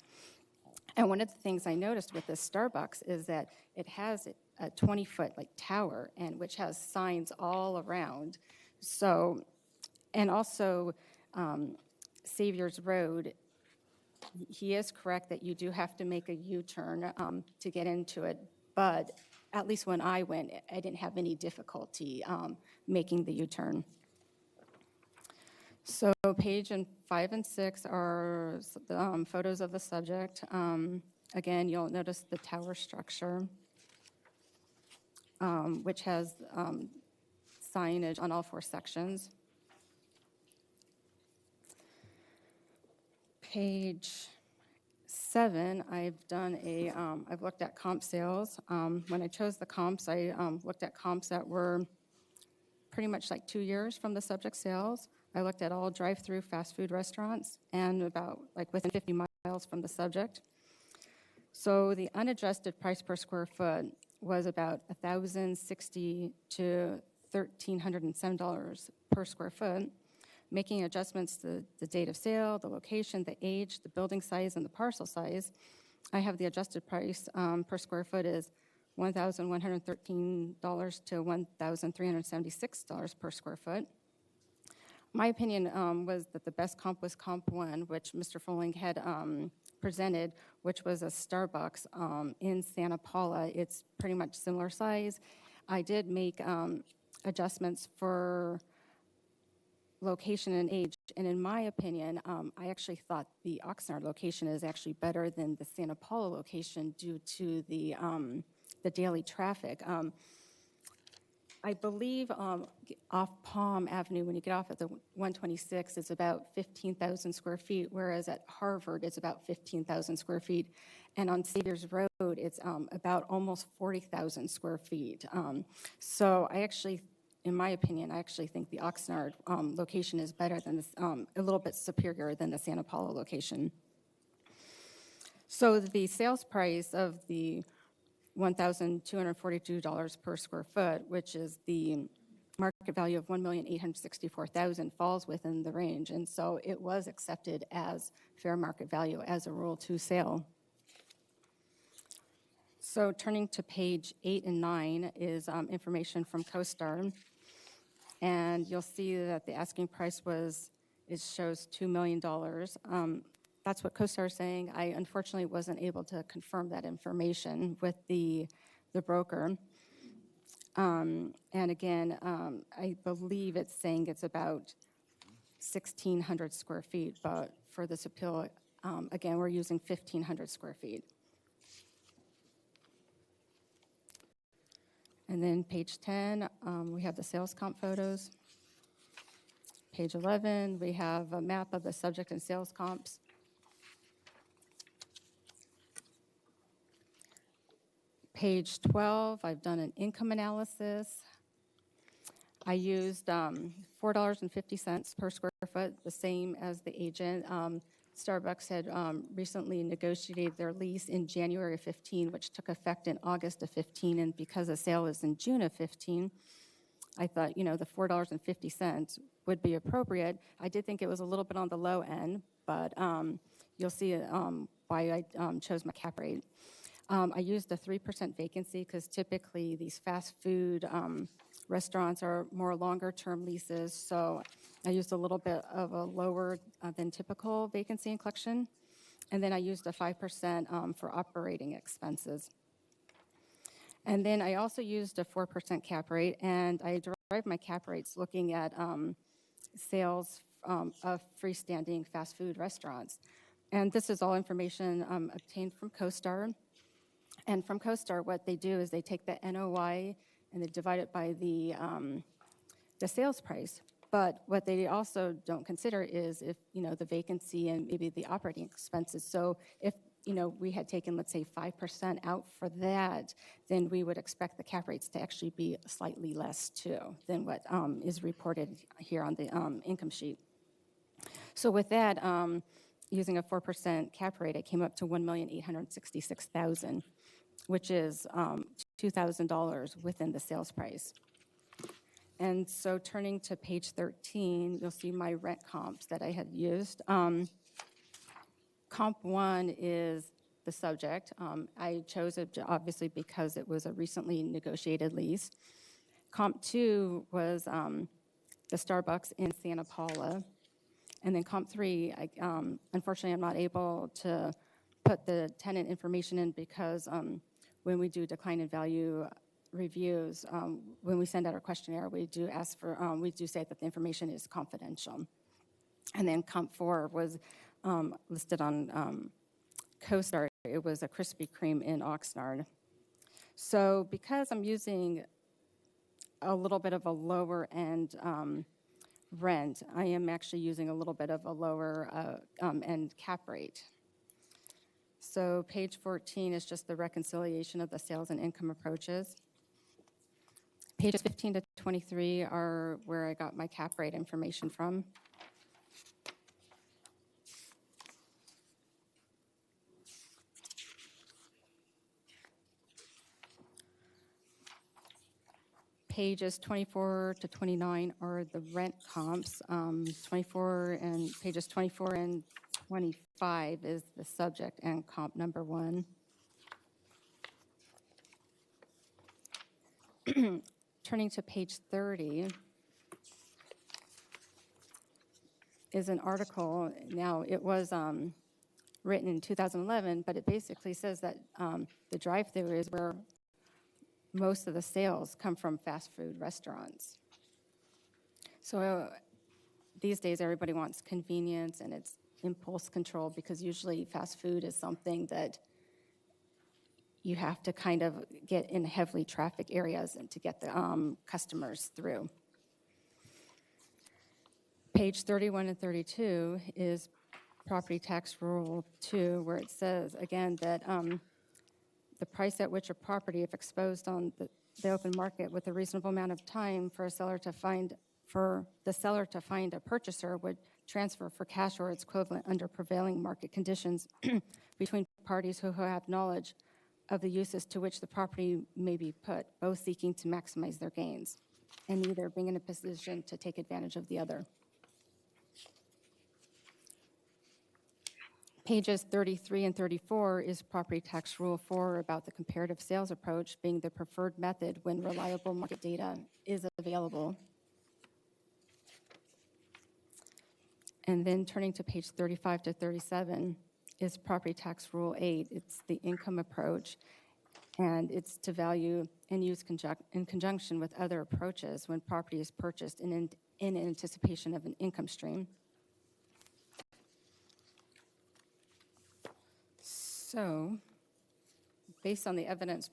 And one of the things I noticed with this Starbucks is that it has a 20-foot like tower, and which has signs all around. So, and also Saviors Road, he is correct that you do have to make a U-turn to get into it, but at least when I went, I didn't have any difficulty making the U-turn. So page 5 and 6 are the photos of the subject. Again, you'll notice the tower structure, which has signage on all 4 sections. Page 7, I've looked at comp sales. When I chose the comps, I looked at comps that were pretty much like 2 years from the subject sales. I looked at all drive-through fast food restaurants and about like within 50 miles from the subject. So the unadjusted price per square foot was about $1,060 to $1,307 per square foot. Making adjustments to the date of sale, the location, the age, the building size, and the parcel size, I have the adjusted price per square foot is $1,113 to $1,376 per square foot. My opinion was that the best comp was Comp 1, which Mr. Folling had presented, which was a Starbucks in Santa Paula. It's pretty much similar size. I did make adjustments for location and age, and in my opinion, I actually thought the Oxnard location is actually better than the Santa Paula location due to the daily traffic. I believe off Palm Avenue, when you get off at the 126, it's about 15,000 square feet, whereas at Harvard, it's about 15,000 square feet. And on Saviors Road, it's about almost 40,000 square feet. So I actually, in my opinion, I actually think the Oxnard location is better than this, a little bit superior than the Santa Paula location. So the sales price of the $1,242 per square foot, which is the market value of $1,864,000, falls within the range. And so it was accepted as fair market value as a Rule 2 sale. So turning to page 8 and 9 is information from CoStar. And you'll see that the asking price shows $2 million. That's what CoStar is saying. I unfortunately wasn't able to confirm that information with the broker. And again, I believe it's saying it's about 1,600 square feet, but for this appeal, again, we're using 1,500 square feet. And then page 10, we have the sales comp photos. Page 11, we have a map of the subject and sales comps. Page 12, I've done an income analysis. I used $4.50 per square foot, the same as the agent. Starbucks had recently negotiated their lease in January of 15, which took effect in August of 15, and because the sale is in June of 15, I thought, the $4.50 would be appropriate. I did think it was a little bit on the low end, but you'll see why I chose my cap rate. I used a 3% vacancy because typically these fast food restaurants are more longer-term leases, so I used a little bit of a lower than typical vacancy in collection. And then I used a 5% for operating expenses. And then I also used a 4% cap rate, and I derived my cap rates looking at sales of freestanding fast food restaurants. And this is all information obtained from CoStar. And from CoStar, what they do is they take the NOI and they divide it by the sales price. But what they also don't consider is if, the vacancy and maybe the operating expenses. So if, we had taken, let's say, 5% out for that, then we would expect the cap rates to actually be slightly less, too, than what is reported here on the income sheet. So with that, using a 4% cap rate, it came up to $1,866,000, which is $2,000 within the sales price. And so turning to page 13, you'll see my rent comps that I had used. Comp 1 is the subject. I chose it obviously because it was a recently negotiated lease. Comp 2 was the Starbucks in Santa Paula. And then Comp 3, unfortunately, I'm not able to put the tenant information in because when we do decline in value reviews, when we send out our questionnaire, we do ask for, we do say that the information is confidential. And then Comp 4 was listed on CoStar. It was a Krispy Kreme in Oxnard. So because I'm using a little bit of a lower end rent, I am actually using a little bit of a lower end cap rate. So page 14 is just the reconciliation of the sales and income approaches. Pages 15 to 23 are where I got my cap rate information from. Pages 24 to 29 are the rent comps. 24 and pages 24 and 25 is the subject and comp number 1. Turning to page 30 is an article. Now, it was written in 2011, but it basically says that the drive-thru is where most of the sales come from fast food restaurants. So these days, everybody wants convenience and it's impulse control because usually fast food is something that you have to kind of get in heavily traffic areas and to get the customers through. Page 31 and 32 is property tax rule 2, where it says, again, that the price at which a property, if exposed on the open market with a reasonable amount of time for the seller to find a purchaser, would transfer for cash or its equivalent under prevailing market conditions between parties who have knowledge of the uses to which the property may be put, both seeking to maximize their gains, and neither being in a position to take advantage of the other. Pages 33 and 34 is property tax rule 4 about the comparative sales approach being the preferred method when reliable market data is available. And then turning to page 35 to 37 is property tax rule 8. It's the income approach, and it's to value and use in conjunction with other approaches when property is purchased in anticipation of an income stream. So, based on the evidence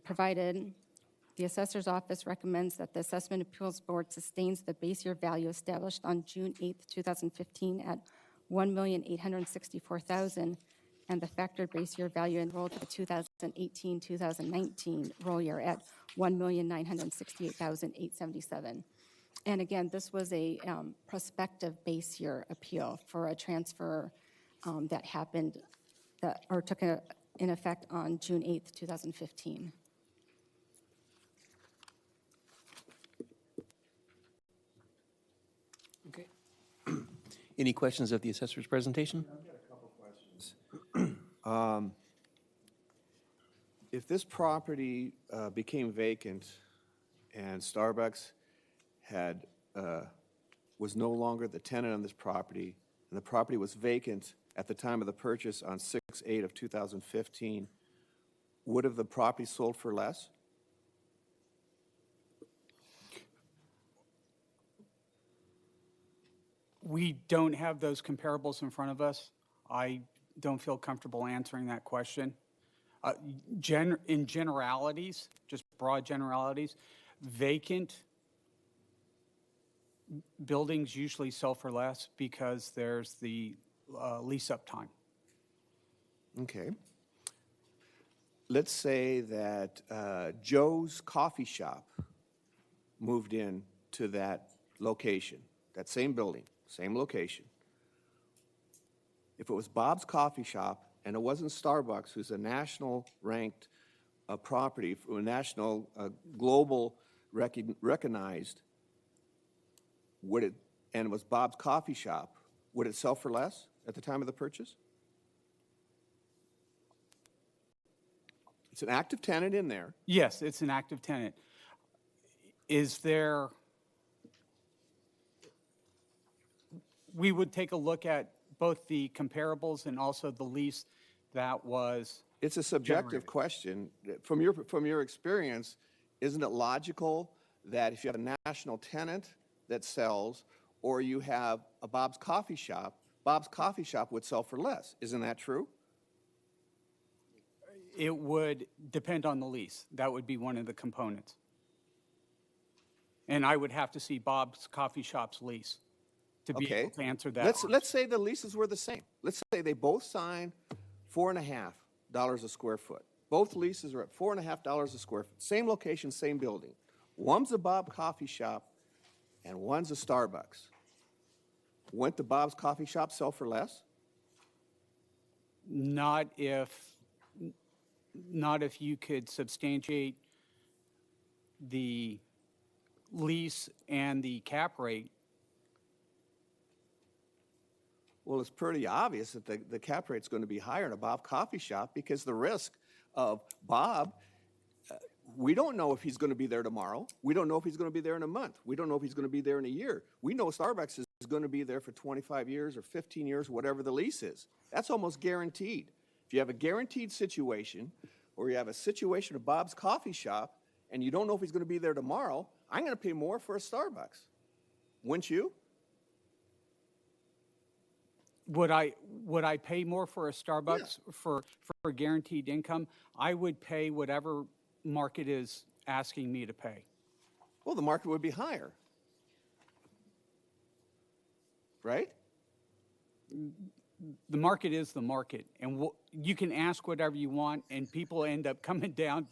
provided, the Assessor's Office recommends that the Assessment Appeals Board sustains the base year value established on June 8, 2015 at $1,864,000 and the factored base year value enrolled for the 2018-2019 roll year at $1,968,877. And again, this was a prospective base year appeal for a transfer that happened or took in effect on June 8th, 2015. Okay. Any questions of the assessor's presentation? I've got a couple questions. if this property became vacant and Starbucks had, was no longer the tenant on this property, and the property was vacant at the time of the purchase on 6/8 of 2015, would have the property sold for less? We don't have those comparables in front of us. I don't feel comfortable answering that question. In generalities, just broad generalities, vacant buildings usually sell for less because there's the lease-up time. Okay. Let's say that Joe's Coffee Shop moved in to that location, that same building, same location. If it was Bob's Coffee Shop and it wasn't Starbucks, who's a national ranked property, a national, global recognized, would it, and it was Bob's Coffee Shop, would it sell for less at the time of the purchase? It's an active tenant in there. Yes, it's an active tenant. Is there, we would take a look at both the comparables and also the lease that was. It's a subjective question. From your experience, isn't it logical that if you have a national tenant that sells, or you have a Bob's Coffee Shop would sell for less? Isn't that true? It would depend on the lease. That would be one of the components. And I would have to see Bob's Coffee Shop's lease to be able to answer that. Let's say the leases were the same. Let's say they both signed $4.50 a square foot. Both leases are at $4.50 a square foot. Same location, same building. One's a Bob's Coffee Shop and one's a Starbucks. Wouldn't the Bob's Coffee Shop sell for less? Not if you could substantiate the lease and the cap rate. Well, it's pretty obvious that the cap rate's going to be higher in a Bob Coffee Shop because the risk of Bob, we don't know if he's going to be there tomorrow. We don't know if he's going to be there in a month. We don't know if he's going to be there in a year. We know Starbucks is going to be there for 25 years or 15 years, whatever the lease is. That's almost guaranteed. If you have a guaranteed situation, or you have a situation of Bob's Coffee Shop, and you don't know if he's going to be there tomorrow, I'm going to pay more for a Starbucks. Wouldn't you? Would I pay more for a Starbucks for guaranteed income? I would pay whatever market is asking me to pay. Well, the market would be higher, right? The market is the market, and you can ask whatever you want, and people end up coming down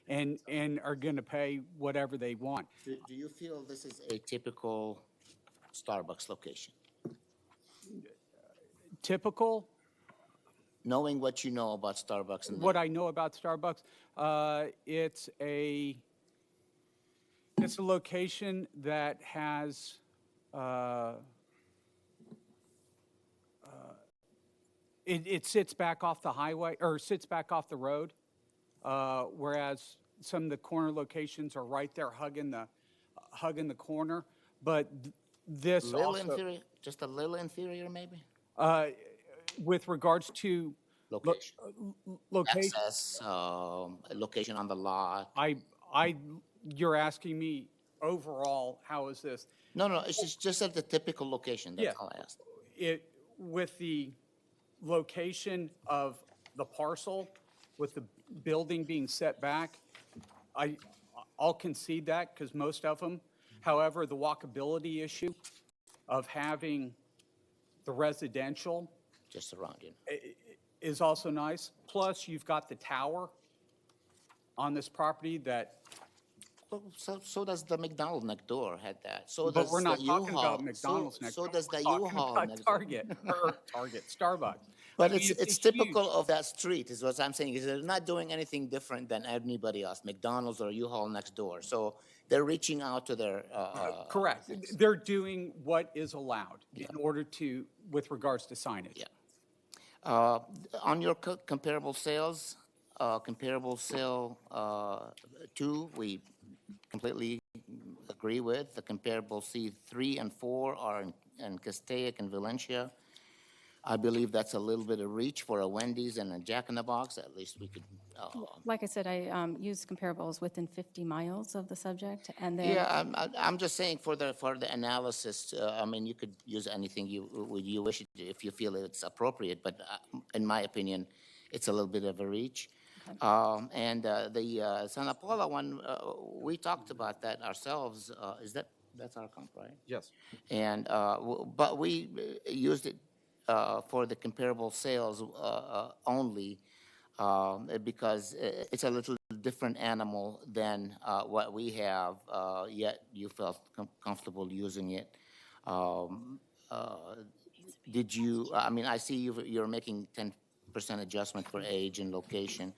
and are going to pay whatever they want. Do you feel this is a typical Starbucks location? Typical? Knowing what you know about Starbucks and What I know about Starbucks, it's a location that has it sits back off the highway, or sits back off the road, whereas some of the corner locations are right there hugging the corner. But this little also, inferior, just a little inferior, maybe. with regards to Location. location, Access, location on the lot. You're asking me overall, how is this? No, it's just at the typical location. That's all I asked. With the location of the parcel, with the building being set back, I'll concede that because most of them. However, the walkability issue of having the residential just around you is also nice. Plus, you've got the tower on this property that. Well, so does the McDonald's next door had that. But we're not talking about McDonald's next door. So does the We're talking U-Haul about next Target, or Starbucks. But it's typical of that street, is what I'm saying. Is they're not doing anything different than anybody else, McDonald's or U-Haul next door. So they're reaching out to their. Correct. They're doing what is allowed in order to, with regards to signage. Yeah. On your comparable sales, comparable sale 2, we completely agree with. The comparable C 3 and 4 are in Castaic and Valencia. I believe that's a little bit of reach for a Wendy's and a Jack in the Box. At least we could. Like I said, I used comparables within 50 miles of the subject, and then. Yeah, I'm just saying for the analysis. I mean, you could use anything you wish if you feel it's appropriate. But in my opinion, it's a little bit of a reach. And the Santa Paula one, we talked about that ourselves. That's our comp, right? Yes. And but we used it for the comparable sales only because it's a little different animal than what we have. Yet you felt comfortable using it. Did you? I mean, I see you're making 10% adjustment for age and location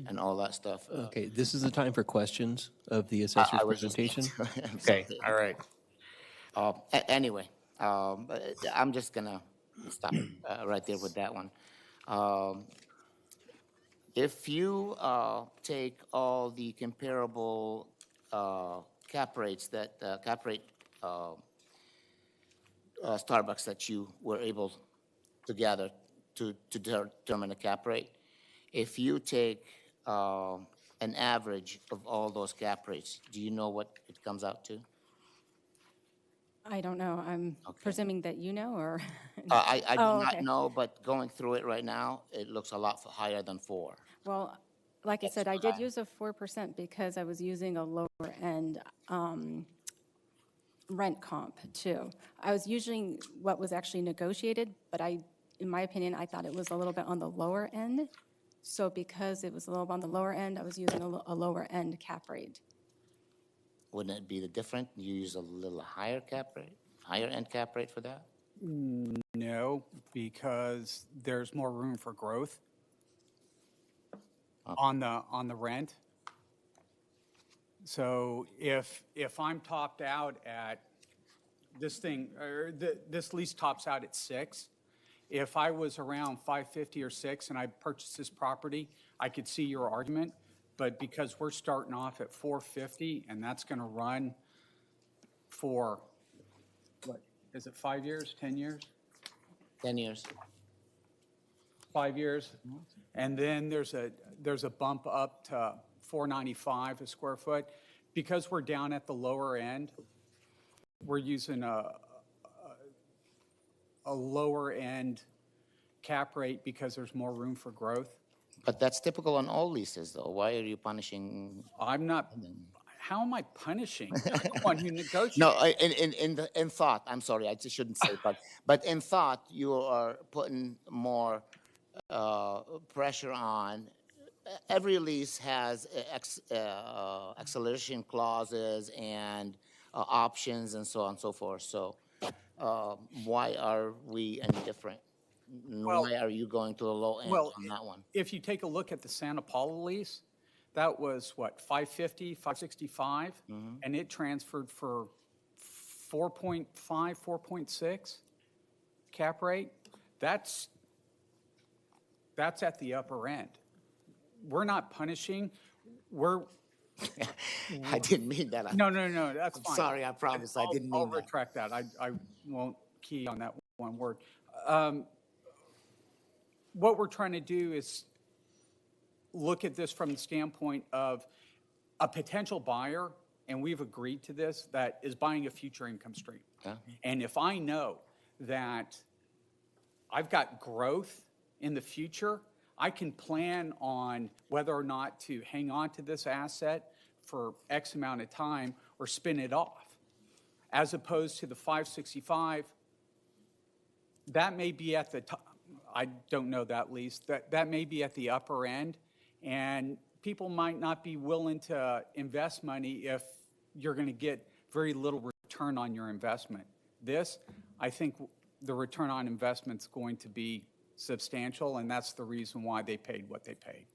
and all that stuff. Okay, this is the time for questions of the assessor's I was just- presentation. I'm Okay, sorry. all right. Anyway, I'm just gonna stop right there with that one. If you take all the comparable cap rates Starbucks that you were able to gather to determine a cap rate, if you take an average of all those cap rates, do you know what it comes out to? I don't know. I'm presuming that you know, or? I do Oh, not okay. know, but going through it right now, it looks a lot higher than 4. Well, like I said, I did use a 4% because I was using a lower end rent comp too. I was using what was actually negotiated, but in my opinion, I thought it was a little bit on the lower end. So because it was a little bit on the lower end, I was using a lower end cap rate. Wouldn't it be the different? You use a little higher end cap rate for that? No, because there's more room for growth on the rent. So if I'm topped out at this thing, or this lease tops out at 6, if I was around 550 or 6 and I purchased this property, I could see your argument. But because we're starting off at 450 and that's going to run for, what, is it 5 years, 10 years? 10 years. 5 years. And then there's a bump up to 495 a square foot. Because we're down at the lower end, we're using a lower end cap rate because there's more room for growth. But that's typical on all leases, though. Why are you punishing? I'm not. How am I punishing? You're the one who negotiates. No, in thought. I'm sorry, I just shouldn't say, but in thought, you are putting more pressure on. Every lease has acceleration clauses and options and so on and so forth. So, why are we any different? Why are you going to the low end on that one? If you take a look at the Santa Paula lease, that was what, 550, 565, and it transferred for 4.5, 4.6 cap rate. That's at the upper end. We're not punishing. I didn't mean that. No, that's I'm fine. Sorry, I promise I didn't mean I'll that. retract that. I won't key on that one word. What we're trying to do is look at this from the standpoint of a potential buyer, and we've agreed to this, that is buying a future income stream. Yeah. And if I know that I've got growth in the future, I can plan on whether or not to hang on to this asset for X amount of time or spin it off. As opposed to the 565, that may be at the top. I don't know that lease. That may be at the upper end, and people might not be willing to invest money if you're going to get very little return on your investment. This, I think the return on investment is going to be substantial, and that's the reason why they paid what they paid.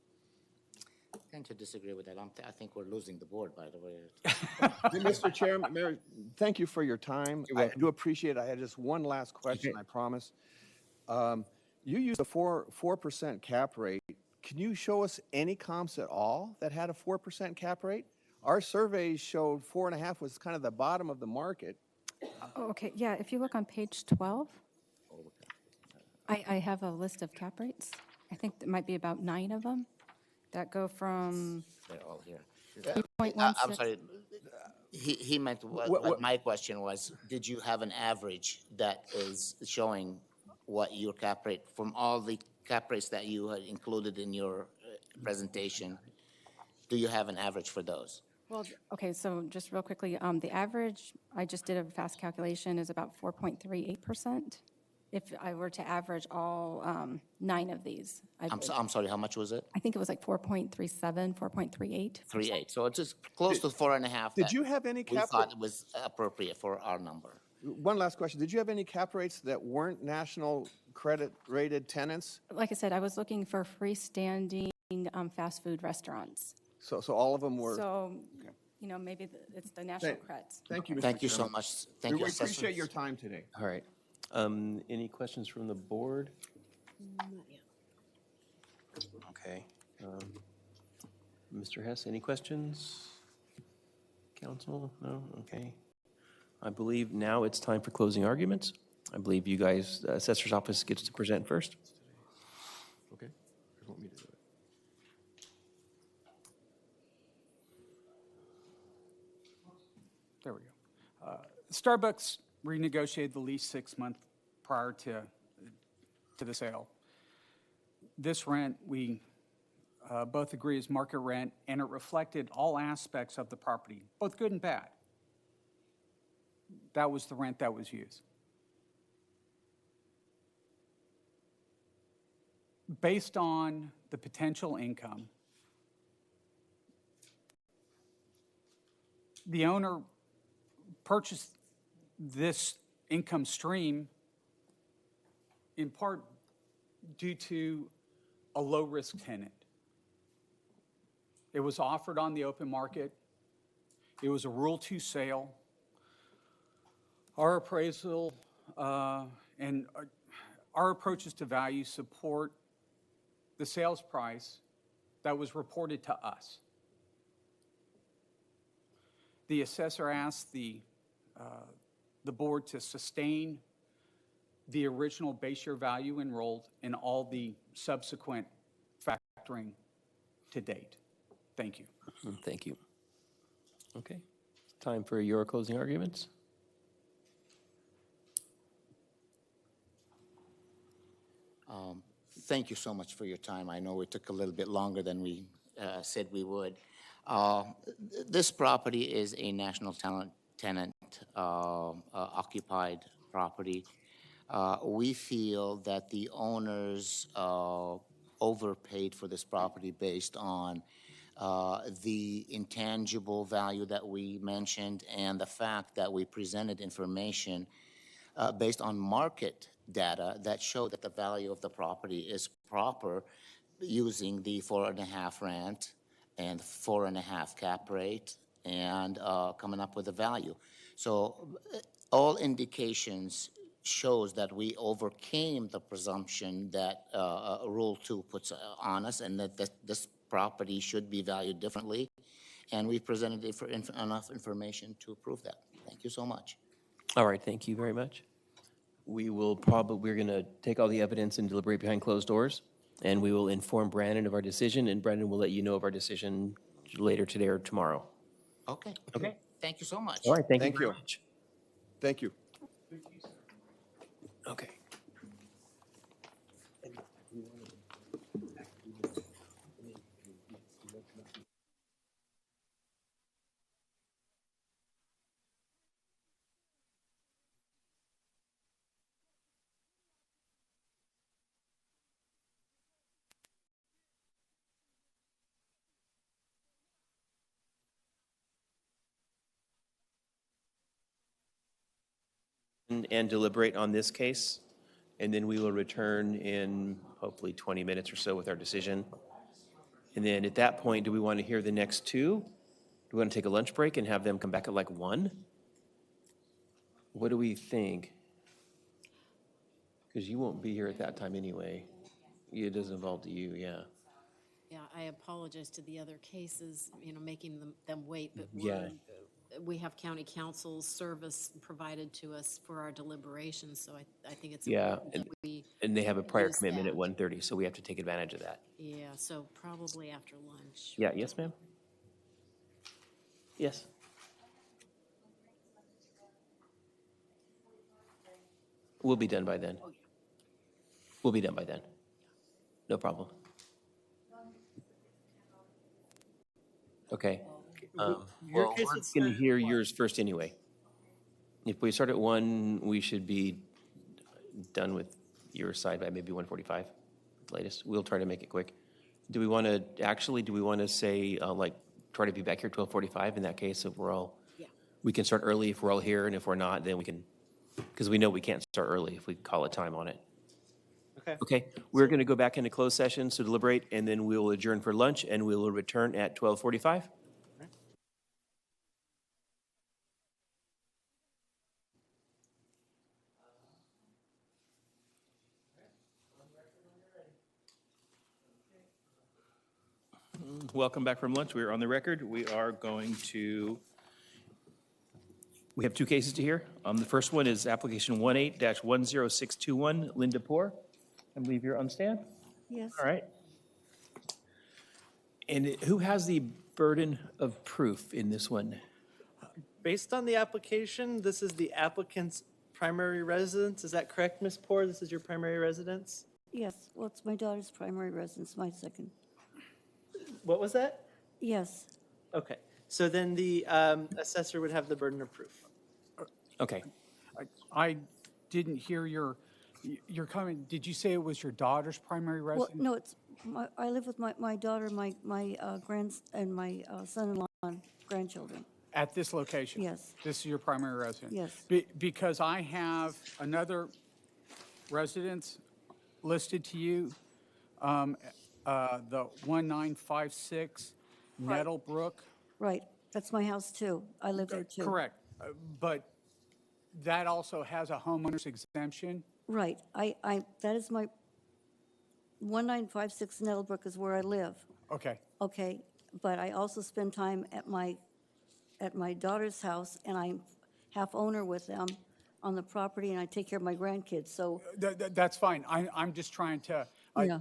I tend to disagree with that. I think we're losing the board, by the way. Mr. Chairman, Mayor, thank you for your time. I do appreciate it. I had just one last question, I promise. You used a 4% cap rate. can you show us any comps at all that had a 4% cap rate? Our surveys showed 4.5 was kind of the bottom of the market. Oh, okay, yeah, if you look on page 12, I have a list of cap rates. I think there might be about 9 of them that go from They're all here. 3.16. I'm sorry. He meant, what my question was, did you have an average that is showing what your cap rate, from all the cap rates that you had included in your presentation, do you have an average for those? Well, okay, so just real quickly, the average, I just did a fast calculation, is about 4.38%. If I were to average all 9 of these. I'm sorry, how much was it? I think it was like 4.37, 4.38. 3.8. So it's just close to 4.5. Did you have any We cap thought it was appropriate for our number. One last question. Did you have any cap rates that weren't national credit rated tenants? Like I said, I was looking for freestanding fast food restaurants. So all of them were. So, you know, maybe it's the national creds. Thank you, Mr. Thank you so Chairman. much. Thank you, We Assessor. appreciate your time today. All right. Any questions from the board? Okay. Mr. Hess, any questions? Council? No? Okay. I believe now it's time for closing arguments. I believe you guys, Assessor's Office gets to present first. Okay. You want me to do it? There we go. Starbucks renegotiated the lease 6 months prior to the sale. This rent, we both agree is market rent, and it reflected all aspects of the property, both good and bad. That was the rent that was used. Based on the potential income, the owner purchased this income stream in part due to a low-risk tenant. It was offered on the open market. It was a Rule 2 sale. Our appraisal and our approaches to value support the sales price that was reported to us. The assessor asked the board to sustain the original base year value enrolled and all the subsequent factoring to date. Thank you. Thank you. Okay. Time for your closing arguments. Thank you so much for your time. I know it took a little bit longer than we said we would. This property is a national tenant occupied property. We feel that the owners overpaid for this property based on the intangible value that we mentioned and the fact that we presented information based on market data that showed that the value of the property is proper using the 4.5 rent and 4.5 cap rate and coming up with a value. So all indications shows that we overcame the presumption that Rule 2 puts on us and that this property should be valued differently. And we presented enough information to prove that. Thank you so much. All right, thank you very much. We're going to take all the evidence and deliberate behind closed doors, and we will inform Brandon of our decision, and Brandon will let you know of our decision later today or tomorrow. Okay. Okay. Thank you so much. All right, thank you very much. Thank you. Okay. And deliberate on this case, and then we will return in hopefully 20 minutes or so with our decision. And then at that point, do we want to hear the next two? Do we want to take a lunch break and have them come back at like 1? What do we think? Because you won't be here at that time anyway. It doesn't involve you, yeah. I apologize to the other cases, making them wait, but Yeah. we have county council's service provided to us for our deliberations, so I think it's Yeah, important that we, and they have a prior use commitment at that. 1:30, so we have to take advantage of that. yeah, so probably after lunch. Yeah, yes, ma'am? Yes. We'll be done by then. We'll be done by then. No problem. Okay. Your Well, case we're would going to start at hear 1. yours first anyway. If we start at 1, we should be done with your side by maybe 1:45 latest. We'll try to make it quick. Do we want to say, try to be back here 12:45 in that case if we're all, Yeah. we can start early if we're all here, and if we're not, then we can, because we know we can't start early if we call a time on it. Okay. Okay, we're going to go back into closed session to deliberate, and then we will adjourn for lunch, and we will return at 12:45. Welcome back from lunch. We are on the record. We have 2 cases to hear. The first one is application 18-10621, Linda Poor. I believe you're on stand. Yes. All right. And who has the burden of proof in this one? Based on the application, this is the applicant's primary residence. Is that correct, Ms. Poor? This is your primary residence? Yes, well, it's my daughter's primary residence, my second. What was that? Yes, Okay. So then the assessor would have the burden of proof. Okay. I didn't hear your comment. Did you say it was your daughter's primary well, residence? no, I live with my daughter, my and my son-in-law and grandchildren. At this location? Yes. This is your primary residence? Yes. Because I have another residence listed to you, the 1956 Nettlebrook. Right, that's my house too. I live there too. Correct. But that also has a homeowner's exemption? Right, that is my, 1956 Nettlebrook is where I live. Okay. Okay, but I also spend time at my daughter's house, and I'm half owner with them on the property, and I take care of my grandkids, so, That's fine. I'm just trying to, Yeah.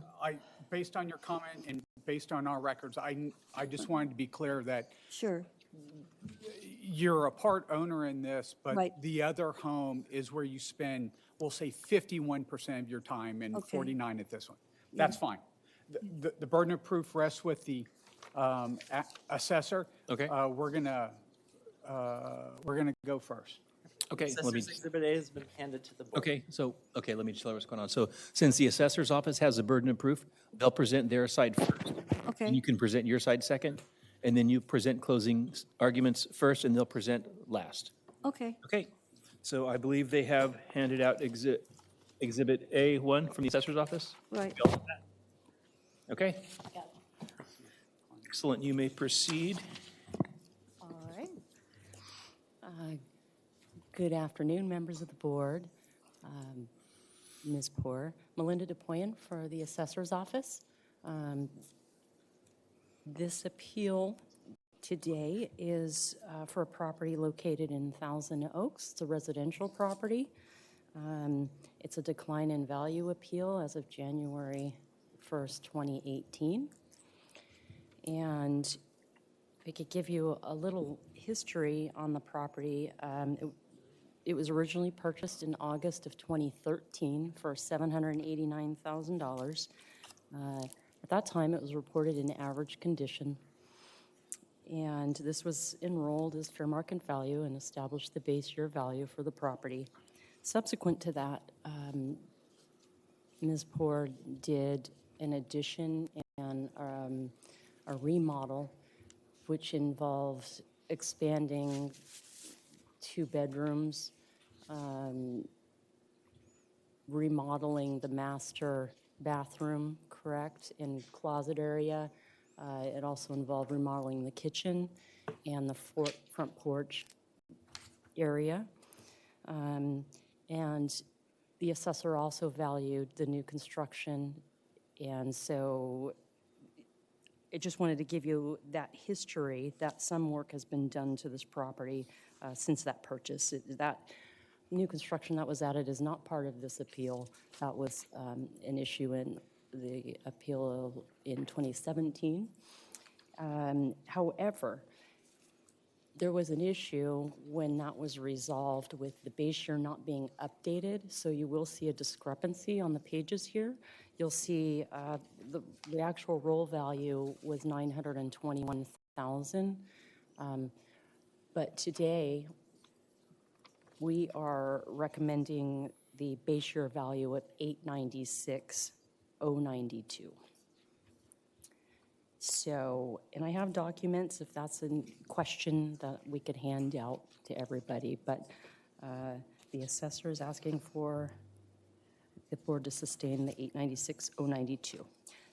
based on your comment and based on our records, I just wanted to be clear that sure, you're a part owner in this, but Right. the other home is where you spend, we'll say 51% of your time and Okay. 49 at this one. That's fine. The burden of proof rests with the assessor. Okay. We're gonna go first. Okay, let me, Assessor's Exhibit A has been handed to the board. okay, let me just tell you what's going on. So since the assessor's office has the burden of proof, they'll present their side first. okay. And you can present your side second, and then you present closing arguments first, and they'll present last. Okay, Okay, so I believe they have handed out Exhibit A1 from the assessor's office? right. Okay. Excellent, you may proceed. All right. Good afternoon, members of the board. Ms. Poor, Melinda DePoyen for the Assessor's Office. This appeal today is for a property located in Thousand Oaks. It's a residential property. It's a decline in value appeal as of January 1st, 2018. And if I could give you a little history on the property. It was originally purchased in August of 2013 for $789,000. At that time, it was reported in average condition. And this was enrolled as fair market value and established the base year value for the property. Subsequent to that, Ms. Poor did an addition and a remodel, which involved expanding 2 bedrooms, remodeling the master bathroom, correct, and closet area. It also involved remodeling the kitchen and the front porch area. And the assessor also valued the new construction, and so I just wanted to give you that history, that some work has been done to this property since that purchase. That new construction that was added is not part of this appeal. That was an issue in the appeal in 2017. However, there was an issue when that was resolved with the base year not being updated, so you will see a discrepancy on the pages here. You'll see the actual roll value was 921,000, but today we are recommending the base year value at 896,092. So, and I have documents if that's a question that we could hand out to everybody, but the assessor is asking for the board to sustain the 896,092.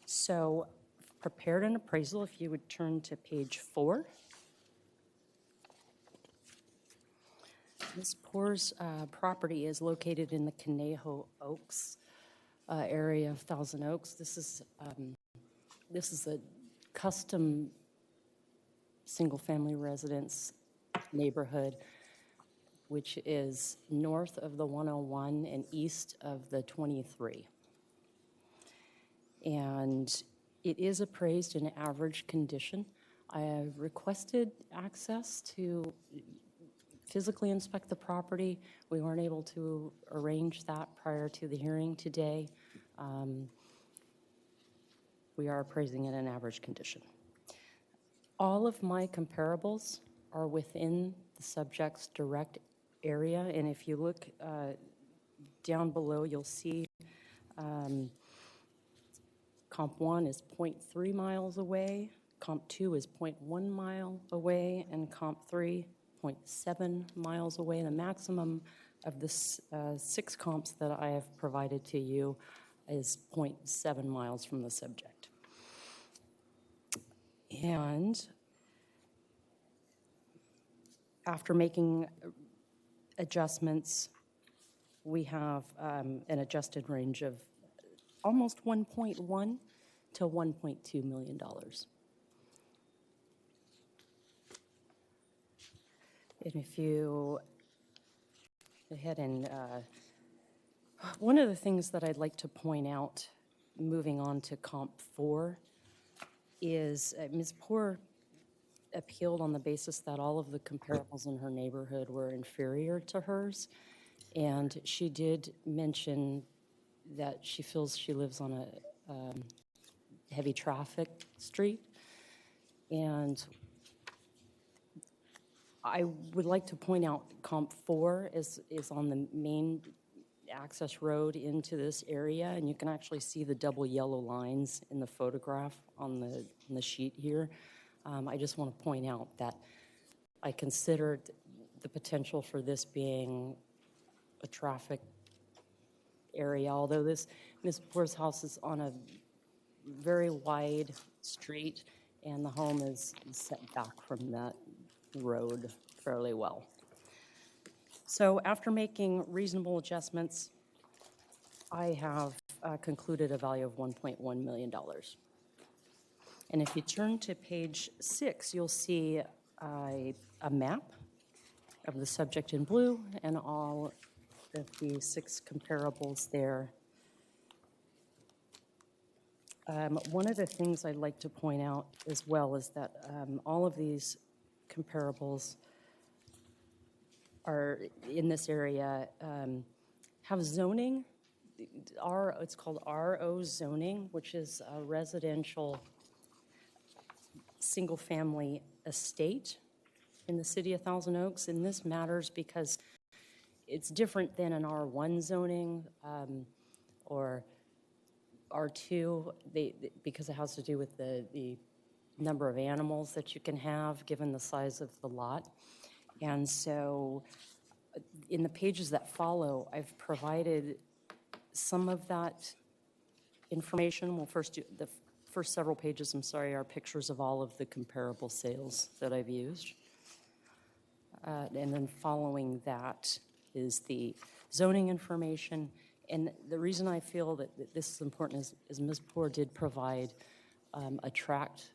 So, prepared an appraisal, if you would turn to page 4. Ms. Poor's property is located in the Conejo Oaks area of Thousand Oaks. This is a custom single-family residence neighborhood, which is north of the 101 and east of the 23. And it is appraised in average condition. I have requested access to physically inspect the property. We weren't able to arrange that prior to the hearing today. We are appraising it in average condition. All of my comparables are within the subject's direct area, and if you look down below, you'll see Comp 1 is 0.3 miles away, Comp 2 is 0.1 mile away, and Comp 3, 0.7 miles away. The maximum of the 6 comps that I have provided to you is 0.7 miles from the subject. And after making adjustments, we have an adjusted range of almost 1.1 to $1.2 million. And if you go ahead and one of the things that I'd like to point out, moving on to Comp 4, is Ms. Poor appealed on the basis that all of the comparables in her neighborhood were inferior to hers. And she did mention that she feels she lives on a heavy traffic street. And I would like to point out Comp 4 is on the main access road into this area, and you can actually see the double yellow lines in the photograph on the sheet here. I just want to point out that I considered the potential for this being a traffic area, although this Ms. Poor's house is on a very wide street, and the home is set back from that road fairly well. So after making reasonable adjustments, I have concluded a value of $1.1 million. And if you turn to page 6, you'll see a map of the subject in blue and all of the 6 comparables there. One of the things I'd like to point out as well is that all of these comparables are in this area have zoning. It's called RO zoning, which is a residential single-family estate in the city of Thousand Oaks. And this matters because it's different than an R1 zoning or R2, because it has to do with the number of animals that you can have given the size of the lot. And so in the pages that follow, I've provided some of that information. Well, the first several pages, I'm sorry, are pictures of all of the comparable sales that I've used. And then following that is the zoning information. And the reason I feel that this is important is Ms. Poor did provide a tract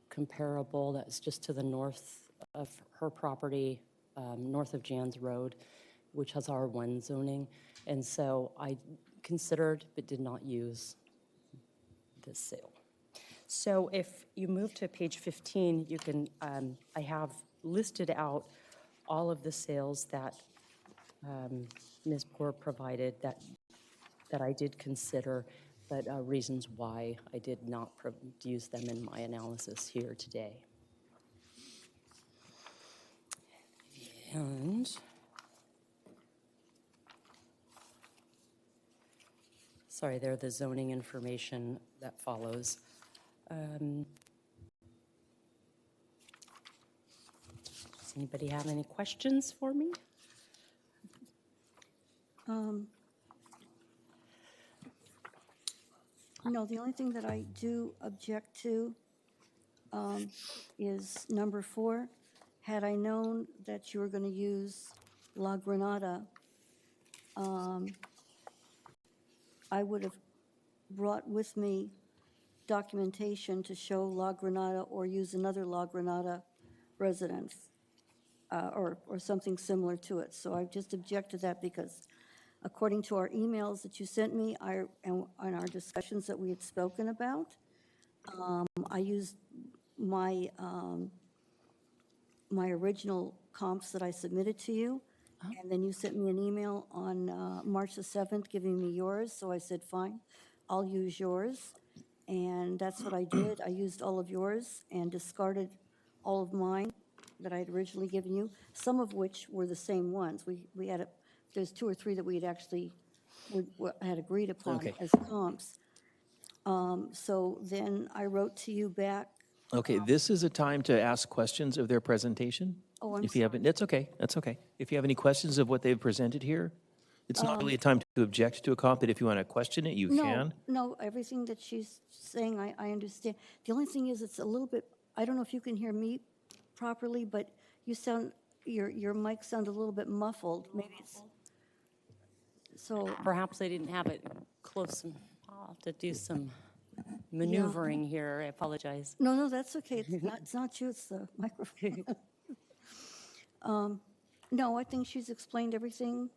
comparable that's just to the north of her property, north of Jan's Road, which has R1 zoning. And so I considered but did not use this sale. So if you move to page 15, you can, I have listed out all of the sales that Ms. Poor provided that I did consider, but reasons why I did not use them in my analysis here today. And sorry, they're the zoning information that follows. Does anybody have any questions for me? No, the only thing that I do object to is number 4. Had I known that you were going to use La Granada, I would have brought with me documentation to show La Granada or use another La Granada residence or something similar to it. So I just object to that because according to our emails that you sent me and our discussions that we had spoken about, I used my my original comps that I submitted to you, and then you sent me an email on March the 7th giving me yours, so I said, fine, I'll use yours, and that's what I did. I used all of yours and discarded all of mine that I had originally given you, some of which were the same ones. We had, there's 2 or 3 that we had actually had agreed upon Okay. as comps. So then I wrote to you back. Okay, this is a time to ask questions of their presentation. Oh, I'm If you haven't, that's okay, that's okay. If you have any questions of what they've presented here, it's not really a time to object to a comp, but if you want to question it, you can. No, everything that she's saying, I understand. The only thing is, it's a little bit, I don't know if you can hear me properly, but you sound, your mic sounds a little bit muffled. Maybe it's, so. Perhaps I didn't have it close. I'll have to do some maneuvering here. I apologize. No, that's okay. It's not you, it's the microphone. No, I think she's explained everything,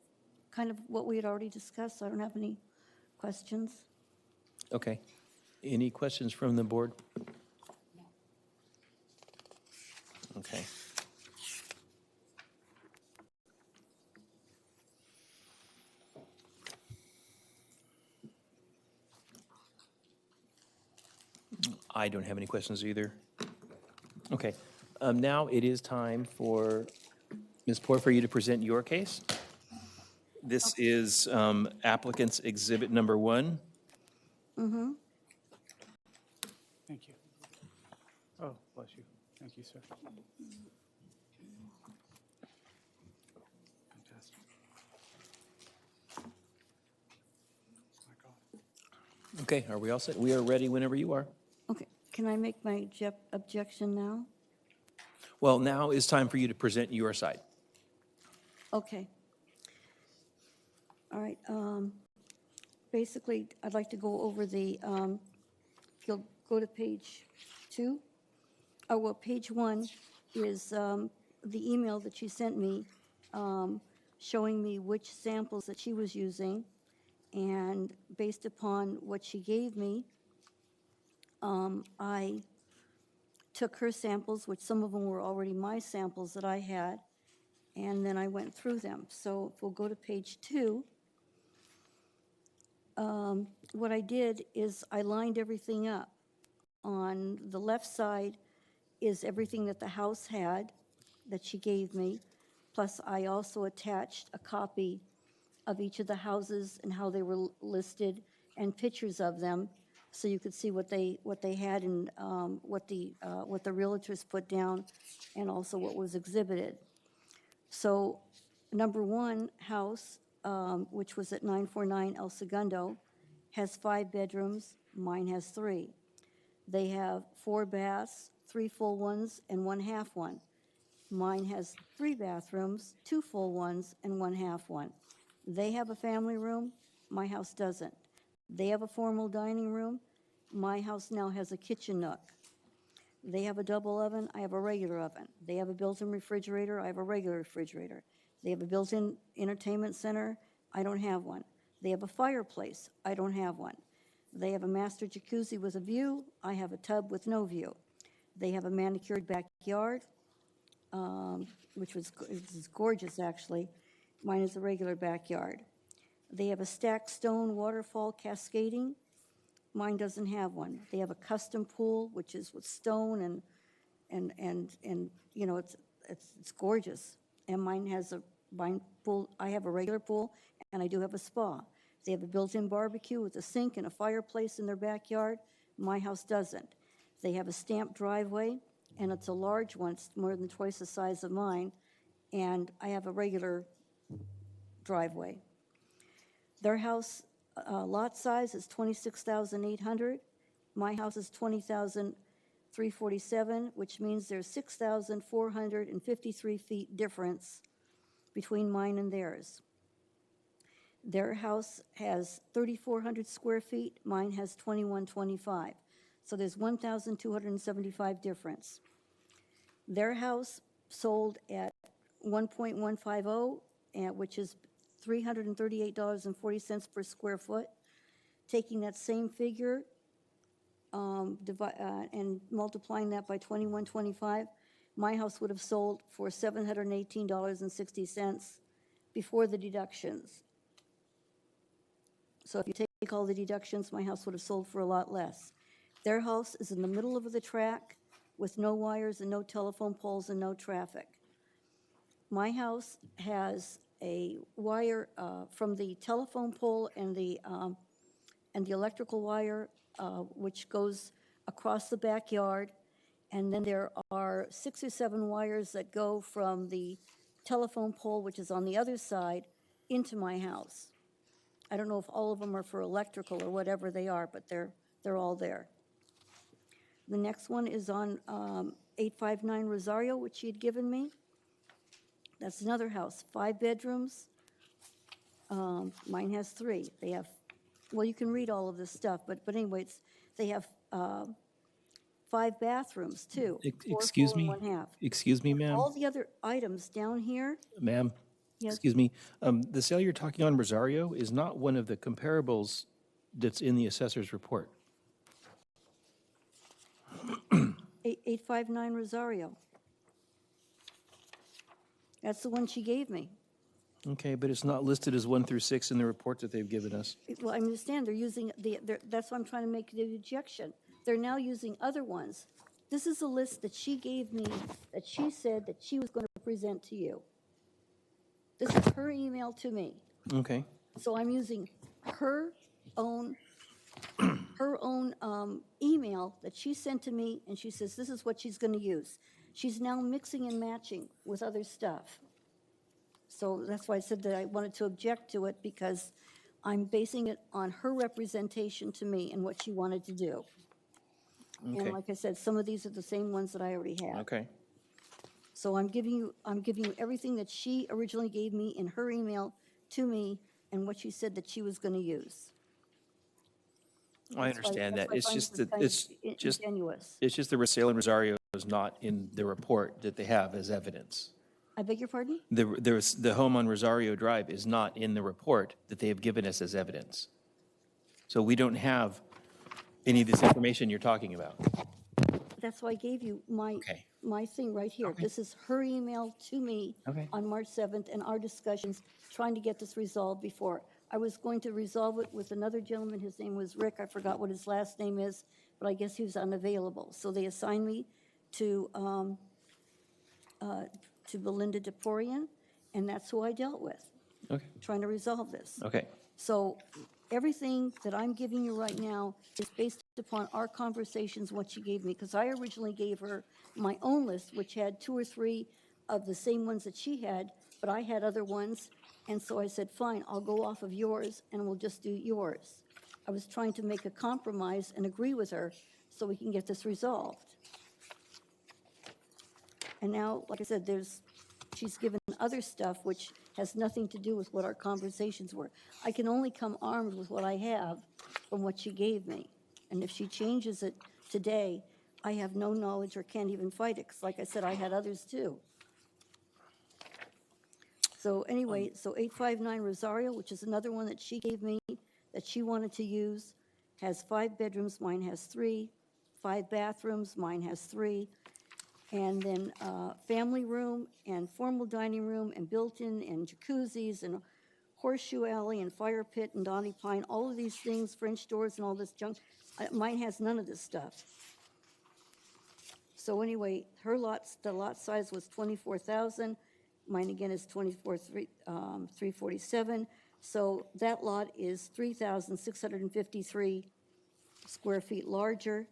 kind of what we had already discussed, so I don't have any questions. Okay. Any questions from the board? Okay. I don't have any questions either. Okay. Now it is time for Ms. Poor for you to present your case. This is applicant's exhibit number 1. Mm-hmm. Thank you. Oh, bless you. Thank you, sir. Fantastic. My God. Okay, are we all set? We are ready whenever you are. Okay, can I make my objection now? Well, now is time for you to present your side. Okay. All right, basically, I'd like to go over the, if you'll go to page 2. Oh, well, page 1 is the email that she sent me showing me which samples that she was using, and based upon what she gave me, I took her samples, which some of them were already my samples that I had, and then I went through them. So if we'll go to page 2, what I did is I lined everything up. On the left side is everything that the house had that she gave me, plus I also attached a copy of each of the houses and how they were listed and pictures of them, so you could see what they had and what the realtors put down, and also what was exhibited. So number 1 house, which was at 949 El Segundo, has 5 bedrooms. Mine has 3. They have 4 baths, 3 full ones and 1 half one. Mine has 3 bathrooms, 2 full ones and 1 half one. They have a family room. My house doesn't. They have a formal dining room. My house now has a kitchen nook. They have a double oven, I have a regular oven. They have a built-in refrigerator, I have a regular refrigerator. They have a built-in entertainment center, I don't have one. They have a fireplace, I don't have one. They have a master jacuzzi with a view, I have a tub with no view. They have a manicured backyard, which is gorgeous, actually. Mine is a regular backyard. They have a stacked stone waterfall cascading. Mine doesn't have one. They have a custom pool, which is with stone and you know, it's gorgeous. And mine pool, I have a regular pool, and I do have a spa. They have a built-in barbecue with a sink and a fireplace in their backyard. My house doesn't. They have a stamped driveway, and it's a large one. It's more than twice the size of mine, and I have a regular driveway. Their house lot size is 26,800. My house is 20,347, which means there's 6,453 feet difference between mine and theirs. Their house has 3,400 square feet, mine has 2,125. So there's 1,275 difference. Their house sold at 1.150, which is $338.40 per square foot. Taking that same figure and multiplying that by 2125, my house would have sold for $718.60 before the deductions. So if you take all the deductions, my house would have sold for a lot less. Their house is in the middle of the track with no wires and no telephone poles and no traffic. My house has a wire from the telephone pole and the electrical wire, which goes across the backyard. And then there are 6 or 7 wires that go from the telephone pole, which is on the other side, into my house. I don't know if all of them are for electrical or whatever they are, but they're all there. The next one is on 859 Rosario, which she had given me. That's another house, 5 bedrooms. Mine has 3. They have, well, you can read all of this stuff, but anyway, they have 5 bathrooms too. 4 Excuse full and me? 1/2. Excuse me, ma'am? All the other items down here, Ma'am? Yes. Excuse me. The sale you're talking on, Rosario, is not one of the comparables that's in the assessor's report. 859 Rosario. That's the one she gave me. Okay, but it's not listed as 1 through 6 in the report that they've given us. Well, I understand they're using, that's why I'm trying to make the objection. They're now using other ones. This is a list that she gave me, that she said that she was going to present to you. This is her email to me. Okay. So I'm using her own email that she sent to me, and she says this is what she's going to use. She's now mixing and matching with other stuff. So that's why I said that I wanted to object to it, because I'm basing it on her representation to me and what she wanted to do. Okay. And like I said, some of these are the same ones that I already have. Okay. So I'm giving you everything that she originally gave me in her email to me and what she said that she was going to use. I understand that. That's why I It's find just this that kind it's of just ingenuous. it's just the sale in Rosario is not in the report that they have as evidence. I beg your pardon? The home on Rosario Drive is not in the report that they have given us as evidence. So we don't have any of this information you're talking about. That's why I gave you my thing right here. Okay. This is her email to me on March 7th, and our discussions trying to get this resolved before. I was going to resolve it with another gentleman. His name was Rick. I forgot what his last name is, but I guess he was unavailable. So they assigned me to Belinda DePorian, and that's who I dealt with. Okay. Trying to resolve this. Okay. So everything that I'm giving you right now is based upon our conversations, what she gave me, because I originally gave her my own list, which had 2 or 3 of the same ones that she had, but I had other ones, and so I said, fine, I'll go off of yours, and we'll just do yours. I was trying to make a compromise and agree with her so we can get this resolved. And now, like I said, she's given other stuff which has nothing to do with what our conversations were. I can only come armed with what I have from what she gave me. And if she changes it today, I have no knowledge or can't even fight it, because like I said, I had others too. So anyway, so 859 Rosario, which is another one that she gave me, that she wanted to use, has 5 bedrooms, mine has 3, 5 bathrooms, mine has 3, and then family room and formal dining room and built-in and jacuzzis and horseshoe alley and fire pit and Donny Pine, all of these things, French doors and all this junk. Mine has none of this stuff. So anyway, her lots, the lot size was 24,000. Mine again is 347. So that lot is 3,653 square feet larger.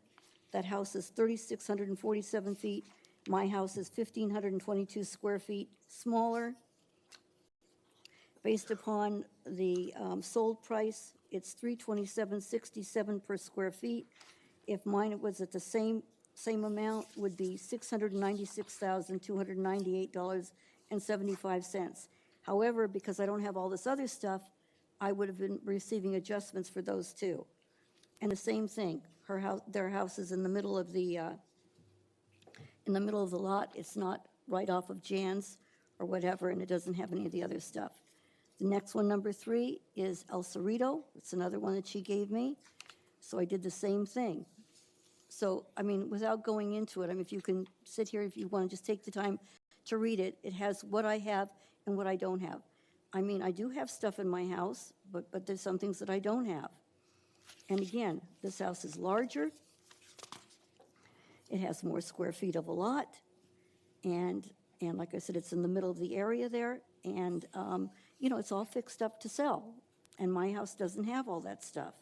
That house is 3,647 feet. My house is 1,522 square feet smaller. Based upon the sold price, it's $327.67 per square feet. If mine was at the same amount, would be $696,298.75. However, because I don't have all this other stuff, I would have been receiving adjustments for those too. And the same thing, her house, their house is in the middle of the lot. It's not right off of Jan's or whatever, and it doesn't have any of the other stuff. The next one, number 3, is El Cerrito. It's another one that she gave me. So I did the same thing. So, I mean, without going into it, I mean, if you can sit here, if you want to just take the time to read it, it has what I have and what I don't have. I mean, I do have stuff in my house, but there's some things that I don't have. And again, this house is larger. It has more square feet of a lot. And like I said, it's in the middle of the area there. And, you know, it's all fixed up to sell. And my house doesn't have all that stuff.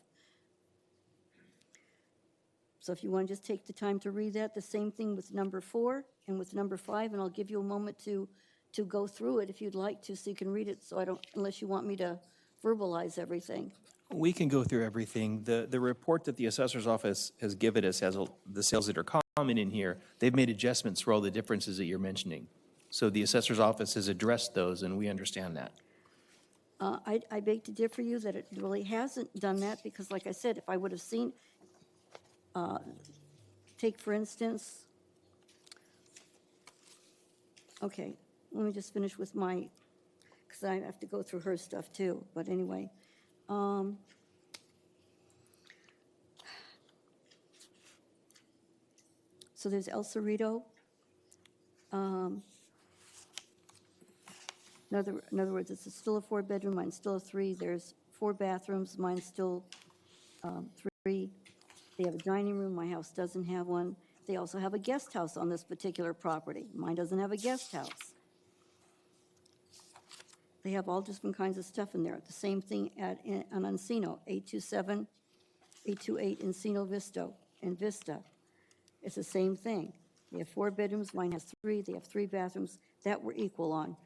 So if you want to just take the time to read that, the same thing with number 4 and with number 5, and I'll give you a moment to go through it if you'd like to, so you can read it, so I don't, unless you want me to verbalize everything. We can go through everything. The report that the assessor's office has given us has the sales that are common in here. They've made adjustments for all the differences that you're mentioning. So the assessor's office has addressed those, and we understand that. I beg to differ you that it really hasn't done that, because like I said, if I would have seen, take for instance, okay, let me just finish with my, because I have to go through her stuff too, but anyway. So there's El Cerrito. In other words, it's still a 4-bedroom, mine's still a 3. There's 4 bathrooms, mine's still 3. They have a dining room, my house doesn't have one. They also have a guest house on this particular property. Mine doesn't have a guest house. They have all different kinds of stuff in there. The same thing on Encino, 827, 828 Encino Vista. It's the same thing. They have 4 bedrooms, mine has 3. They have 3 bathrooms. That we're equal on.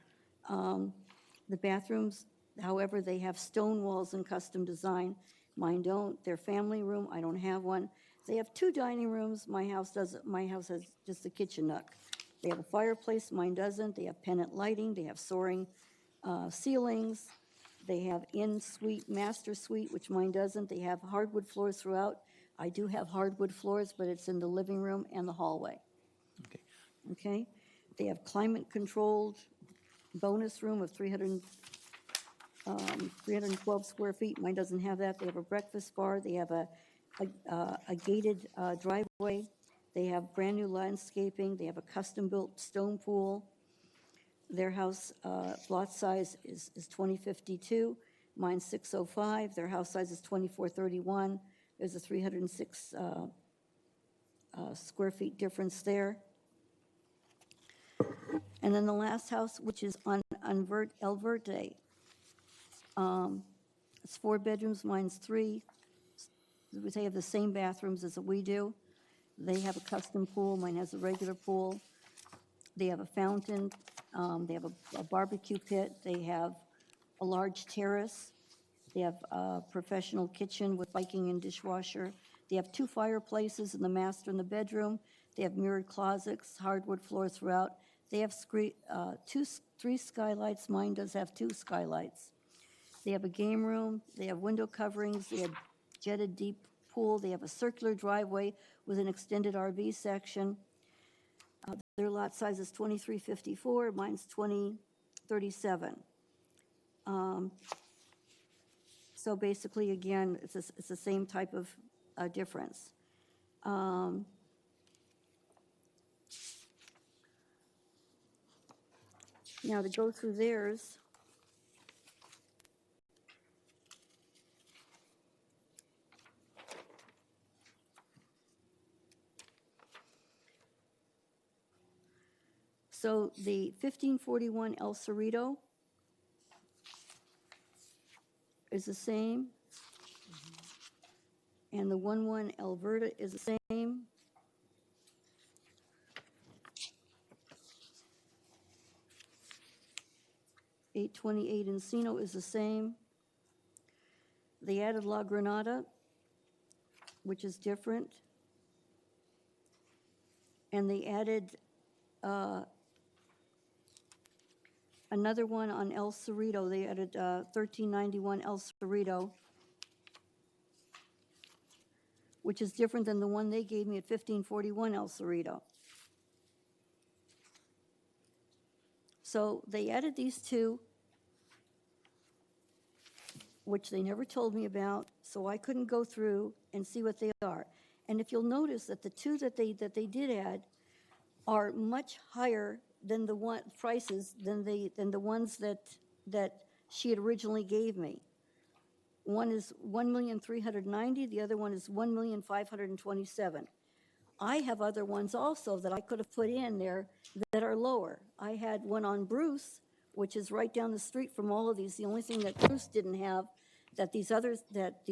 The bathrooms, however, they have stone walls and custom design. Mine don't. Their family room, I don't have one. They have 2 dining rooms. My house doesn't. My house has just a kitchen nook. They have a fireplace. Mine doesn't. They have pennant lighting. They have soaring ceilings. They have in-suite, master suite, which mine doesn't. They have hardwood floors throughout. I do have hardwood floors, but it's in the living room and the hallway. Okay? They have climate-controlled bonus room of 312 square feet. Mine doesn't have that. They have a breakfast bar. They have a gated driveway. They have brand-new landscaping. They have a custom-built stone pool. Their house lot size is 2052. Mine's 605. Their house size is 2431. There's a 306 square feet difference there. And then the last house, which is on El Verde. It's 4 bedrooms, mine's 3. They have the same bathrooms as we do. They have a custom pool, mine has a regular pool. They have a fountain, they have a barbecue pit, they have a large terrace, they have a professional kitchen with Viking and dishwasher. They have 2 fireplaces in the master and the bedroom. They have mirrored closets, hardwood floors throughout. They have 3 skylights. Mine does have 2 skylights. They have a game room. They have window coverings. They have jetted deep pool. They have a circular driveway with an extended RV section. Their lot size is 2354, mine's 2037. So basically, again, it's the same type of difference. Now, to go through theirs, so the 1541 El Cerrito is the same, and the 11 Alberta is the same. .828 Encino is the same. They added La Granada, which is different. And they added another one on El Cerrito. They added 1391 El Cerrito, which is different than the one they gave me at 1541 El Cerrito. So they added these two, which they never told me about, so I couldn't go through and see what they are. And if you'll notice that the two that they did add are much higher than the prices than the ones that she had originally gave me. One is $1,390,000, the other one is $1,527,000. I have other ones also that I could have put in there that are lower. I had one on Bruce, which is right down the street from all of these. The only thing that Bruce didn't have, that the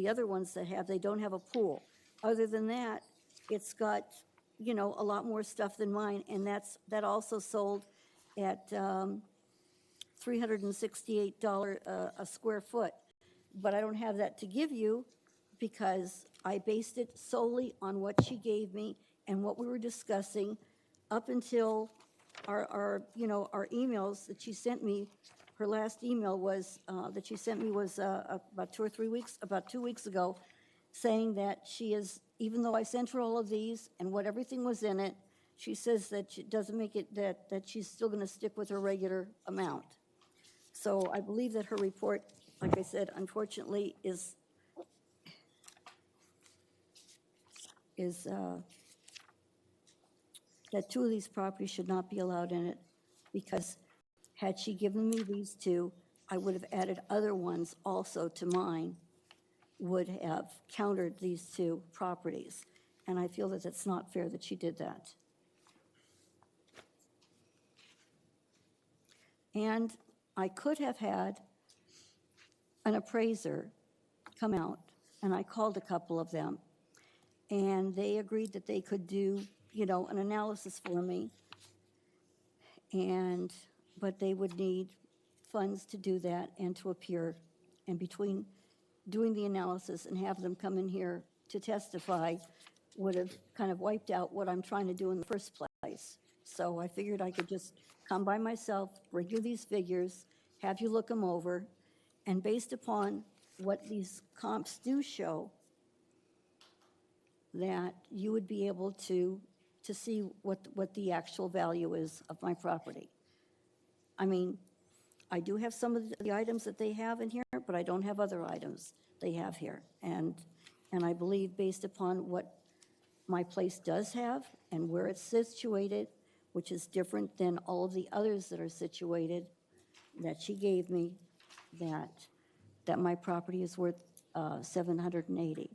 other ones that have, they don't have a pool. Other than that, it's got, a lot more stuff than mine, and that also sold at $368 a square foot. But I don't have that to give you because I based it solely on what she gave me and what we were discussing up until our emails that she sent me. Her last email was, that she sent me was about 2 weeks ago, saying that she is, even though I sent her all of these and what everything was in it, she says that it doesn't make it, that she's still going to stick with her regular amount. So I believe that her report, like I said, unfortunately is that 2 of these properties should not be allowed in it, because had she given me these 2, I would have added other ones also to mine, would have countered these 2 properties. And I feel that it's not fair that she did that. And I could have had an appraiser come out, and I called a couple of them, and they agreed that they could do, an analysis for me, but they would need funds to do that and to appear. And between doing the analysis and have them come in here to testify would have kind of wiped out what I'm trying to do in the first place. So I figured I could just come by myself, bring you these figures, have you look them over, and based upon what these comps do show, that you would be able to see what the actual value is of my property. I mean, I do have some of the items that they have in here, but I don't have other items they have here. And I believe based upon what my place does have and where it's situated, which is different than all of the others that are situated, that she gave me, that my property is worth $780,000.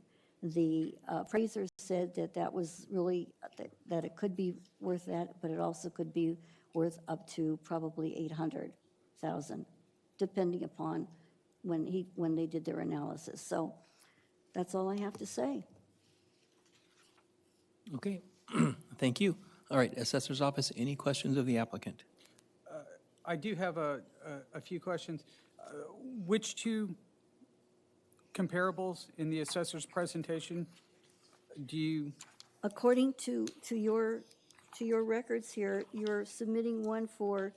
The appraiser said that was really, that it could be worth that, but it also could be worth up to probably $800,000, depending upon when they did their analysis. So that's all I have to say. Okay, thank you. All right, Assessor's Office, any questions of the applicant? I do have a few questions. Which 2 comparables in the assessor's presentation do you? According to your records here, you're submitting one for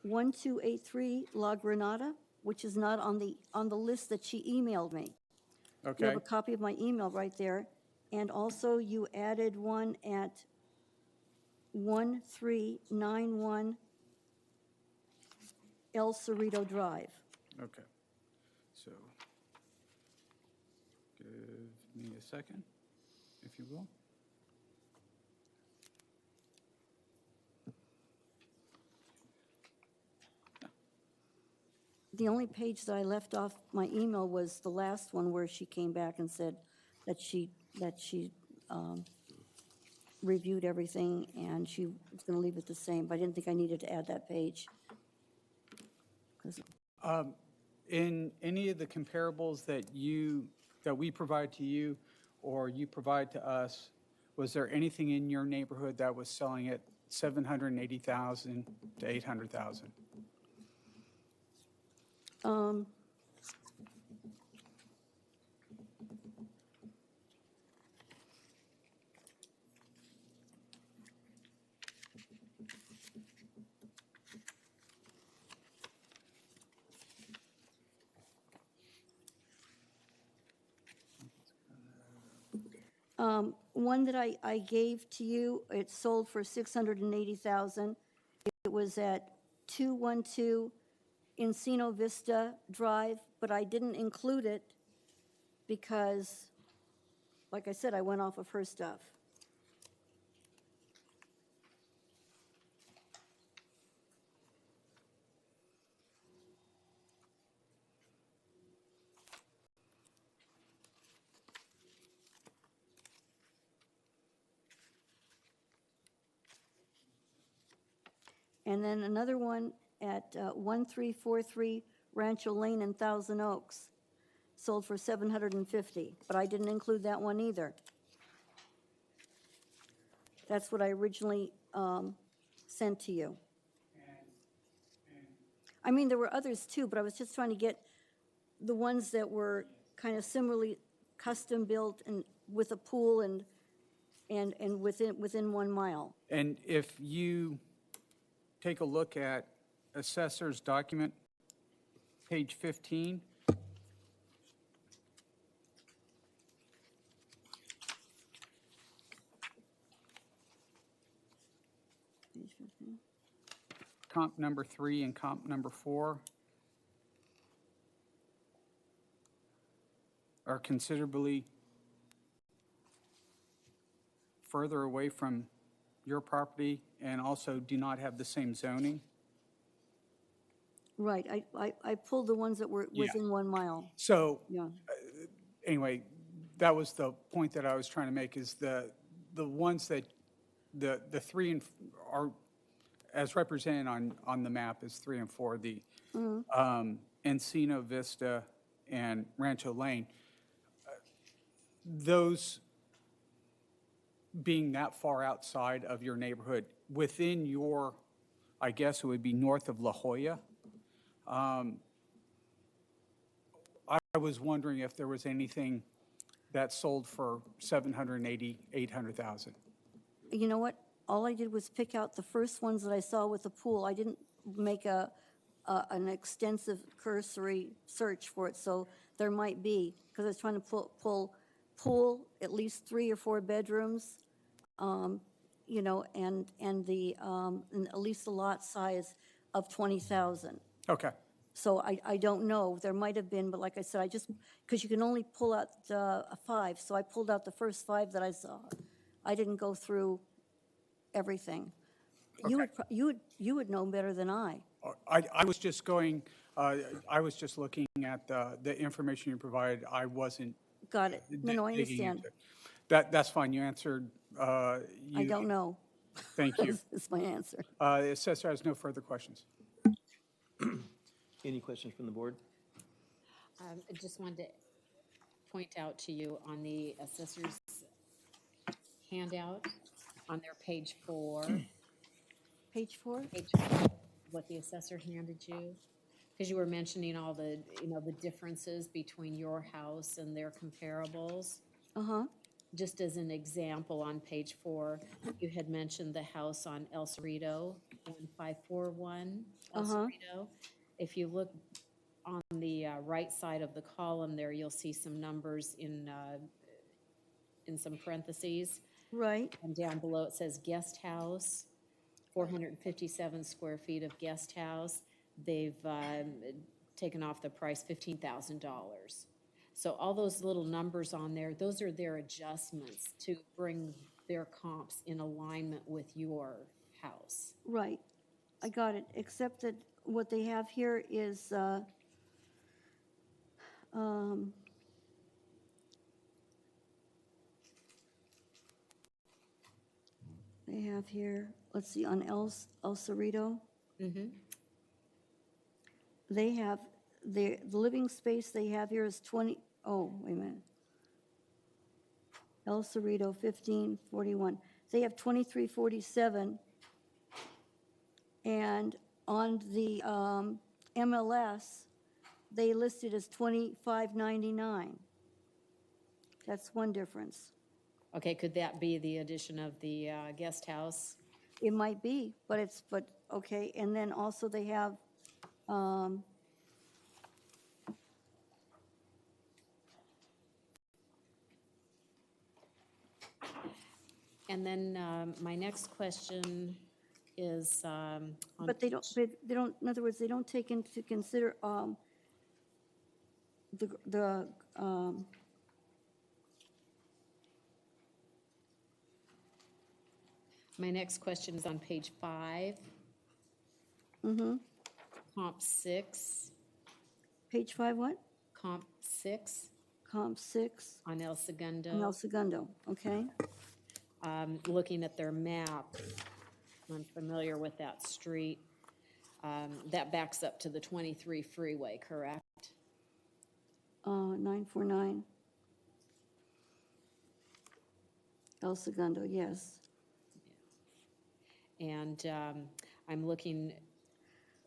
1283 La Granada, which is not on the list that she emailed me. You Okay. have a copy of my email right there, And also you added one at 1391 El Cerrito Drive. Okay. So, give me a second, if you will. The only page that I left off my email was the last one where she came back and said that she reviewed everything and she was going to leave it the same, but I didn't think I needed to add that page. 'Cause- In any of the comparables that we provide to you or you provide to us, was there anything in your neighborhood that was selling at $780,000 to $800,000? One that I gave to you, it sold for $680,000. It was at 212 Encino Vista Drive, but I didn't include it because, like I said, I went off of her stuff. And then another one at 1343 Rancho Lane in Thousand Oaks, sold for $750,000, but I didn't include that one either. That's what I originally sent to you. I mean, there were others too, but I was just trying to get the ones that were kind of similarly custom-built and with a pool and within 1 mile. And if you take a look at Assessor's document, page 15, comp number 3 and comp number 4 are considerably further away from your property and also do not have the same zoning. Right, I pulled the ones that were within 1 mile. So Yeah. anyway, that was the point that I was trying to make, is the ones that, the 3 and are, as represented on the map is 3 and 4, the Encino Vista and Rancho Lane. Those being that far outside of your neighborhood, within your, I guess it would be north of La Jolla, I was wondering if there was anything that sold for $780,000, $800,000. You know what? All I did was pick out the first ones that I saw with the pool. I didn't make an extensive cursory search for it, so there might be, because I was trying to pull pool, at least 3 or 4 bedrooms, you know, and at least the lot size of 20,000. Okay. So I don't know. There might have been, but like I said, I just, because you can only pull out 5, so I pulled out the first 5 that I saw. I didn't go through everything. Okay. You would know better than I. I was just going, I was just looking at the information you provided. I wasn't. Got it. No, I digging understand. into it. That's fine. You answered. I don't know. Thank you. That's my answer. The assessor has no further questions. Any questions from the board? I just wanted to point out to you on the assessor's handout, on their page 4. Page 4? Page 4, what the assessor handed you, because you were mentioning all the, you know, the differences between your house and their comparables. Uh-huh. Just as an example, on page 4, you had mentioned the house on El Cerrito, 1541 El Cerrito. If you look on the right side of the column there, you'll see some numbers in in some parentheses. Right, And down below it says guest house, 457 square feet of guest house. They've taken off the price, $15,000. So all those little numbers on there, those are their adjustments to bring their comps in alignment with your house. right. I got it, except that what they have here is, they have here, let's see, on El Cerrito, they have, the living space they have here is 20, oh, wait a minute. El Cerrito, 1541. They have 2347. And on the MLS, they listed as 2599. That's one difference. Okay, could that be the addition of the guest house? It might be, but okay. And then also they have, And then my next question is on but they don't, in other words, they don't take into consider the my next question is on page 5. Comp 6. Page 5 what? Comp 6 Comp 6 on El Segundo. on El Segundo, okay? Looking at their map, I'm familiar with that street. That backs up to the 23 freeway, correct? 949. El Segundo, yes. And I'm looking,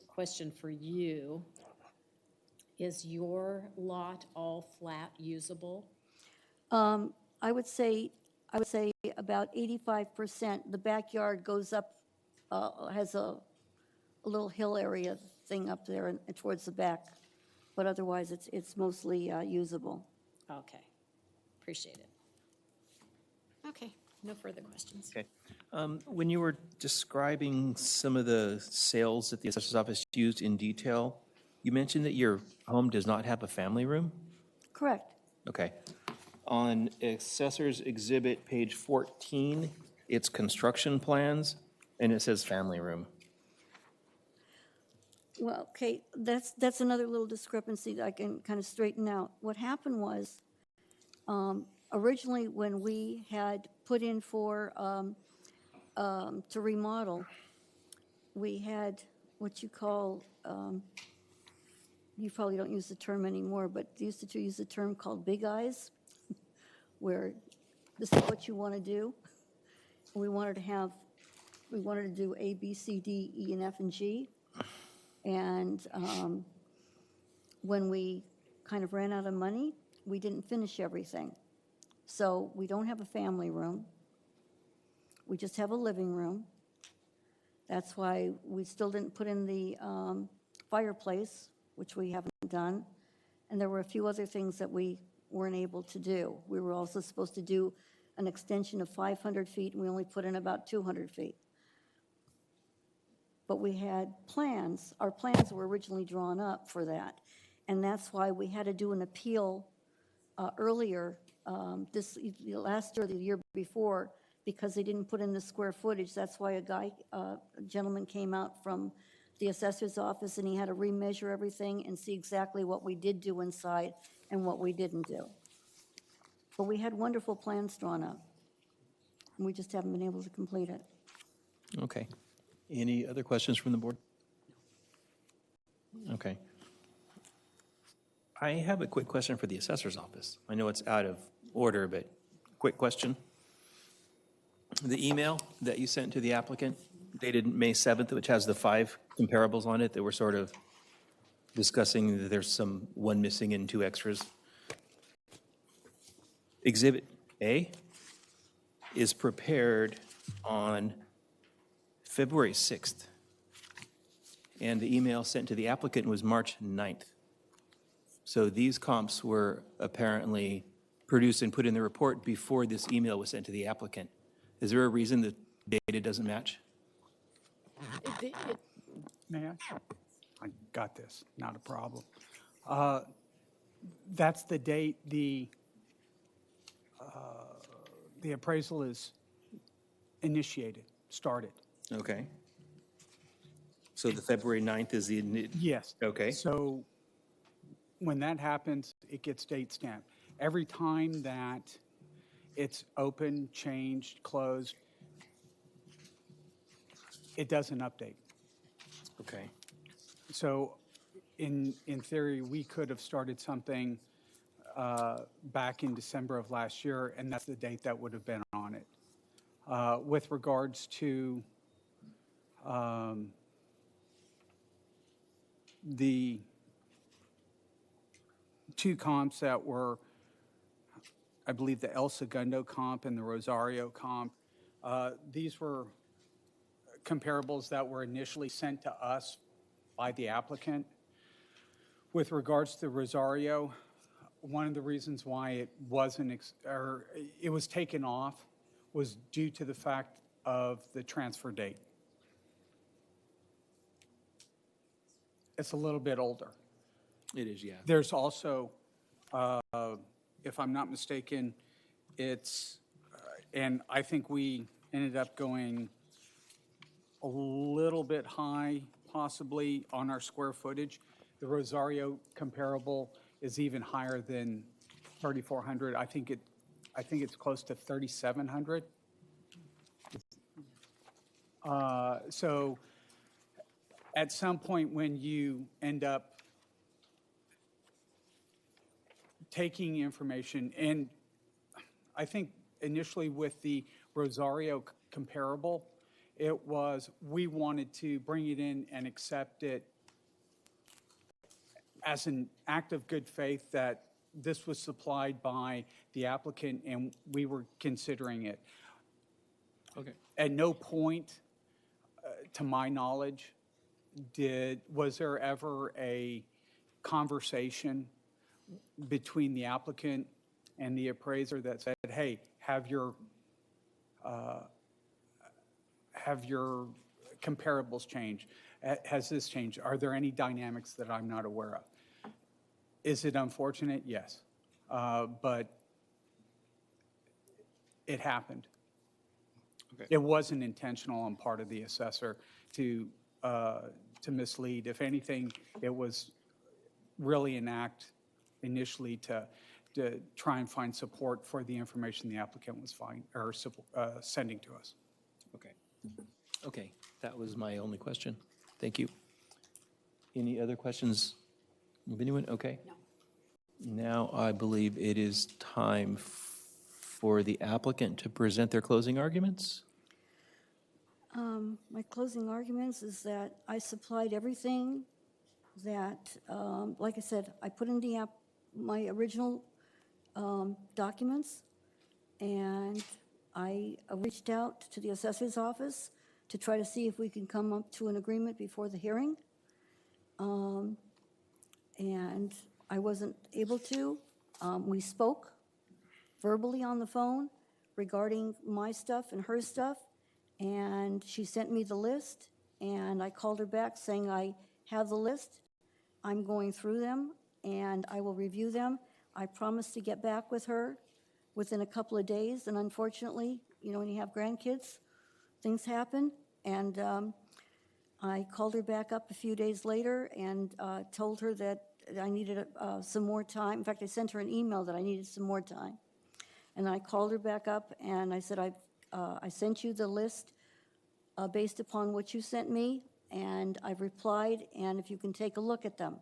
question for you. Is your lot all flat usable? I would say about 85%. The backyard goes up, has a little hill area thing up there and towards the back, but otherwise it's mostly usable. Okay, appreciate it. Okay, no further questions. Okay. When you were describing some of the sales that the assessor's office used in detail, you mentioned that your home does not have a family room? Correct. Okay. On Assessor's Exhibit, page 14, it's construction plans, and it says family room. Well, okay, that's another little discrepancy that I can kind of straighten out. What happened was, originally when we had put in for, to remodel, we had what you call, you probably don't use the term anymore, but they used to use the term called big eyes, where this is what you want to do. We wanted to do A, B, C, D, E, and F, and G. And when we kind of ran out of money, we didn't finish everything. So we don't have a family room. We just have a living room. That's why we still didn't put in the fireplace, which we haven't done. And there were a few other things that we weren't able to do. We were also supposed to do an extension of 500 feet, and we only put in about 200 feet. But we had plans. Our plans were originally drawn up for that. And that's why we had to do an appeal earlier, last year or the year before, because they didn't put in the square footage. That's why a gentleman came out from the assessor's office, and he had to remeasure everything and see exactly what we did do inside and what we didn't do. But we had wonderful plans drawn up, and we just haven't been able to complete it. Okay. Any other questions from the board? Okay. I have a quick question for the assessor's office. I know it's out of order, but quick question. The email that you sent to the applicant dated May 7th, which has the 5 comparables on it that were sort of discussing that there's one missing and 2 extras. Exhibit A is prepared on February 6th, and the email sent to the applicant was March 9th. So these comps were apparently produced and put in the report before this email was sent to the applicant. Is there a reason that data doesn't match? May I? I got this, not a problem. That's the date the appraisal is initiated, started. Okay. So the February 9th is the... Yes. Okay. So when that happens, it gets date stamped. Every time that it's open, changed, closed, it does an update. Okay. So in theory, we could have started something back in December of last year, and that's the date that would have been on it. With regards to the two comps that were, I believe, the El Segundo comp and the Rosario comp, these were comparables that were initially sent to us by the applicant. With regards to Rosario, one of the reasons why it wasn't, or it was taken off was due to the fact of the transfer date. It's a little bit older. It is, yeah. There's also, if I'm not mistaken, it's, and I think we ended up going a little bit high, possibly, on our square footage. The Rosario comparable is even higher than 3,400. I think it's close to 3,700. So at some point when you end up taking information, and I think initially with the Rosario comparable, it was, we wanted to bring it in and accept it as an act of good faith that this was supplied by the applicant and we were considering it. Okay. At no point, to my knowledge, was there ever a conversation between the applicant and the appraiser that said, hey, have your comparables changed? Has this changed? Are there any dynamics that I'm not aware of? Is it unfortunate? Yes. But it happened. Okay. It wasn't intentional on part of the assessor to mislead. If anything, it was really an act initially to try and find support for the information the applicant was sending to us. Okay. Okay, that was my only question. Thank you. Any other questions of anyone? Okay. No. Now I believe it is time for the applicant to present their closing arguments. My closing arguments is that I supplied everything that, like I said, I put in my original documents, and I reached out to the assessor's office to try to see if we can come up to an agreement before the hearing. And I wasn't able to. We spoke verbally on the phone regarding my stuff and her stuff, and she sent me the list, and I called her back saying I have the list. I'm going through them, and I will review them. I promised to get back with her within a couple of days, and unfortunately, you know, when you have grandkids, things happen. And I called her back up a few days later and told her that I needed some more time. In fact, I sent her an email that I needed some more time. And I called her back up and I said, I sent you the list based upon what you sent me, and I've replied, and if you can take a look at them.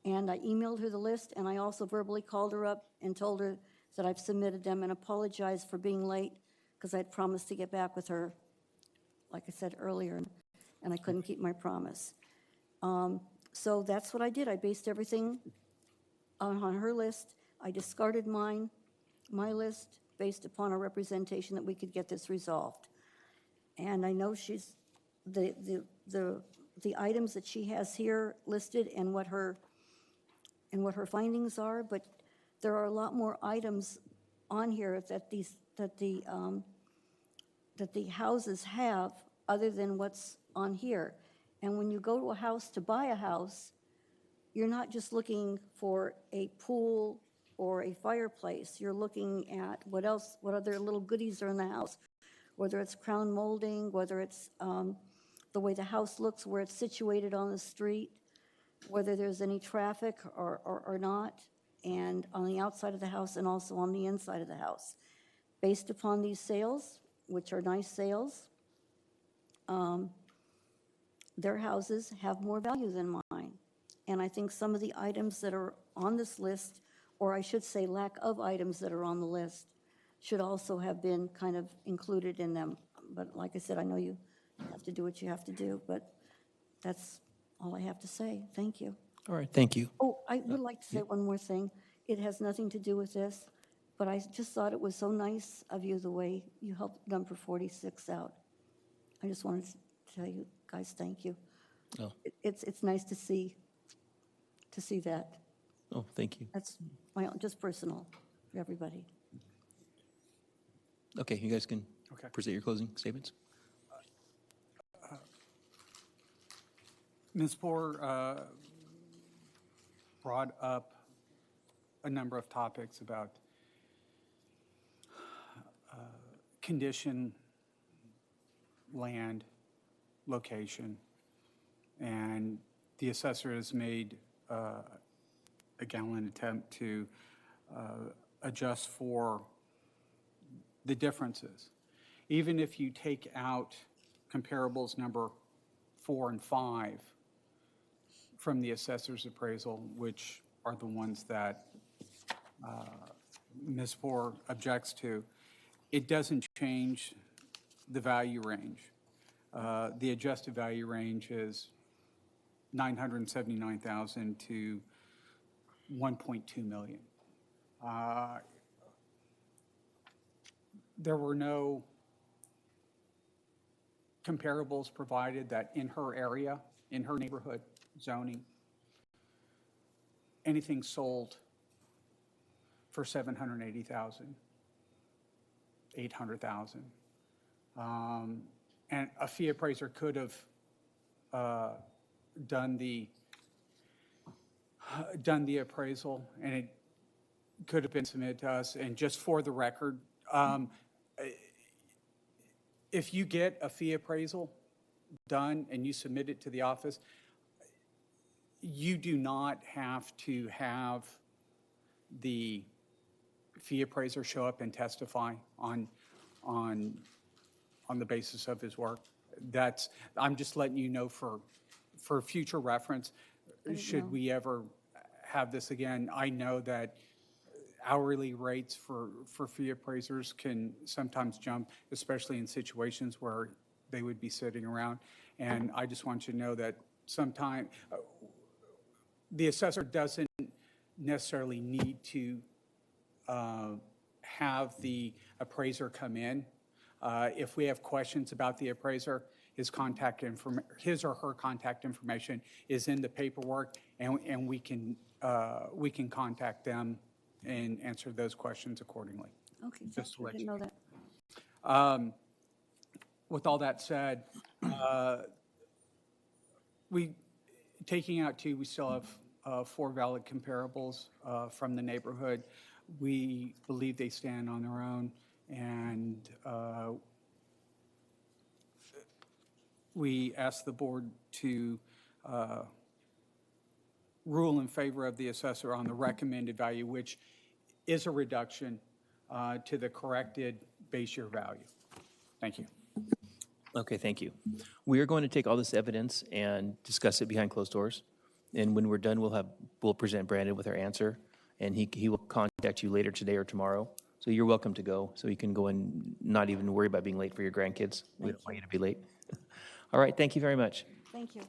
And I emailed her the list, and I also verbally called her up and told her that I've submitted them and apologized for being late because I'd promised to get back with her, like I said earlier, and I couldn't keep my promise. So that's what I did. I based everything on her list. I discarded my list based upon a representation that we could get this resolved. And I know she's, the items that she has here listed and what her findings are, but there are a lot more items on here that the houses have other than what's on here. And when you go to a house to buy a house, you're not just looking for a pool or a fireplace. You're looking at what other little goodies are in the house, whether it's crown molding, whether it's the way the house looks, where it's situated on the street, whether there's any traffic or not, and on the outside of the house and also on the inside of the house. Based upon these sales, which are nice sales, their houses have more value than mine. And I think some of the items that are on this list, or I should say lack of items that are on the list, should also have been kind of included in them. But like I said, I know you have to do what you have to do, but that's all I have to say. Thank you. All right, thank you. Oh, I would like to say one more thing. It has nothing to do with this, but I just thought it was so nice of you the way you helped number 46 out. I just wanted to tell you guys thank you. Oh. It's nice to see that. Oh, thank you. That's my own, just personal for everybody. Okay, you guys can Okay. present your closing statements. Ms. Poor brought up a number of topics about condition, land, location, and the assessor has made a gallant attempt to adjust for the differences. Even if you take out comparables number 4 and 5 from the assessor's appraisal, which are the ones that Ms. Poor objects to, it doesn't change the value range. The adjusted value range is $979,000 to $1.2 million. There were no comparables provided that in her area, in her neighborhood zoning, anything sold for $780,000, $800,000. And a fee appraiser could have done the appraisal, and it could have been submitted to us. And just for the record, if you get a fee appraisal done and you submit it to the office, you do not have to have the fee appraiser show up and testify on the basis of his work. I'm just letting you know for future reference, should we ever have this again. I know that hourly rates for fee appraisers can sometimes jump, especially in situations where they would be sitting around. And I just want you to know that sometimes the assessor doesn't necessarily need to have the appraiser come in. If we have questions about the appraiser, his or her contact information is in the paperwork, and we can contact them and answer those questions accordingly. Okay, Just to I let didn't you know that. With all that said, taking out 2, we still have 4 valid comparables from the neighborhood. We believe they stand on their own, and we ask the board to rule in favor of the assessor on the recommended value, which is a reduction to the corrected base year value. Thank you. Okay, thank you. We are going to take all this evidence and discuss it behind closed doors. And when we're done, we'll present Brandon with our answer, and he will contact you later today or tomorrow. So you're welcome to go, so you can go and not even worry about being late for your grandkids. We don't want you to be late. All right, thank you very much. Thank you.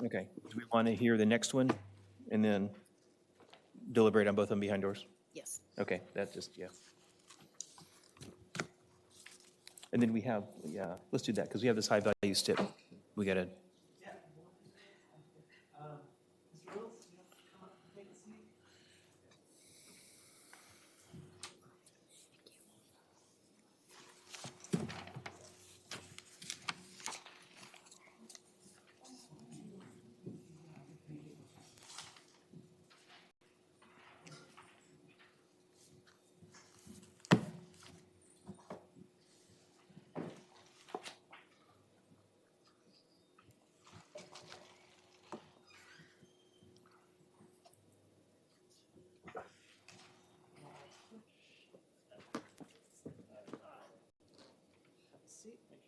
Okay, do we want to hear the next one and then deliberate on both of them behind doors? Yes. Okay, yeah. And then we have, let's do that, because we have this high value stip. We got to.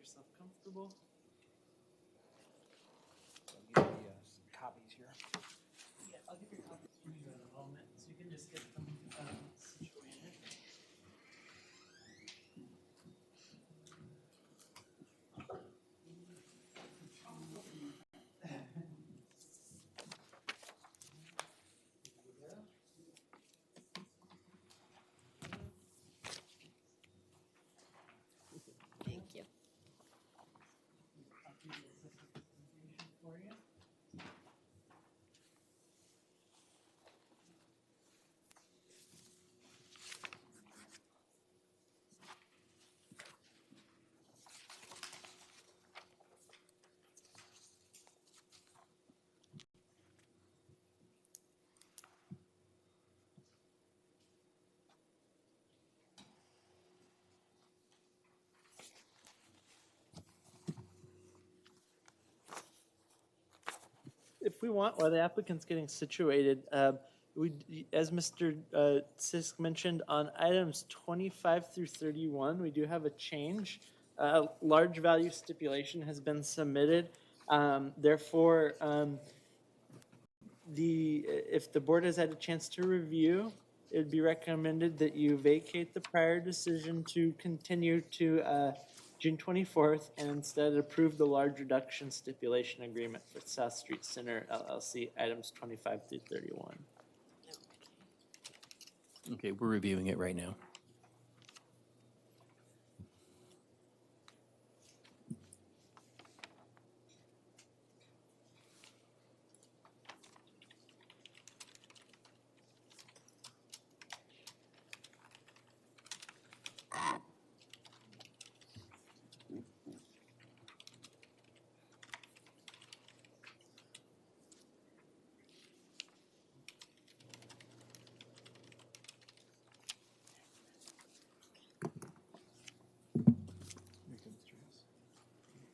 yourself comfortable. I'll give you copies here. Yeah, I'll give you a copy for you in a moment, so you can just get them situated. Thank you. For you. If we want, while the applicant's getting situated, as Mr. Sisk mentioned, on items 25 through 31, we do have a change. Large value stipulation has been submitted. Therefore, if the board has had a chance to review, it would be recommended that you vacate the prior decision to continue to June 24th and instead approve the large reduction stipulation agreement for South Street Center LLC, items 25 through 31. Okay, we're reviewing it right now.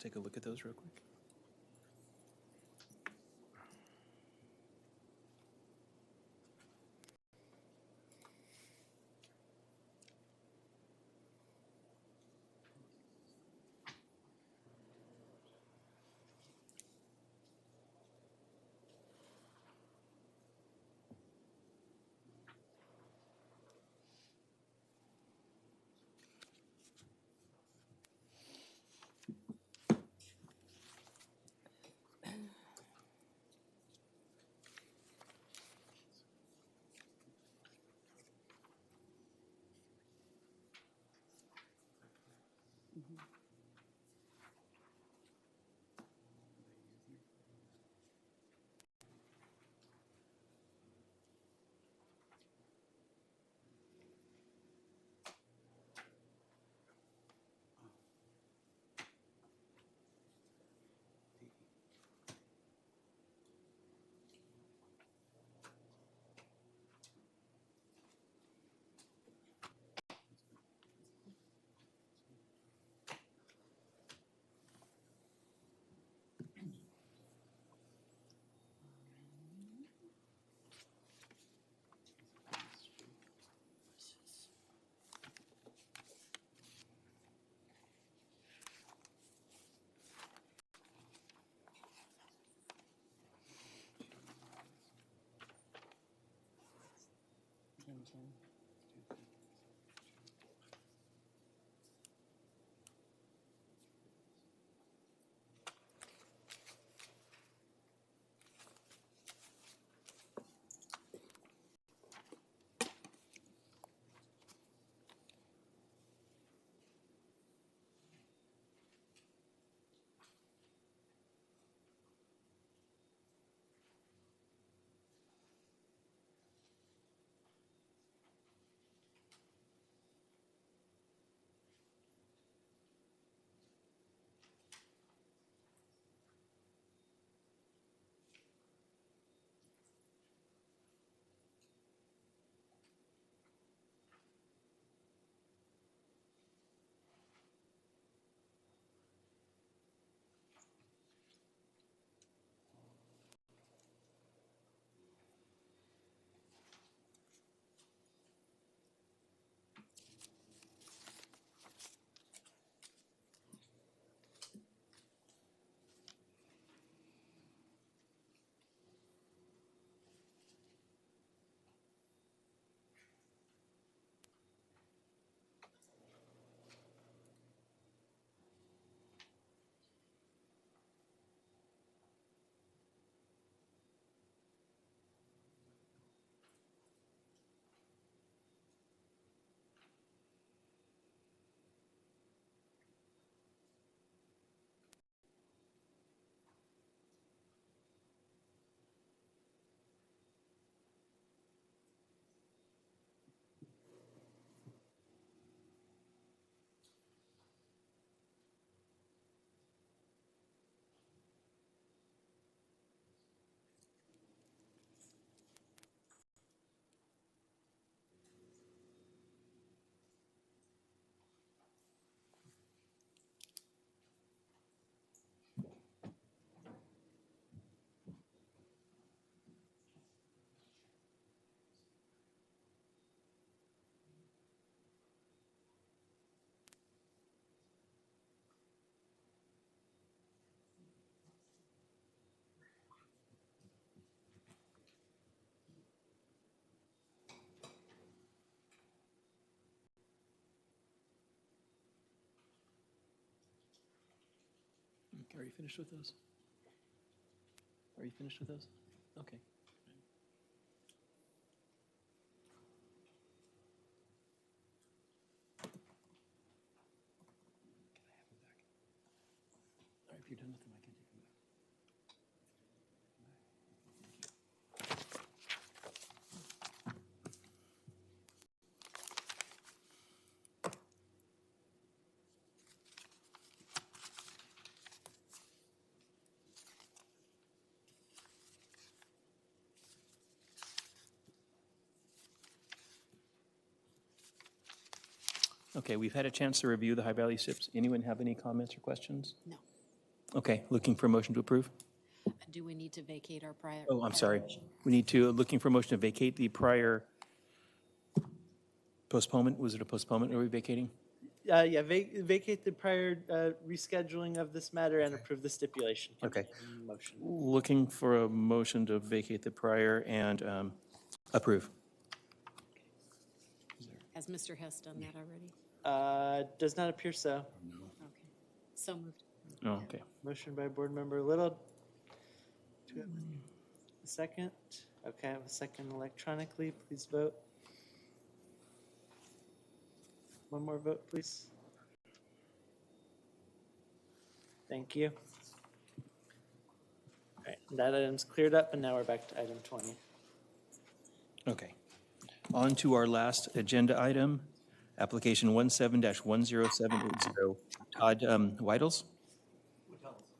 Take a look at those real quick. Are you finished with those? Are you finished with those? Okay. All right, if you're done with them, I can take them back. Okay, we've had a chance to review the High Valley SIPs. Anyone have any comments or questions? No. Okay, looking for a motion to approve? Do we need to vacate our prior? Oh, I'm prior sorry. motion? We need to, looking for a motion to vacate the prior postponement. Was it a postponement are we vacating? Yeah, vacate the prior rescheduling of this matter and approve the stipulation. Okay. Motion. Looking for a motion to vacate the prior and approve. Has Mr. Hess done that already? Does not appear so. Okay. So moved. Oh, okay. Motion by Board Member Little. Do we have a second? Okay, I have a second electronically. Please vote. One more vote, please. Thank you. All right, that item's cleared up, and now we're back to item 20. Okay. On to our last agenda item, application 17-10780, Todd Weidels?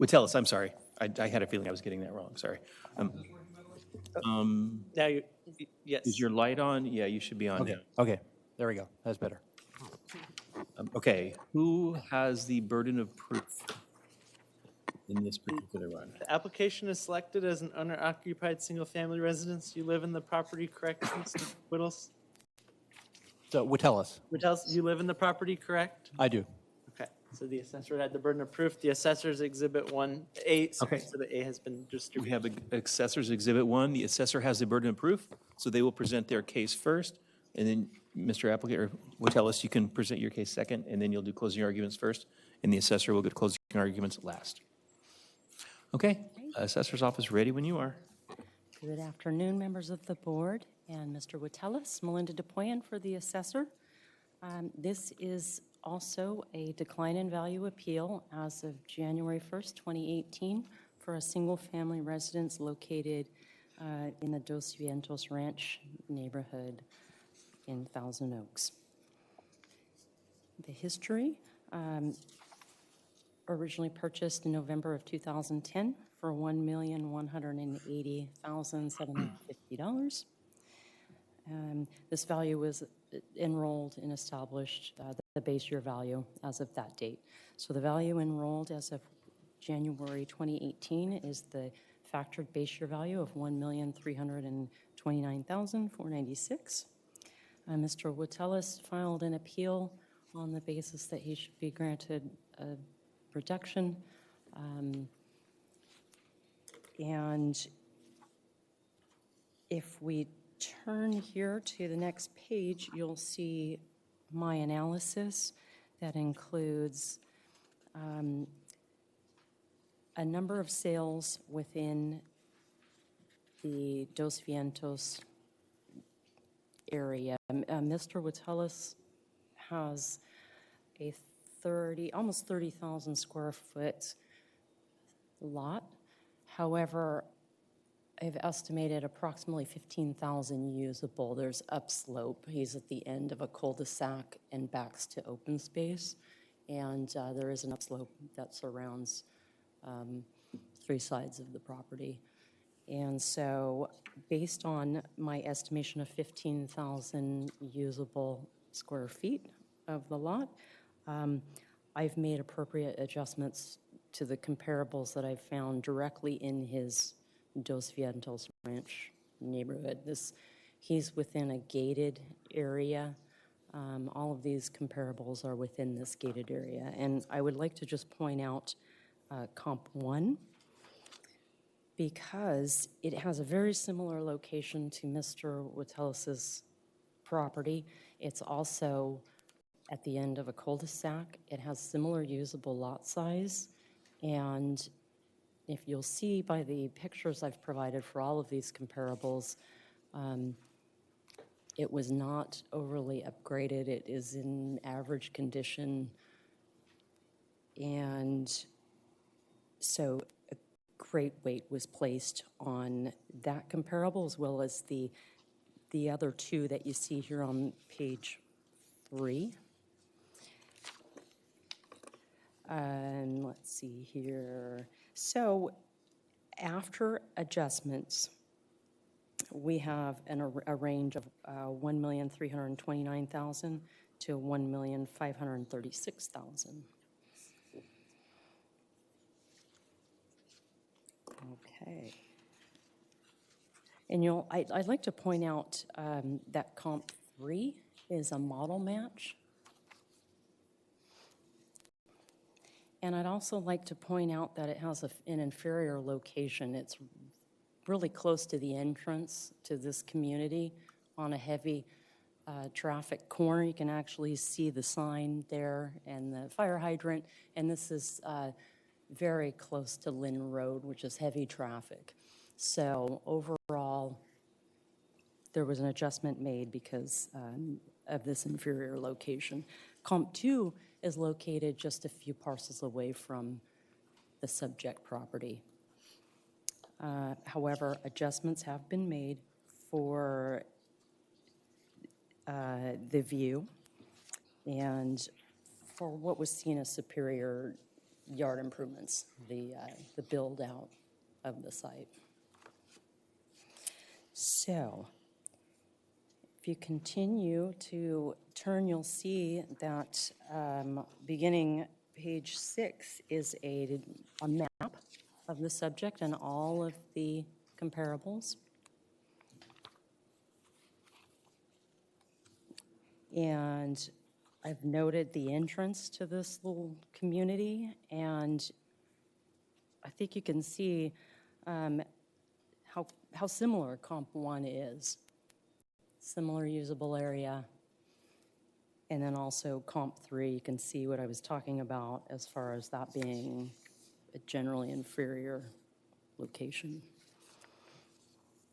Wittelis, I'm sorry. I had a feeling I was getting that wrong, sorry. Now you, yes. Is your light on? Yeah, you should be on now. Okay, there we go. That's better. Okay, who has the burden of proof in this particular one? The application is selected as an owner-occupied single-family residence. You live in the property, correct, Mr. Whittles? So, Wittelis, Whittles, you live in the property, correct? I do. Okay, so the assessor had the burden of proof. The assessor's exhibit 1A, so Okay. the A has been We distributed. have Assessor's Exhibit 1. The assessor has the burden of proof, so they will present their case first, and then Mr. Applicant, or Wittelis, you can present your case second, and then you'll do closing arguments first, and the assessor will get closing arguments last. Okay, Assessor's Office ready when you are. Good afternoon, members of the board, and Mr. Wittelis, Melinda DePoyan for the assessor. This is also a decline in value appeal as of January 1st, 2018, for a single-family residence located in the Dos Vientos Ranch neighborhood in Thousand Oaks. The history, originally purchased in November of 2010 for $1,180,750. This value was enrolled and established the base year value as of that date. So the value enrolled as of January 2018 is the factored base year value of $1,329,496. Mr. Wittelis filed an appeal on the basis that he should be granted a reduction. And if we turn here to the next page, you'll see my analysis that includes a number of sales within the Dos Vientos area. Mr. Wittelis has a almost 30,000 square foot lot. However, I've estimated approximately 15,000 usable. There's upslope. He's at the end of a cul-de-sac and backs to open space. And there is an upslope that surrounds 3 sides of the property. And so based on my estimation of 15,000 usable square feet of the lot, I've made appropriate adjustments to the comparables that I've found directly in his Dos Vientos Ranch neighborhood. He's within a gated area. All of these comparables are within this gated area. And I would like to just point out Comp 1, because it has a very similar location to Mr. Wittelis's property. It's also at the end of a cul-de-sac. It has similar usable lot size, And if you'll see by the pictures I've provided for all of these comparables, it was not overly upgraded. It is in average condition. And so a great weight was placed on that comparable as well as the other two that you see here on page 3. And let's see here. So after adjustments, we have a range of $1,329,000 to $1,536,000. Okay. And I'd like to point out that comp 3 is a model match. And I'd also like to point out that it has an inferior location. It's really close to the entrance to this community on a heavy traffic corner. You can actually see the sign there and the fire hydrant. And this is very close to Lynn Road, which is heavy traffic. So overall, there was an adjustment made because of this inferior location. Comp 2 is located just a few parcels away from the subject property. However, adjustments have been made for the view and for what was seen as superior yard improvements, the build out of the site. So if you continue to turn, you'll see that beginning page 6 is a map of the subject and all of the comparables. And I've noted the entrance to this little community, and I think you can see how similar Comp 1 is. Similar usable area. And then also Comp 3, you can see what I was talking about as far as that being a generally inferior location.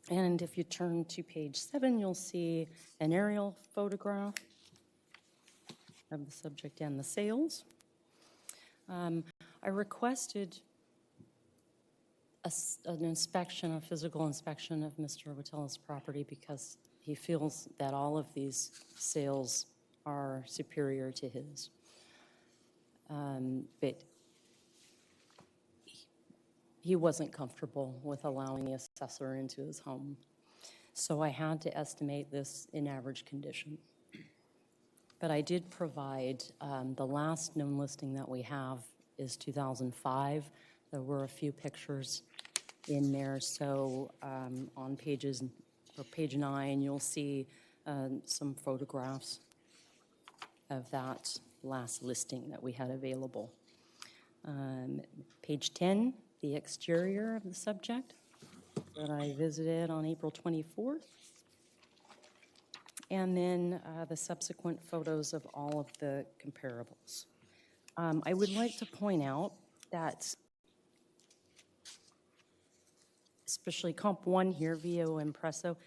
And if you turn to page 7, you'll see an aerial photograph of the subject and the sales. I requested an inspection, a physical inspection of Mr. Watella's property because he feels that all of these sales are superior to his. But he wasn't comfortable with allowing the assessor into his home. So I had to estimate this in average condition. But I did provide, the last known listing that we have is 2005. There were a few pictures in there. So on page 9, you'll see some photographs of that last listing that we had available. Page 10, the exterior of the subject that I visited on April 24th. And then the subsequent photos of all of the comparables. I would like to point out that especially Comp 1 here, Vio Impresso,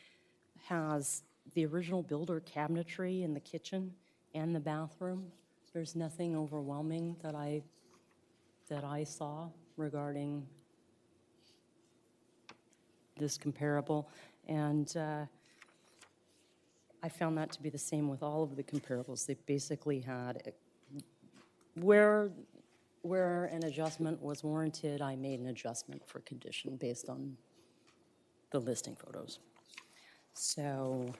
has the original builder cabinetry in the kitchen and the bathroom. There's nothing overwhelming that I saw regarding this comparable. And I found that to be the same with all of the comparables. They basically had, where an adjustment was warranted, I made an adjustment for condition based on the listing photos. So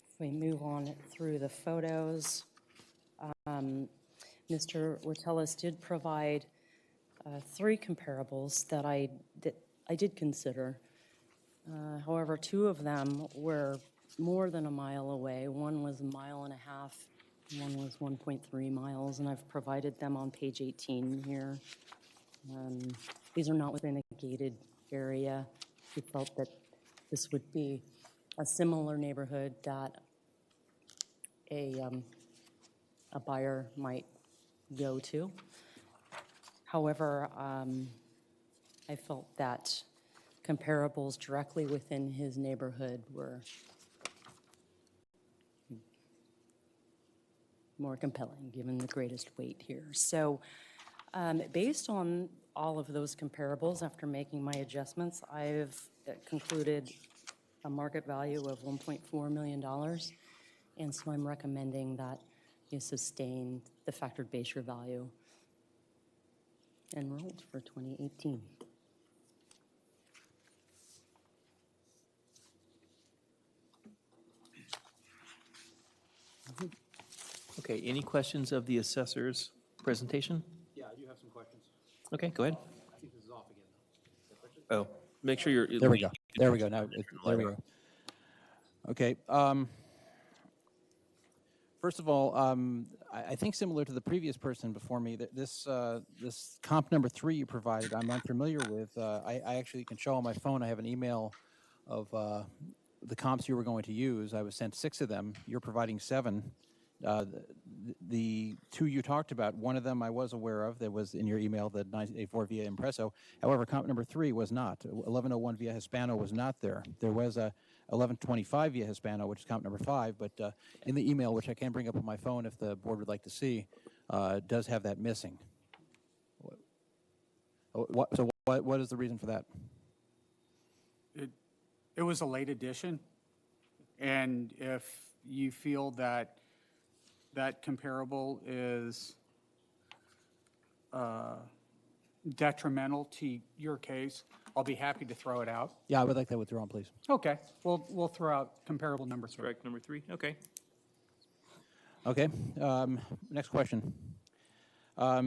if we move on through the photos, Mr. Watella's did provide 3 comparables that I did consider. However, 2 of them were more than a mile away. One was 1.5 miles, one was 1.3 miles, and I've provided them on page 18 here. These are not within a gated area. We felt that this would be a similar neighborhood that a buyer might go to. However, I felt that comparables directly within his neighborhood were more compelling, given the greatest weight here. So based on all of those comparables, after making my adjustments, I've concluded a market value of $1.4 million. And so I'm recommending that you sustain the factored base year value enrolled for 2018. Okay, any questions of the assessor's presentation? Yeah, I do have some questions. Okay, go ahead. I think this is off again. Oh, make sure you're. There we go. There we go. Now, there we go. Okay. First of all, I think similar to the previous person before me, that this comp number 3 you provided, I'm unfamiliar with. I actually can show on my phone. I have an email of the comps you were going to use. I was sent 6 of them. You're providing 7. The 2 you talked about, one of them I was aware of that was in your email, the 984 via Impresso. However, comp number 3 was not. 1101 via Hispano was not there. There was a 1125 via Hispano, which is comp number 5, but in the email, which I can bring up on my phone if the board would like to see, does have that missing. So what is the reason for that? It was a late addition, and if you feel that that comparable is detrimental to your case, I'll be happy to throw it out. Yeah, I would like that withdrawn, please. Okay, we'll throw out comparable number 3. Strike number 3, okay. Okay, next question. Are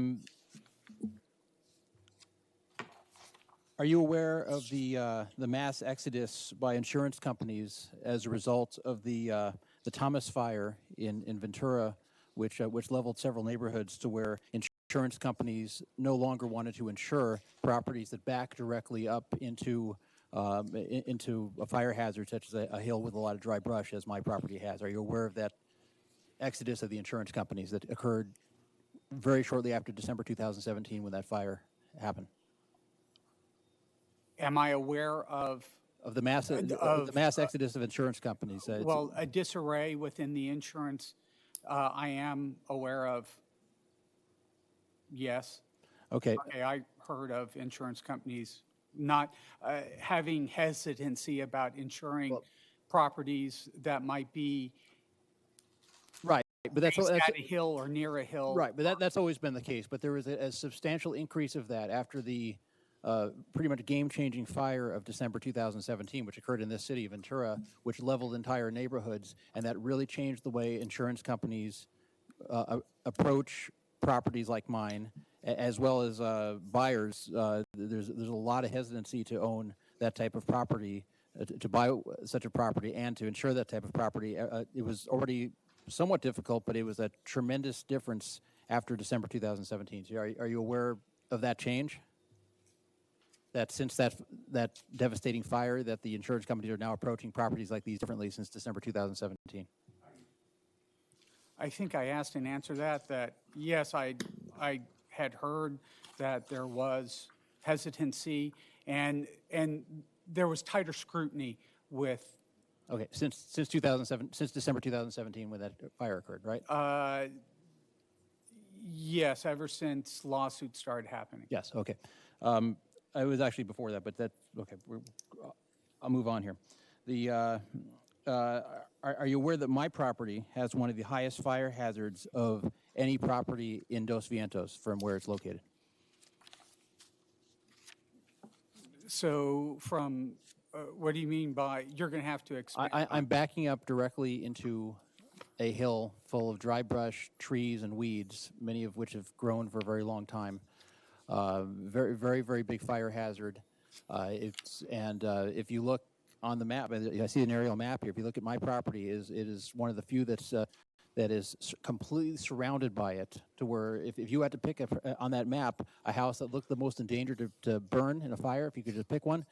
you aware of the mass exodus by insurance companies as a result of the Thomas fire in Ventura, which leveled several neighborhoods to where insurance companies no longer wanted to insure properties that back directly up into a fire hazard, such as a hill with a lot of dry brush, as my property has? Are you aware of that exodus of the insurance companies that occurred very shortly after December 2017 when that fire happened? Am I aware of the mass exodus of insurance companies? Well, a disarray within the insurance, I am aware of. Yes. Okay. I heard of insurance companies not having hesitancy about insuring properties that might be right, but that's at a hill or near a hill. Right, but that's always been the case. But there was a substantial increase of that after the pretty much game-changing fire of December 2017, which occurred in this city of Ventura, which leveled entire neighborhoods, and that really changed the way insurance companies approach properties like mine, as well as buyers. There's a lot of hesitancy to own that type of property, to buy such a property, and to insure that type of property. It was already somewhat difficult, but it was a tremendous difference after December 2017. So are you aware of that change? That since that devastating fire, that the insurance companies are now approaching properties like these differently since December 2017? I think I asked and answered that yes, I had heard that there was hesitancy and there was tighter scrutiny with. Okay, since December 2017 when that fire occurred, right? Yes, ever since lawsuits started happening. Yes. Okay. It was actually before that, but that's okay. I'll move on here. Are you aware that my property has one of the highest fire hazards of any property in Dos Vientos from where it's located? So from, what do you mean by, you're going to have to explain? I'm backing up directly into a hill full of dry brush, trees, and weeds, many of which have grown for a very long time. Very, very, very big fire hazard. If you look on the map, I see an aerial map here. If you look at my property, it is one of the few that is completely surrounded by it, to where if you had to pick on that map a house that looked the most endangered to burn in a fire, if you could just pick one,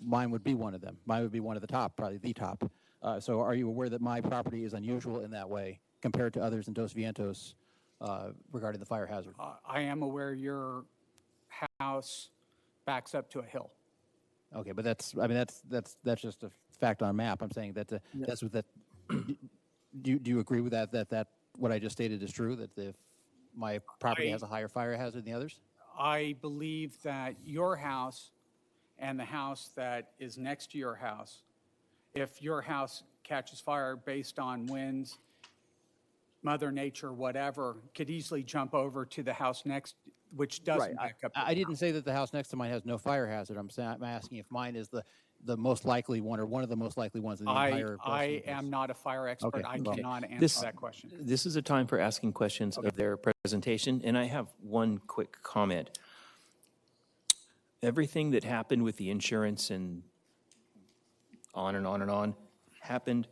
mine would be one of them. Mine would be one of the top, probably the top. So are you aware that my property is unusual in that way compared to others in Dos Vientos regarding the fire hazard? I am aware your house backs up to a hill. Okay, but that's, I mean, that's just a fact on a map. I'm saying that that's what that, do you agree with that what I just stated is true, that if my property has a higher fire hazard than the others? I believe that your house and the house that is next to your house, if your house catches fire based on winds, Mother Nature, whatever, could easily jump over to the house next, which doesn't back up. I didn't say that the house next to mine has no fire hazard. I'm saying, I'm asking if mine is the most likely one or one of the most likely ones in the entire. I am not a fire expert. Okay, I well, cannot answer that question. This is a time for asking questions of their presentation, and I have one quick comment. Everything that happened with the insurance and on and on and on happened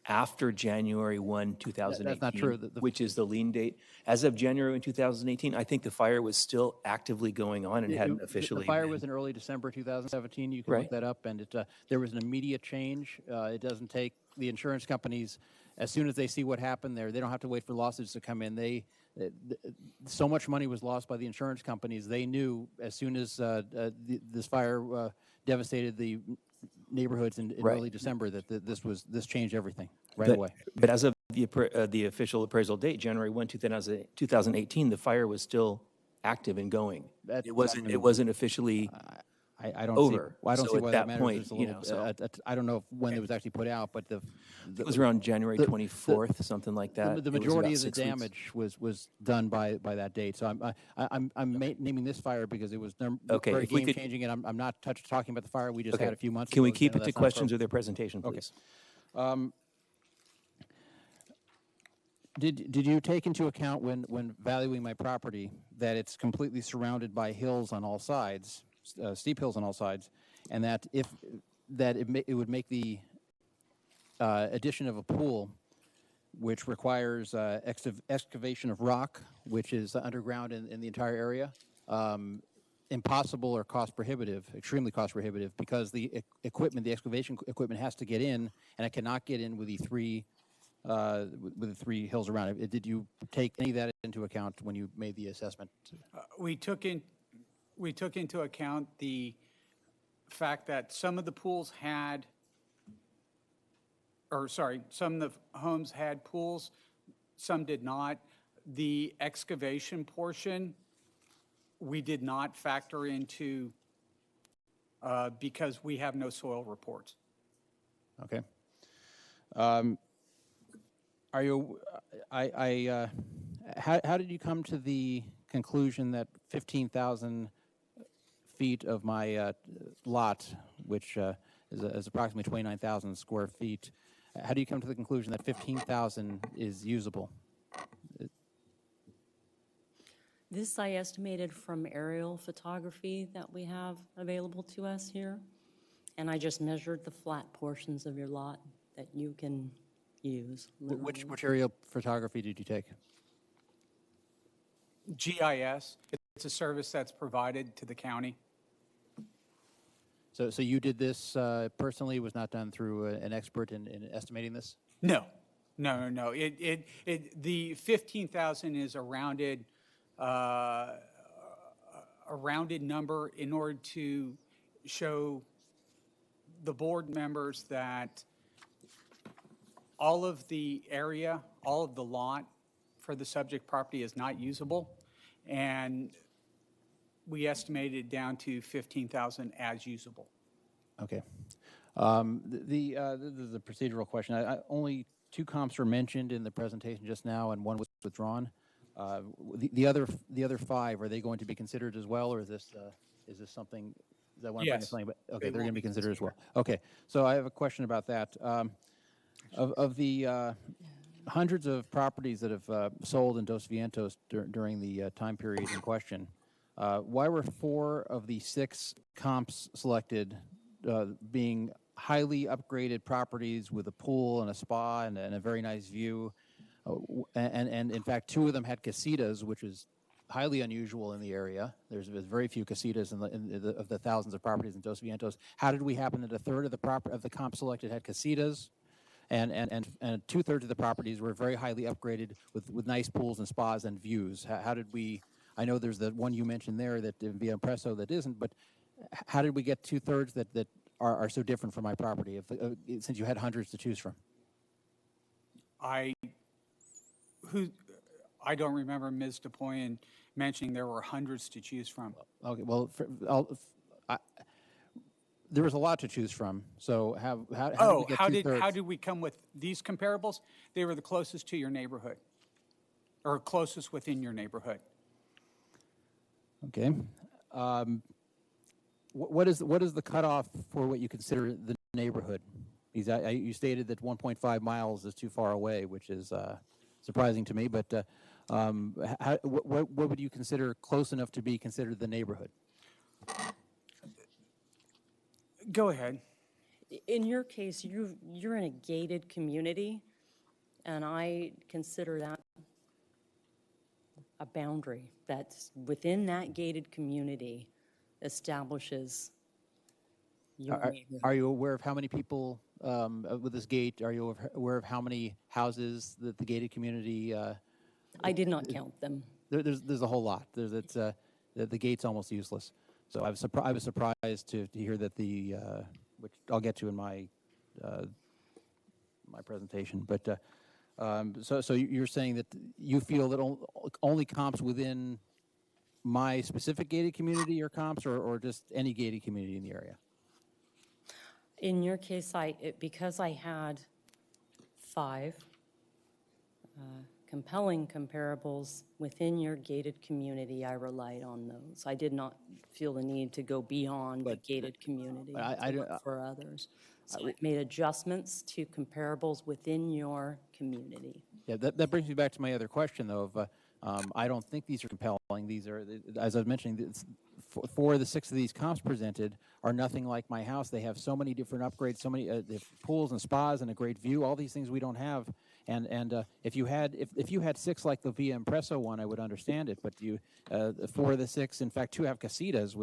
after January 1, 2018. That's not true. Which is the lien date. As of January 1, 2018, I think the fire was still actively going on and hadn't officially. The fire was in early December 2017. You can look that up, and there was an immediate change. It doesn't take the insurance companies, as soon as they see what happened there, they don't have to wait for lawsuits to come in. So much money was lost by the insurance companies. They knew as soon as this fire devastated the neighborhoods in early December that this changed everything away. But as of the official appraisal date, January 1, 2018, the fire was still active and going. It wasn't officially I don't over. See, I don't so see at why that matters. point, There's a little, I don't know when it was actually put out, but it was around January 24th, something like that. The majority of the damage was done by that date. So I'm naming this fire because it was very game changing, and I'm not talking about the fire we just had a few months ago. Can we keep it to questions or their presentation, please? Okay. Did you take into account when valuing my property that it's completely surrounded by hills on all sides, steep hills on all sides, and that it would make the addition of a pool, which requires excavation of rock, which is underground in the entire area, impossible or cost prohibitive, extremely cost prohibitive, because the excavation equipment has to get in, and it cannot get in with the three hills around it. Did you take any of that into account when you made the assessment? We took into account the fact that some of the homes had pools, some did not. The excavation portion, we did not factor into because we have no soil reports. Okay. How did you come to the conclusion that 15,000 feet of my lot, which is approximately 29,000 square feet, how do you come to the conclusion that 15,000 is usable? This I estimated from aerial photography that we have available to us here, and I just measured the flat portions of your lot that you can use. Which aerial photography did you take? GIS, it's a service that's provided to the county. So you did this personally? It was not done through an expert in estimating this? No. The 15,000 is a rounded number in order to show the board members that all of the area, all of the lot for the subject property is not usable, and we estimated it down to 15,000 as usable. Okay. The procedural question. Only 2 comps were mentioned in the presentation just now, and 1 was withdrawn. The other 5, are they going to be considered as well, or is this something? Is that one? Yes. Okay, they're going to be considered as well. Okay. So I have a question about that. Of the hundreds of properties that have sold in Dos Vientos during the time period in question, why were 4 of the 6 comps selected being highly upgraded properties with a pool and a spa and a very nice view? And in fact, 2 of them had casitas, which is highly unusual in the area. There's very few casitas of the thousands of properties in Dos Vientos. How did we happen that a third of the comps selected had casitas? And 2/3 of the properties were very highly upgraded with nice pools and spas and views. How did we I know there's the one you mentioned there that via Impresso that isn't, but how did we get 2/3 that are so different from my property since you had hundreds to choose from? I don't remember Ms. DePoyen mentioning there were hundreds to choose from. Okay, well, there was a lot to choose from. So how did we get two-thirds? How did we come with these comparables? They were the closest to your neighborhood, or closest within your neighborhood. Okay. What is the cutoff for what you consider the neighborhood? You stated that 1.5 miles is too far away, which is surprising to me. But what would you consider close enough to be considered the neighborhood? Go ahead. In your case, you're in a gated community, and I consider that a boundary that's within that gated community establishes your neighborhood. Are you aware of how many people with this gate? Are you aware of how many houses that the gated community? I did not count them. There's a whole lot. The gate's almost useless. So I was surprised to hear that which I'll get to in my my presentation. But so you're saying that you feel that only comps within my specific gated community are comps, or just any gated community in the area? In your case, because I had 5 compelling comparables within your gated community, I relied on those. I did not feel the need to go beyond the gated community to look for others. So I made adjustments to comparables within your community. Yeah, that brings me back to my other question, though. I don't think these are compelling. These are, as I was mentioning, 4 of the 6 of these comps presented are nothing like my house. They have so many different upgrades, so many they have pools and spas and a great view. All these things we don't have. And if you had 6 like the Via Impresso one, I would understand it. But 4 of the 6, in fact, 2 have casitas,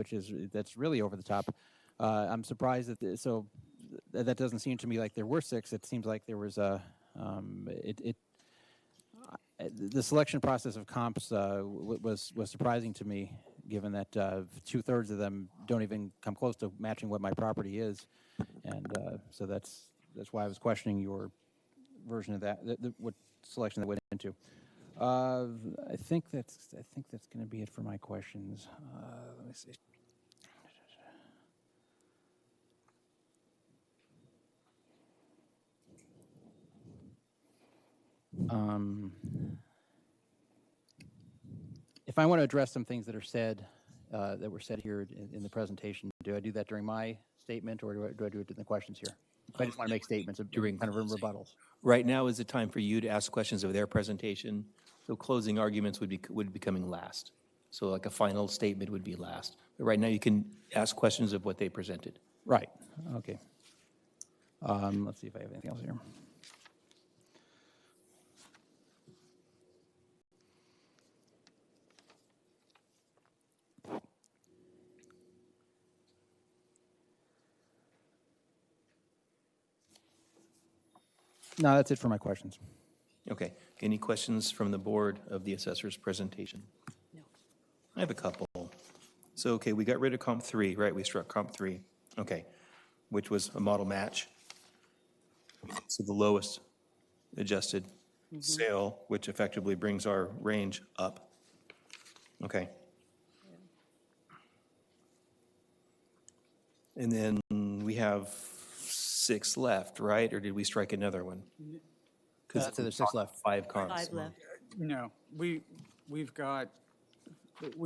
that's really over the top. I'm surprised that doesn't seem to me like there were 6. It seems like there was the selection process of comps was surprising to me, given that 2/3 of them don't even come close to matching what my property is, and so that's why I was questioning your version of that. What selection that went into. I think that's going to be it for my questions. Let me see. If I want to address some things that are said, that were said here in the presentation, do I do that during my statement, or do I do it in the questions here? I just want to make statements during kind of rebuttals. Right now is the time for you to ask questions of their presentation. So closing arguments would be coming last. So like a final statement would be last. But right now you can ask questions of what they presented. Right. Okay. Let's see if I have anything else here. No, that's it for my questions. Okay. Any questions from the board of the assessor's presentation? No. I have a couple. So, okay, we got rid of comp 3, right? We struck comp 3. Okay. Which was a model match. So the lowest adjusted sale, which effectively brings our range up. Okay. And then we have 6 left, right? Or did we strike another one? So there's 6 left. 5 comps. 5 left. No, we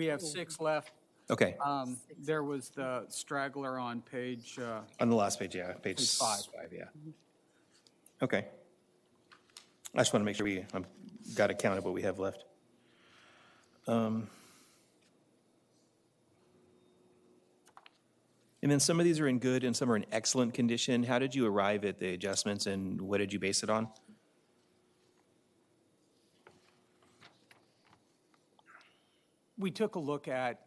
have 6 left. Okay. There was the straggler on page. On the last page, yeah. Page 5, yeah. Okay. I just want to make sure we got a count of what we have left. And then some of these are in good and some are in excellent condition. How did you arrive at the adjustments, and what did you base it on? We took a look at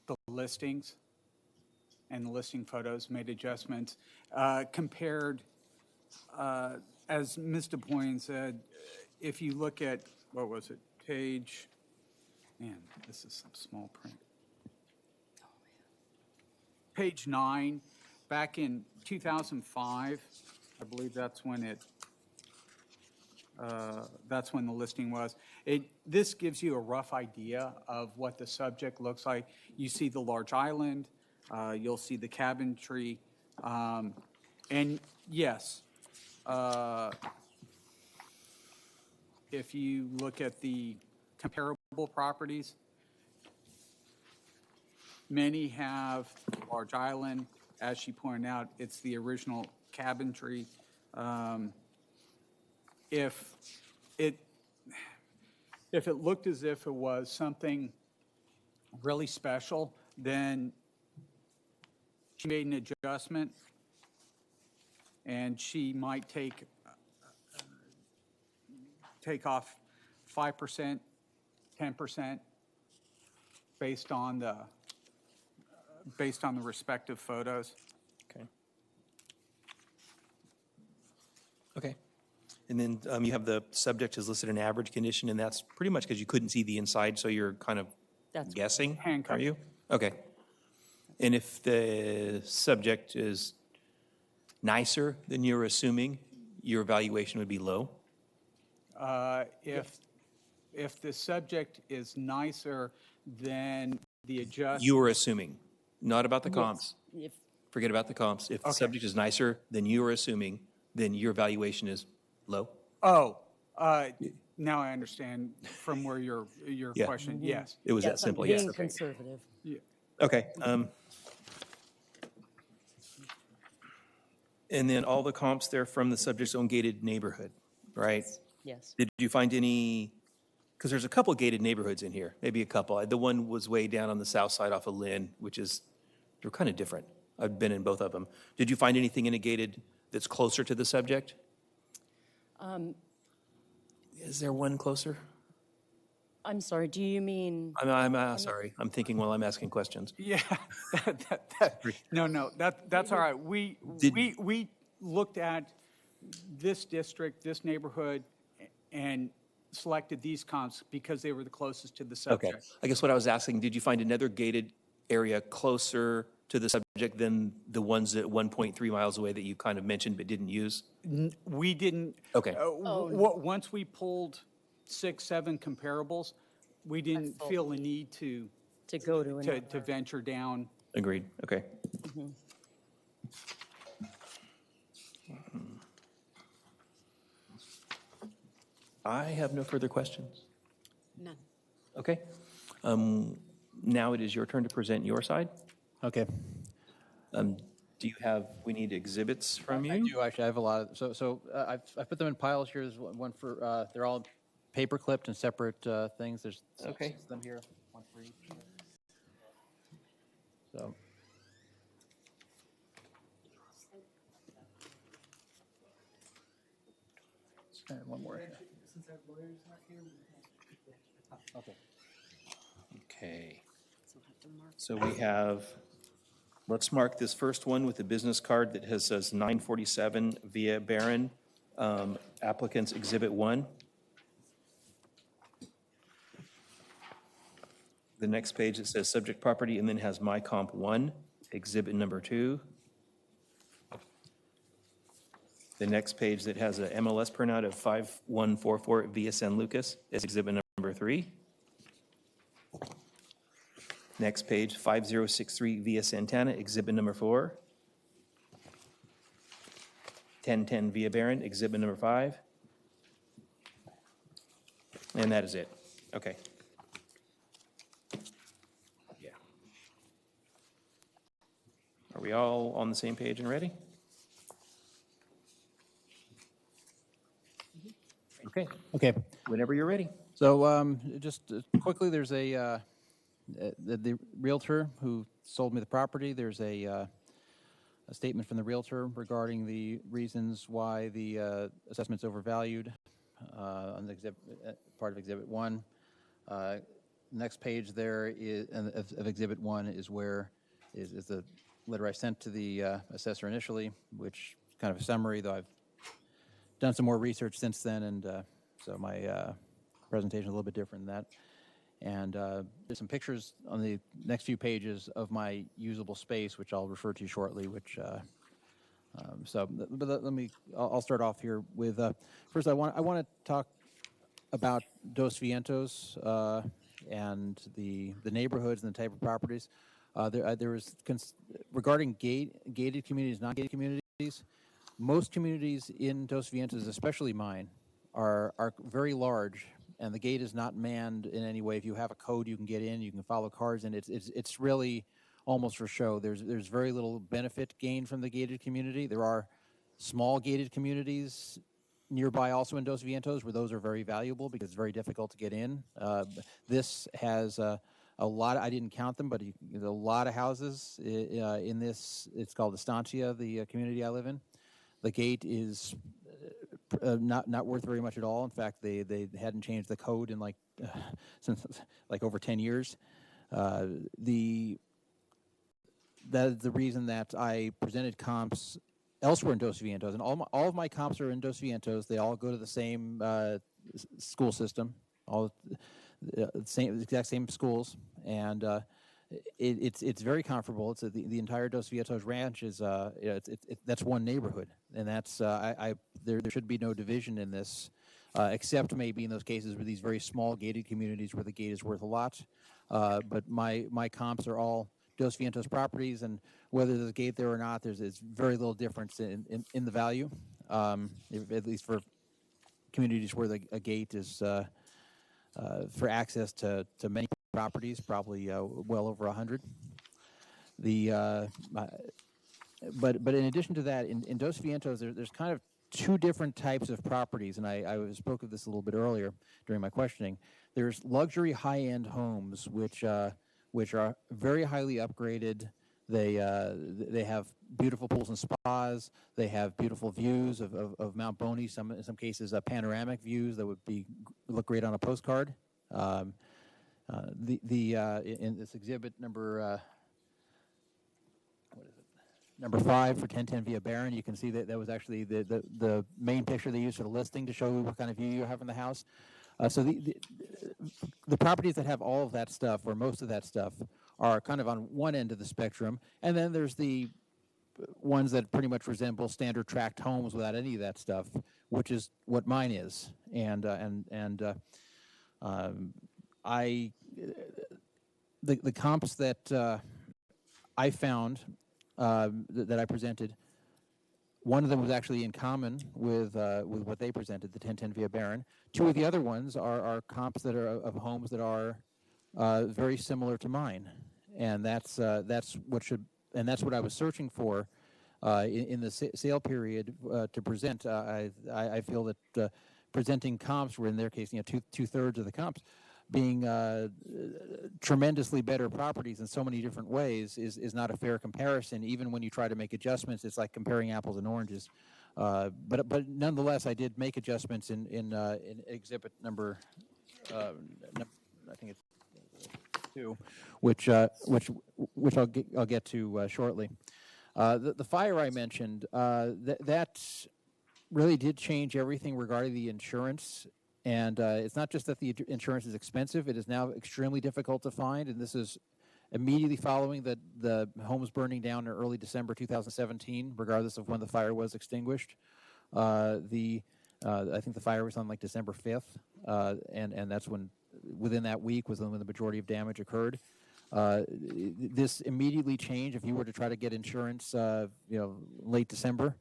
the listings and the listing photos, made adjustments, compared, as Ms. DePoyen said, if you look at, what was it, page Man, this is some small print. Page 9, back in 2005, I believe that's when the listing was. This gives you a rough idea of what the subject looks like. You see the large island, you'll see the cabinetry, and yes, if you look at the comparable properties, many have large island. As she pointed out, it's the original cabinetry. If it looked as if it was something really special, then she made an adjustment, and she might take off 5%, 10% based on the respective photos. Okay. Okay. And then you have the subject is listed in average condition, and that's pretty much because you couldn't see the inside, so you're kind of guessing, are you? Okay. And if the subject is nicer than you're assuming, your evaluation would be low? If the subject is nicer than the adjustment. You were assuming, not about the Yes. comps. Forget about the comps. If the subject is nicer than you were assuming, then your evaluation is low? Oh, now I understand from where your Yeah. question, yes. It was that simple, Being yes. Okay. conservative. Yeah. Okay. And then all the comps there from the subject's own gated neighborhood, right? Yes. Did you find any, because there's a couple gated neighborhoods in here, maybe a couple. The one was way down on the south side off of Lynn, which is, they're kind of different. I've been in both of them. Did you find anything in a gated that's closer to the subject? Is there one closer? I'm sorry, do you mean? I'm sorry. I'm thinking while I'm asking questions. Yeah, no, that's all right. We looked at this district, this neighborhood, and selected these comps because they were the closest to the Okay. subject. I guess what I was asking, did you find another gated area closer to the subject than the ones at 1.3 miles away that you kind of mentioned but didn't use? We didn't. Okay. Once we pulled 6, 7 comparables, we didn't feel the need to go to another. to venture down. Agreed. Okay. I have no further questions. None. Okay. Now it is your turn to present your side. Okay. Do you have, we need exhibits from you? I do, actually. I have a lot of, I've put them in piles here. There's one for, they're all paper clipped and separate things. There's Okay. 6 of them here, one for each. So. And one more here. Okay. Okay. So we have, let's mark this first one with the business card that says 947 via Barron, applicant's Exhibit 1. The next page, it says subject property and then has my comp 1, Exhibit number 2. The next page that has a MLS printout of 5144 via San Lucas is Exhibit number 3. Next page, 5063 via Santana, Exhibit number 4. 1010 via Barron, Exhibit number 5. And that is it. Okay. Yeah. Are we all on the same page and ready? Okay. Okay. Whenever you're ready. So just quickly, there's the realtor who sold me the property. There's a statement from the realtor regarding the reasons why the assessment's overvalued on the part of Exhibit 1. Next page there is of Exhibit 1 is where is the letter I sent to the assessor initially, which is kind of a summary, though I've done some more research since then, and so my presentation is a little bit different than that. And there's some pictures on the next few pages of my usable space, which I'll refer to shortly, which but I'll start off here with, first I want to talk about Dos Vientos and the neighborhoods and the type of properties. There was, regarding gated communities, non-gated communities, most communities in Dos Vientos, especially mine, are very large, and the gate is not manned in any way. If you have a code, you can get in, you can follow cars, and it's really almost for show. There's very little benefit gained from the gated community. There are small gated communities nearby also in Dos Vientos where those are very valuable because it's very difficult to get in. This has a lot, I didn't count them, but there's a lot of houses in this. It's called Estancia, the community I live in. The gate is not worth very much at all. In fact, they hadn't changed the code in since over 10 years. That is the reason that I presented comps elsewhere in Dos Vientos, and all of my comps are in Dos Vientos. They all go to the same school system, all exact same schools, and it's very comparable. It's the entire Dos Vientos ranch is that's one neighborhood, and that's there should be no division in this, except maybe in those cases with these very small gated communities where the gate is worth a lot. But my comps are all Dos Vientos properties, and whether there's a gate there or not, there's very little difference in the value, at least for communities where a gate is for access to many properties, probably well over 100. But in addition to that, in Dos Vientos, there's kind of two different types of properties, and I spoke of this a little bit earlier during my questioning. There's luxury high-end homes, which are very highly upgraded. They have beautiful pools and spas. They have beautiful views of Mount Boney. In some cases, panoramic views that would look great on a postcard. In this exhibit number number 5 for 1010 Via Barron, you can see that was actually the main picture they used for the listing to show what kind of view you have in the house. So the properties that have all of that stuff, or most of that stuff, are kind of on one end of the spectrum, and then there's the ones that pretty much resemble standard tract homes without any of that stuff, which is what mine is. And the comps that I found that I presented, one of them was actually in common with what they presented, the 1010 Via Barron. Two of the other ones are comps that are of homes that are very similar to mine, and that's what I was searching for in the sale period to present. I feel that presenting comps were, in their case, two-thirds of the comps being tremendously better properties in so many different ways is not a fair comparison. Even when you try to make adjustments, it's like comparing apples and oranges. But nonetheless, I did make adjustments in exhibit number, I think it's 2, which I'll get to shortly. The fire I mentioned, that really did change everything regarding the insurance. And it's not just that the insurance is expensive, it is now extremely difficult to find. And this is immediately following the homes burning down in early December 2017, regardless of when the fire was extinguished. I think the fire was on December 5th, and that's when, within that week, was when the majority of damage occurred. This immediately changed. If you were to try to get insurance, late December,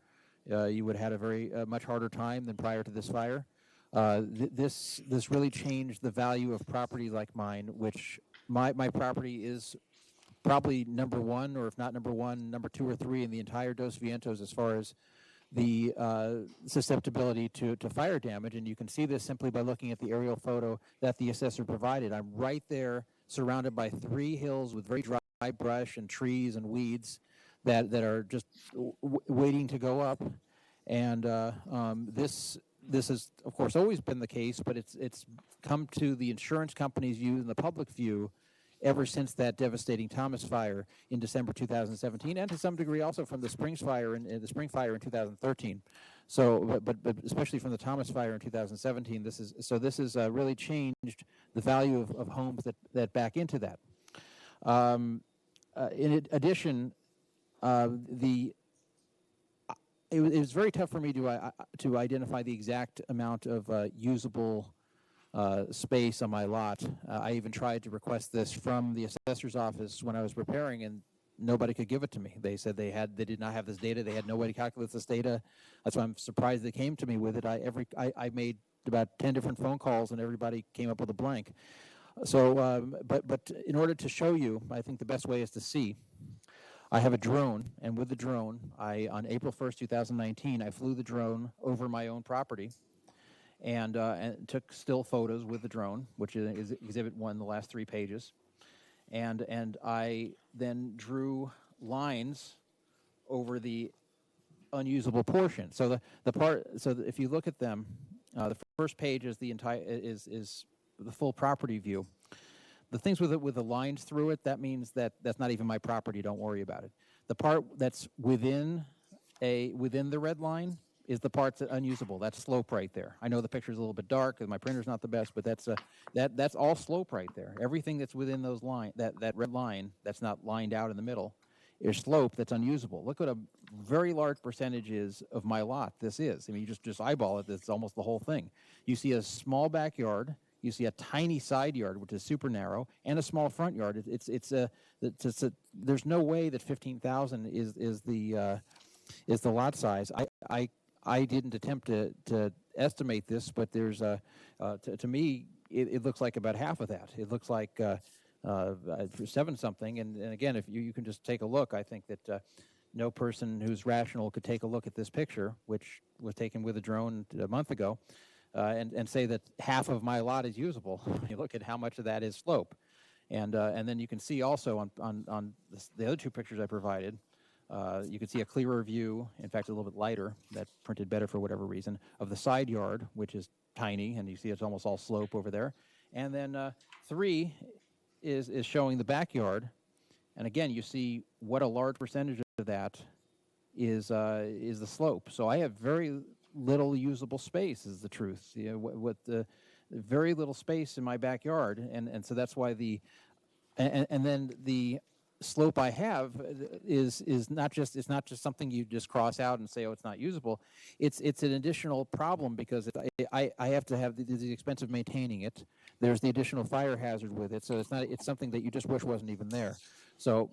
you would have had a very much harder time than prior to this fire. This really changed the value of property like mine, which my property is probably number 1, or if not number 1, number 2 or 3 in the entire Dos Vientos as far as the susceptibility to fire damage. And you can see this simply by looking at the aerial photo that the assessor provided. I'm right there, surrounded by 3 hills with very dry brush and trees and weeds that are just waiting to go up. And this has, of course, always been the case, but it's come to the insurance company's view and the public view ever since that devastating Thomas fire in December 2017, and to some degree also from the Springs fire the Spring fire in 2013. So, but especially from the Thomas fire in 2017, this is really changed the value of homes that back into that. In addition, it was very tough for me to identify the exact amount of usable space on my lot. I even tried to request this from the assessor's office when I was preparing, and nobody could give it to me. They said they did not have this data. They had no way to calculate this data. That's why I'm surprised they came to me with it. I made about 10 different phone calls, and everybody came up with a blank. So, but in order to show you, I think the best way is to see. I have a drone, and with the drone, on April 1st, 2019, I flew the drone over my own property and took still photos with the drone, which is Exhibit 1, the last 3 pages. And I then drew lines over the unusable portion. So if you look at them, the first page is the full property view. The things with the lines through it, that means that's not even my property. Don't worry about it. The part that's within the red line is the part that's unusable. That's slope right there. I know the picture's a little bit dark because my printer's not the best, but that's all slope right there. Everything that's within those that red line that's not lined out in the middle is slope that's unusable. Look what a very large percentage is of my lot this is. I mean, you just eyeball it, it's almost the whole thing. You see a small backyard, you see a tiny side yard, which is super narrow, and a small front yard. There's no way that 15,000 is the lot size. I didn't attempt to estimate this, but there's to me it looks like about half of that. It looks like 7 something. And again, if you can just take a look, I think that no person who's rational could take a look at this picture, which was taken with a drone a month ago, and say that half of my lot is usable. You look at how much of that is slope, and then you can see also on the other 2 pictures I provided, you can see a clearer view, in fact a little bit lighter, that printed better for whatever reason, of the side yard, which is tiny, and you see it's almost all slope over there. And then 3 is showing the backyard, and again you see what a large percentage of that is the slope. So I have very little usable space, is the truth. You know, what the very little space in my backyard, and so that's why and then the slope I have is not just something you just cross out and say, oh, it's not usable. It's an additional problem because I have to have the expense of maintaining it. There's the additional fire hazard with it, so it's something that you just wish wasn't even there. So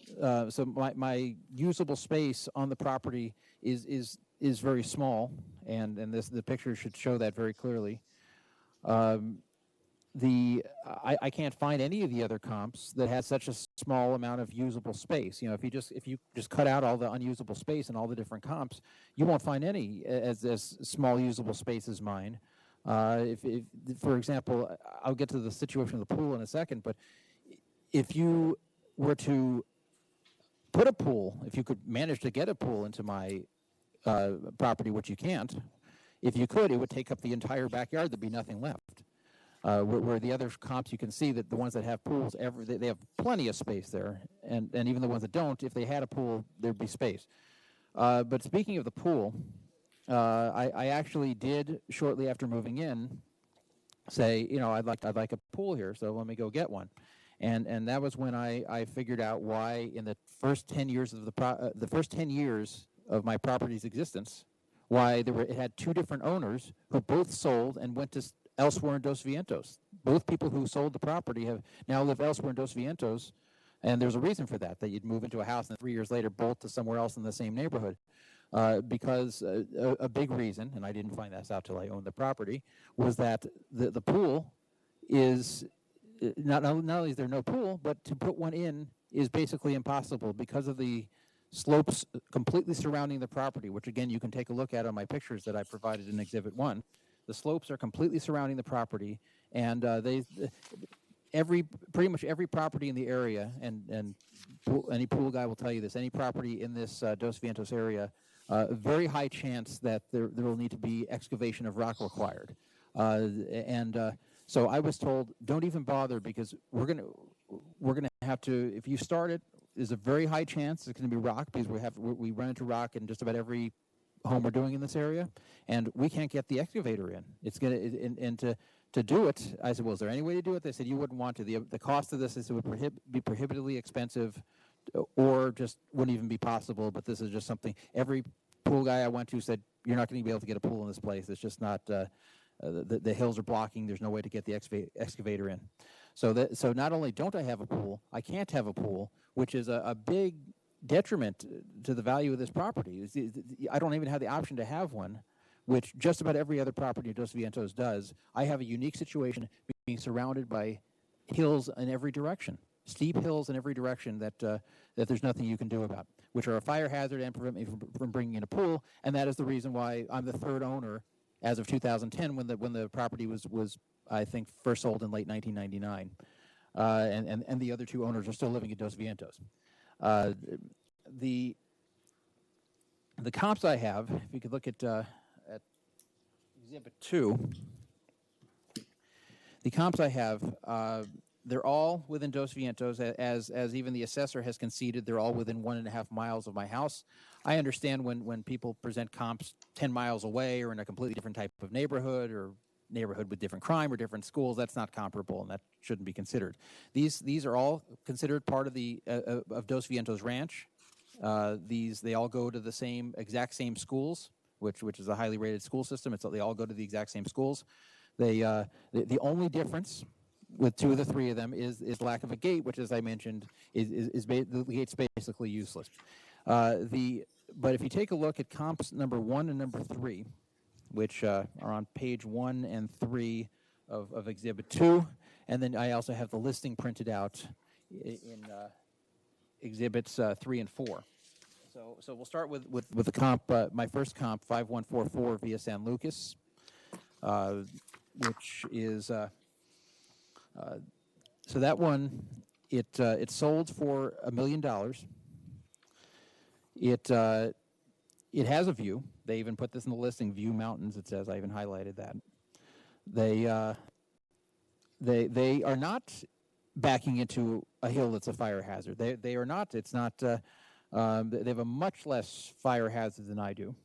my usable space on the property is very small, and the picture should show that very clearly. I can't find any of the other comps that has such a small amount of usable space. You know, if you just cut out all the unusable space in all the different comps, you won't find any as small usable space as mine. If for example, I'll get to the situation of the pool in a second, but if you were to put a pool, if you could manage to get a pool into my property, which you can't, if you could, it would take up the entire backyard. There'd be nothing left. Where the other comps, you can see that the ones that have pools, they have plenty of space there, and even the ones that don't, if they had a pool, there'd be space. But speaking of the pool, I actually did, shortly after moving in, say, you know, I'd like a pool here, so let me go get one. And that was when I figured out why in the first 10 years of the first 10 years of my property's existence, why it had 2 different owners who both sold and went to elsewhere in Dos Vientos. Both people who sold the property have now live elsewhere in Dos Vientos, and there's a reason for that you'd move into a house and 3 years later bolt to somewhere else in the same neighborhood. Because a big reason, and I didn't find this out till I owned the property, was that the pool is, not only is there no pool, but to put one in is basically impossible because of the slopes completely surrounding the property, which again you can take a look at on my pictures that I provided in Exhibit 1. The slopes are completely surrounding the property, and pretty much every property in the area, and any pool guy will tell you this, any property in this Dos Vientos area, very high chance that there will need to be excavation of rock required. So I was told, don't even bother because we're going to have to, if you start it, there's a very high chance it's going to be rock, because we run into rock in just about every home we're doing in this area, and we can't get the excavator in. It's going to, and to do it, I said, well, is there any way to do it? They said you wouldn't want to. The cost of this is it would be prohibitively expensive, or just wouldn't even be possible. But this is just something. Every pool guy I went to said you're not going to be able to get a pool in this place. It's just not. The hills are blocking. There's no way to get the excavator in. So not only don't I have a pool, I can't have a pool, which is a big detriment to the value of this property. I don't even have the option to have one, which just about every other property in Dos Vientos does. I have a unique situation being surrounded by hills in every direction, steep hills in every direction that there's nothing you can do about, which are a fire hazard and prevent me from bringing in a pool. And that is the reason why I'm the third owner as of 2010, when the property was I think first sold in late 1999, and the other two owners are still living in Dos Vientos. The comps I have, if you could look at Exhibit 2, the comps I have, they're all within Dos Vientos, as even the assessor has conceded. They're all within 1.5 miles of my house. I understand when people present comps 10 miles away or in a completely different type of neighborhood, or neighborhood with different crime or different schools, that's not comparable, and that shouldn't be considered. These are all considered part of the of Dos Vientos Ranch. They all go to the exact same schools, which is a highly rated school system. They all go to the exact same schools. The only difference with two of the three of them is lack of a gate, which, as I mentioned, the gate's basically useless. But if you take a look at comps number 1 and number 3, which are on page 1 and 3 of Exhibit 2, and then I also have the listing printed out in Exhibits 3 and 4. So we'll start with the comp. My first comp, 5144 via San Lucas, which is so that one, it sold for $1 million. It has a view. They even put this in the listing, View Mountains. It says, I even highlighted that. They are not backing into a hill that's a fire hazard. They are not. It's not. They have a much less fire hazard than I do.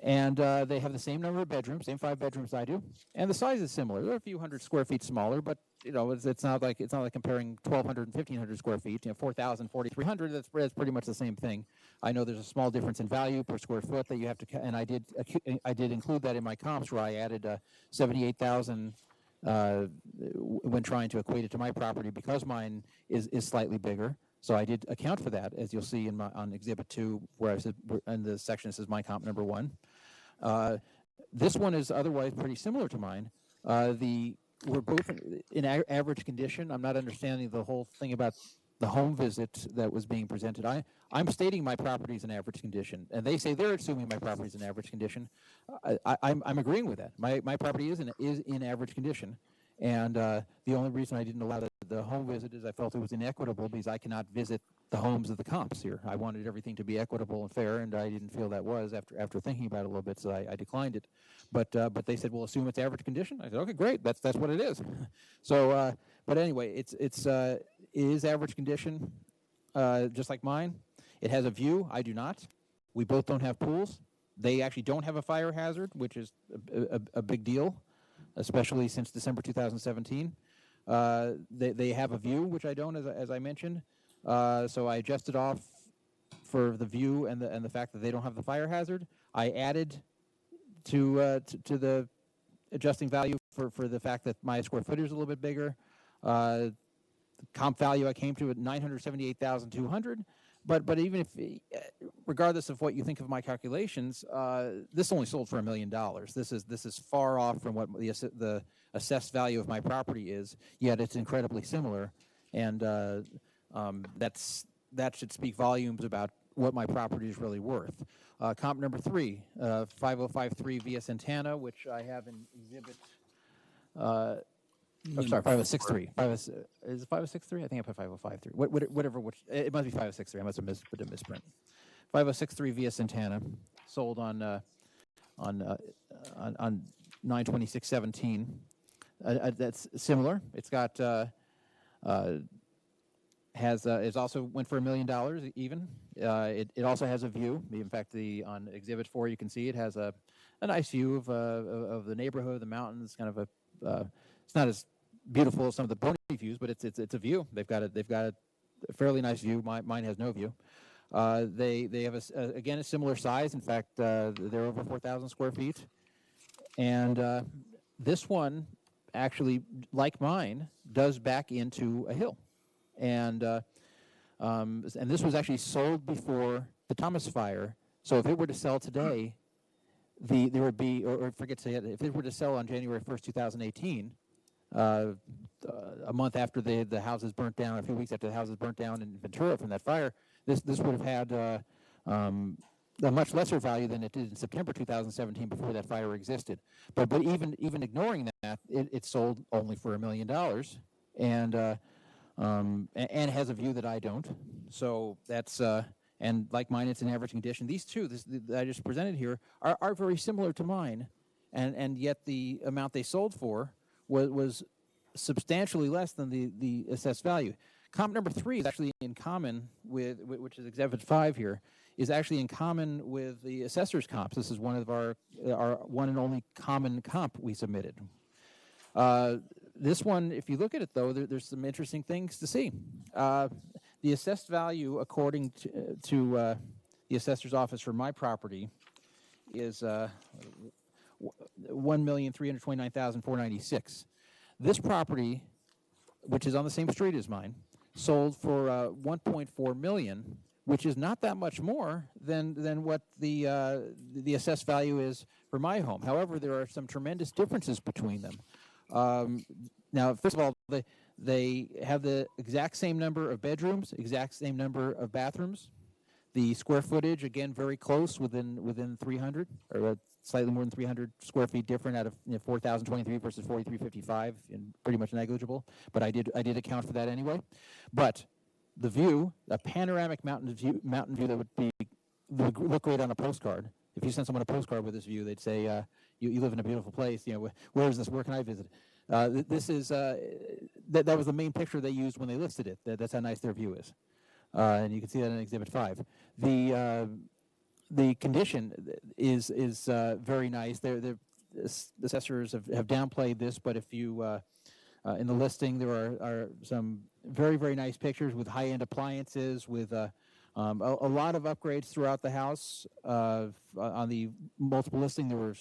And they have the same number of bedrooms, same 5 bedrooms I do, and the size is similar. They're a few hundred square feet smaller, but it's not like comparing 1,200 and 1,500 square feet. 4,000, 4,300. That's pretty much the same thing. I know there's a small difference in value per square foot that you have to, and I did include that in my comps, where I added 78,000 when trying to equate it to my property, because mine is slightly bigger. So I did account for that, as you'll see on Exhibit 2, where I said, in the section that says my comp number 1. This one is otherwise pretty similar to mine. We're both in average condition. I'm not understanding the whole thing about the home visit that was being presented. I'm stating my property is in average condition, and they say they're assuming my property is in average condition. I'm agreeing with that. My property is in average condition. And the only reason I didn't allow the home visit is I felt it was inequitable, because I cannot visit the homes of the comps here. I wanted everything to be equitable and fair, and I didn't feel that was after thinking about it a little bit, so I declined it. But they said, "Well, assume it's average condition." I said, "Okay, great. That's what it is." So, but anyway, it is average condition, just like mine. It has a view. I do not. We both don't have pools. They actually don't have a fire hazard, which is a big deal, especially since December 2017. They have a view, which I don't, as I mentioned. So I adjusted off for the view and the fact that they don't have the fire hazard. I added to the adjusting value for the fact that my square footage is a little bit bigger. The comp value I came to at $978,200. But even if, regardless of what you think of my calculations, this only sold for $1 million. This is far off from what the assessed value of my property is. Yet it's incredibly similar, and that should speak volumes about what my property is really worth. Comp number 3, 5053 via Santana, which I have in exhibit. I'm sorry, 5063. Is it 5063? I think I put 5053. Whatever. It must be 5063. I must have put a misprint. 5063 via Santana, sold on 9/26/17. That's similar. It's got is also went for $1 million even. It also has a view. In fact, on Exhibit 4, you can see it has a nice view of the neighborhood, the mountains. Kind of it's not as beautiful as some of the Boney views, but it's a view. They've got a fairly nice view. Mine has no view. They have again a similar size. In fact, they're over 4,000 square feet, and this one actually, like mine, does back into a hill. And this was actually sold before the Thomas fire. So if it were to sell today, there would be, or forget to say it, if it were to sell on January 1st, 2018, a month after the houses burnt down, a few weeks after the houses burnt down in Ventura from that fire, this would have had a much lesser value than it did in September 2017 before that fire existed. But even ignoring that, it sold only for $1 million, and has a view that I don't. So that's and like mine, it's in average condition. These two that I just presented here are very similar to mine, and yet the amount they sold for was substantially less than the assessed value. Comp number 3 is actually in common with, which is Exhibit 5 here, is actually in common with the assessor's comps. This is one of our one and only common comp we submitted. This one, if you look at it, though, there's some interesting things to see. The assessed value, according to the assessor's office for my property, is $1,329,496. This property, which is on the same street as mine, sold for $1.4 million, which is not that much more than what the assessed value is for my home. However, there are some tremendous differences between them. Now, first of all, they have the exact same number of bedrooms, exact same number of bathrooms. The square footage, again, very close, within 300, or slightly more than 300 square feet different out of 4,023 versus 4,355, and pretty much negligible. But I did account for that anyway. But the view, a panoramic mountain view that would look great on a postcard. If you send someone a postcard with this view, they'd say, "You live in a beautiful place. Where is this? Where can I visit?" This is that was the main picture they used when they listed it. That's how nice their view is, and you can see that in Exhibit 5. The condition is very nice. The assessors have downplayed this, but if you in the listing, there are some very, very nice pictures with high-end appliances, with a lot of upgrades throughout the house. On the multiple listing, there were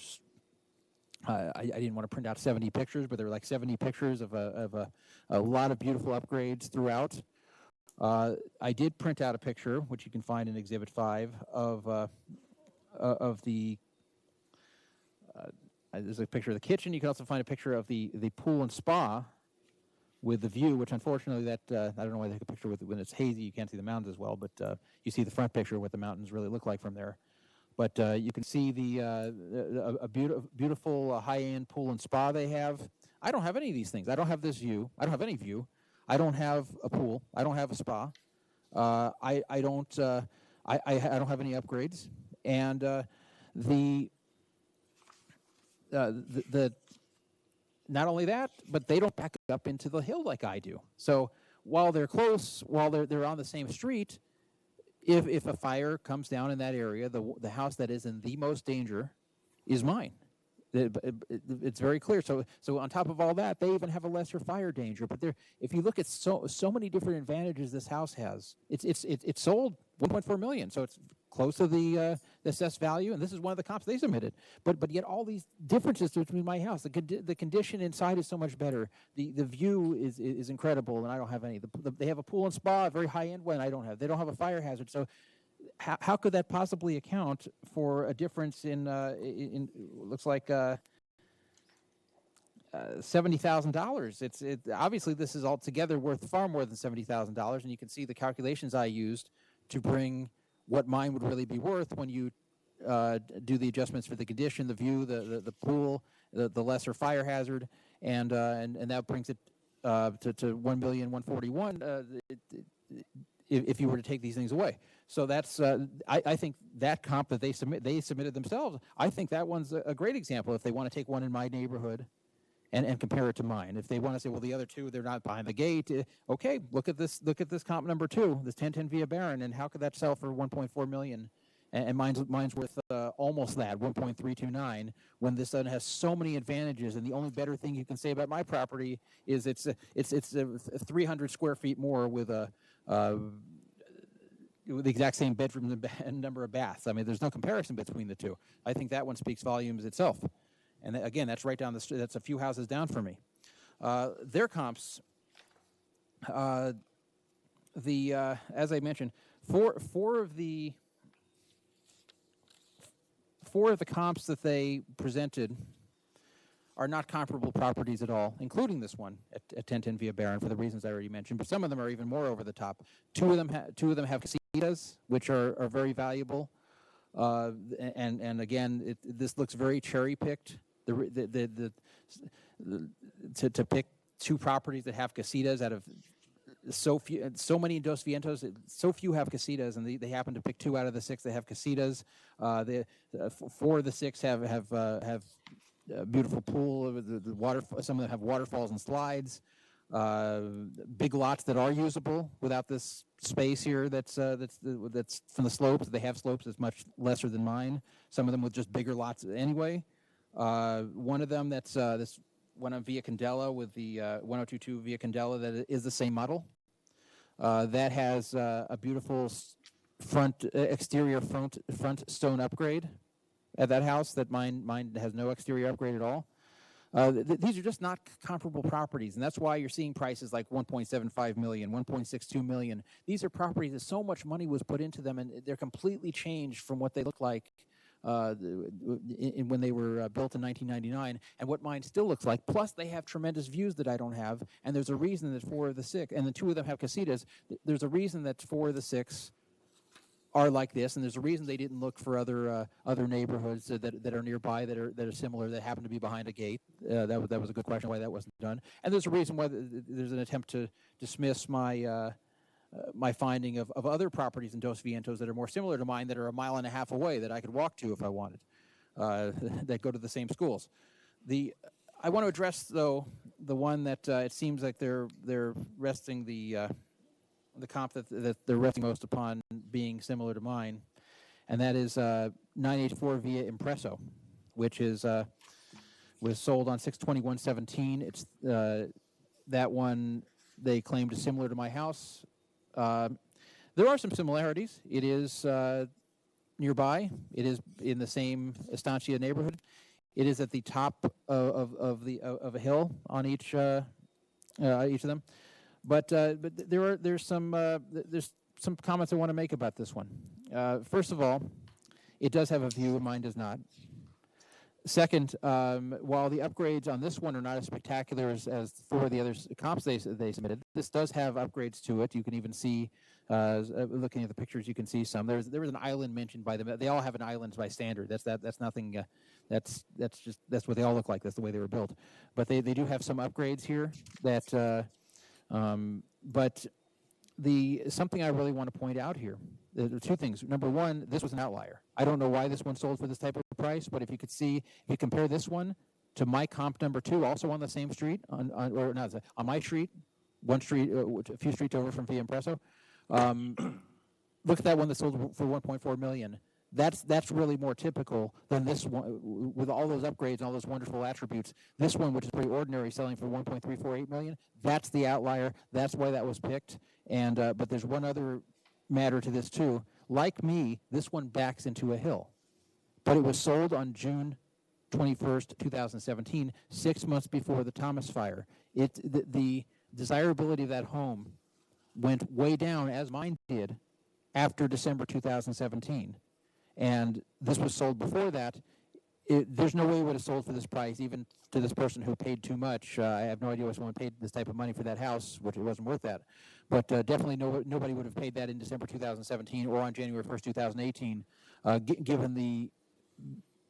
I didn't want to print out 70 pictures, but there were like 70 pictures of a lot of beautiful upgrades throughout. I did print out a picture, which you can find in Exhibit 5, of the. There's a picture of the kitchen. You can also find a picture of the pool and spa with the view, which unfortunately I don't know why they take a picture with it when it's hazy. You can't see the mountains as well, but you see the front picture of what the mountains really look like from there. But you can see a beautiful high-end pool and spa they have. I don't have any of these things. I don't have this view. I don't have any view. I don't have a pool. I don't have a spa. I don't have any upgrades. And not only that, but they don't back up into the hill like I do. So while they're close, while they're on the same street, if a fire comes down in that area, the house that is in the most danger is mine. It's very clear. So on top of all that, they even have a lesser fire danger. But if you look at so many different advantages this house has, it's sold $1.4 million. So it's close to the assessed value, and this is one of the comps they submitted. But yet all these differences between my house, the condition inside is so much better. The view is incredible, and I don't have any. They have a pool and spa, a very high end one. I don't have. They don't have a fire hazard. So how could that possibly account for a difference in looks like $70,000? It's obviously this is altogether worth far more than $70,000, and you can see the calculations I used to bring what mine would really be worth when you do the adjustments for the condition, the view, the pool, the lesser fire hazard, and that brings it to $1,141,000 if you were to take these things away. So that's I think that comp that they submitted themselves. I think that one's a great example if they want to take one in my neighborhood and compare it to mine. If they want to say, well, the other two, they're not behind the gate, okay, look at this comp number 2, this 1010 Via Baron, and how could that sell for 1.4 million? And mine's worth almost that, 1.329, when this one has so many advantages. And the only better thing you can say about my property is it's 300 square feet more with the exact same bedrooms and number of baths. I mean, there's no comparison between the two. I think that one speaks volumes itself. And again, that's right down the street. That's a few houses down from me. Their comps, as I mentioned, four of the comps that they presented are not comparable properties at all, including this one at 1010 Via Baron for the reasons I already mentioned. But some of them are even more over the top. Two of them have casitas, which are very valuable. And again, this looks very cherry picked. To pick 2 properties that have casitas out of so many Dos Vientos, so few have casitas, and they happen to pick 2 out of the 6 that have casitas. 4 of the 6 have beautiful pool. The water. Some of them have waterfalls and slides. Big lots that are usable without this space here. That's from the slopes. They have slopes that's much lesser than mine. Some of them with just bigger lots anyway. One of them that's this one on Via Candela with the 1022 Via Candela that is the same model. That has a beautiful exterior front stone upgrade at that house. That mine has no exterior upgrade at all. These are just not comparable properties, and that's why you're seeing prices like 1.75 million, 1.62 million. These are properties that so much money was put into them, and they're completely changed from what they look like when they were built in 1999, and what mine still looks like. Plus, they have tremendous views that I don't have, and there's a reason that 4 of the 6, and the 2 of them have casitas. There's a reason that 4 of the 6 are like this, and there's a reason they didn't look for other neighborhoods that are nearby that are similar, that happen to be behind a gate. That was a good question why that wasn't done. And there's a reason why there's an attempt to dismiss my my finding of other properties in Dos Vientos that are more similar to mine, that are a mile and a half away, that I could walk to if I wanted, that go to the same schools. I want to address, though, the one that it seems like they're resting the comp that they're resting most upon being similar to mine, and that is 984 Via Impresso, which is was sold on 6/21/17. It's that one they claimed is similar to my house. There are some similarities. It is nearby. It is in the same Estancia neighborhood. It is at the top of a hill on each of them. But there's some comments I want to make about this one. First of all, it does have a view, and mine does not. Second, while the upgrades on this one are not as spectacular as 4 of the other comps they submitted, this does have upgrades to it. You can even see, looking at the pictures, you can see some. There was an island mentioned by them. They all have an island by standard. That's nothing. That's what they all look like. That's the way they were built. But they do have some upgrades here. But something I really want to point out here. There are 2 things. Number one, this was an outlier. I don't know why this one sold for this type of price, but if you could see, if you compare this one to my comp number 2, also on the same street, on my street, a few streets over from Via Impresso, look at that one that sold for 1.4 million. That's really more typical than this one with all those upgrades and all those wonderful attributes. This one, which is pretty ordinary, selling for 1.348 million. That's the outlier. That's why that was picked. And but there's one other matter to this too. Like me, this one backs into a hill, but it was sold on June 21st, 2017, 6 months before the Thomas fire. The desirability of that home went way down, as mine did, after December 2017. And this was sold before that. There's no way it would have sold for this price, even to this person who paid too much. I have no idea why someone paid this type of money for that house, which it wasn't worth that. But definitely nobody would have paid that in December 2017 or on January 1st, 2018, given the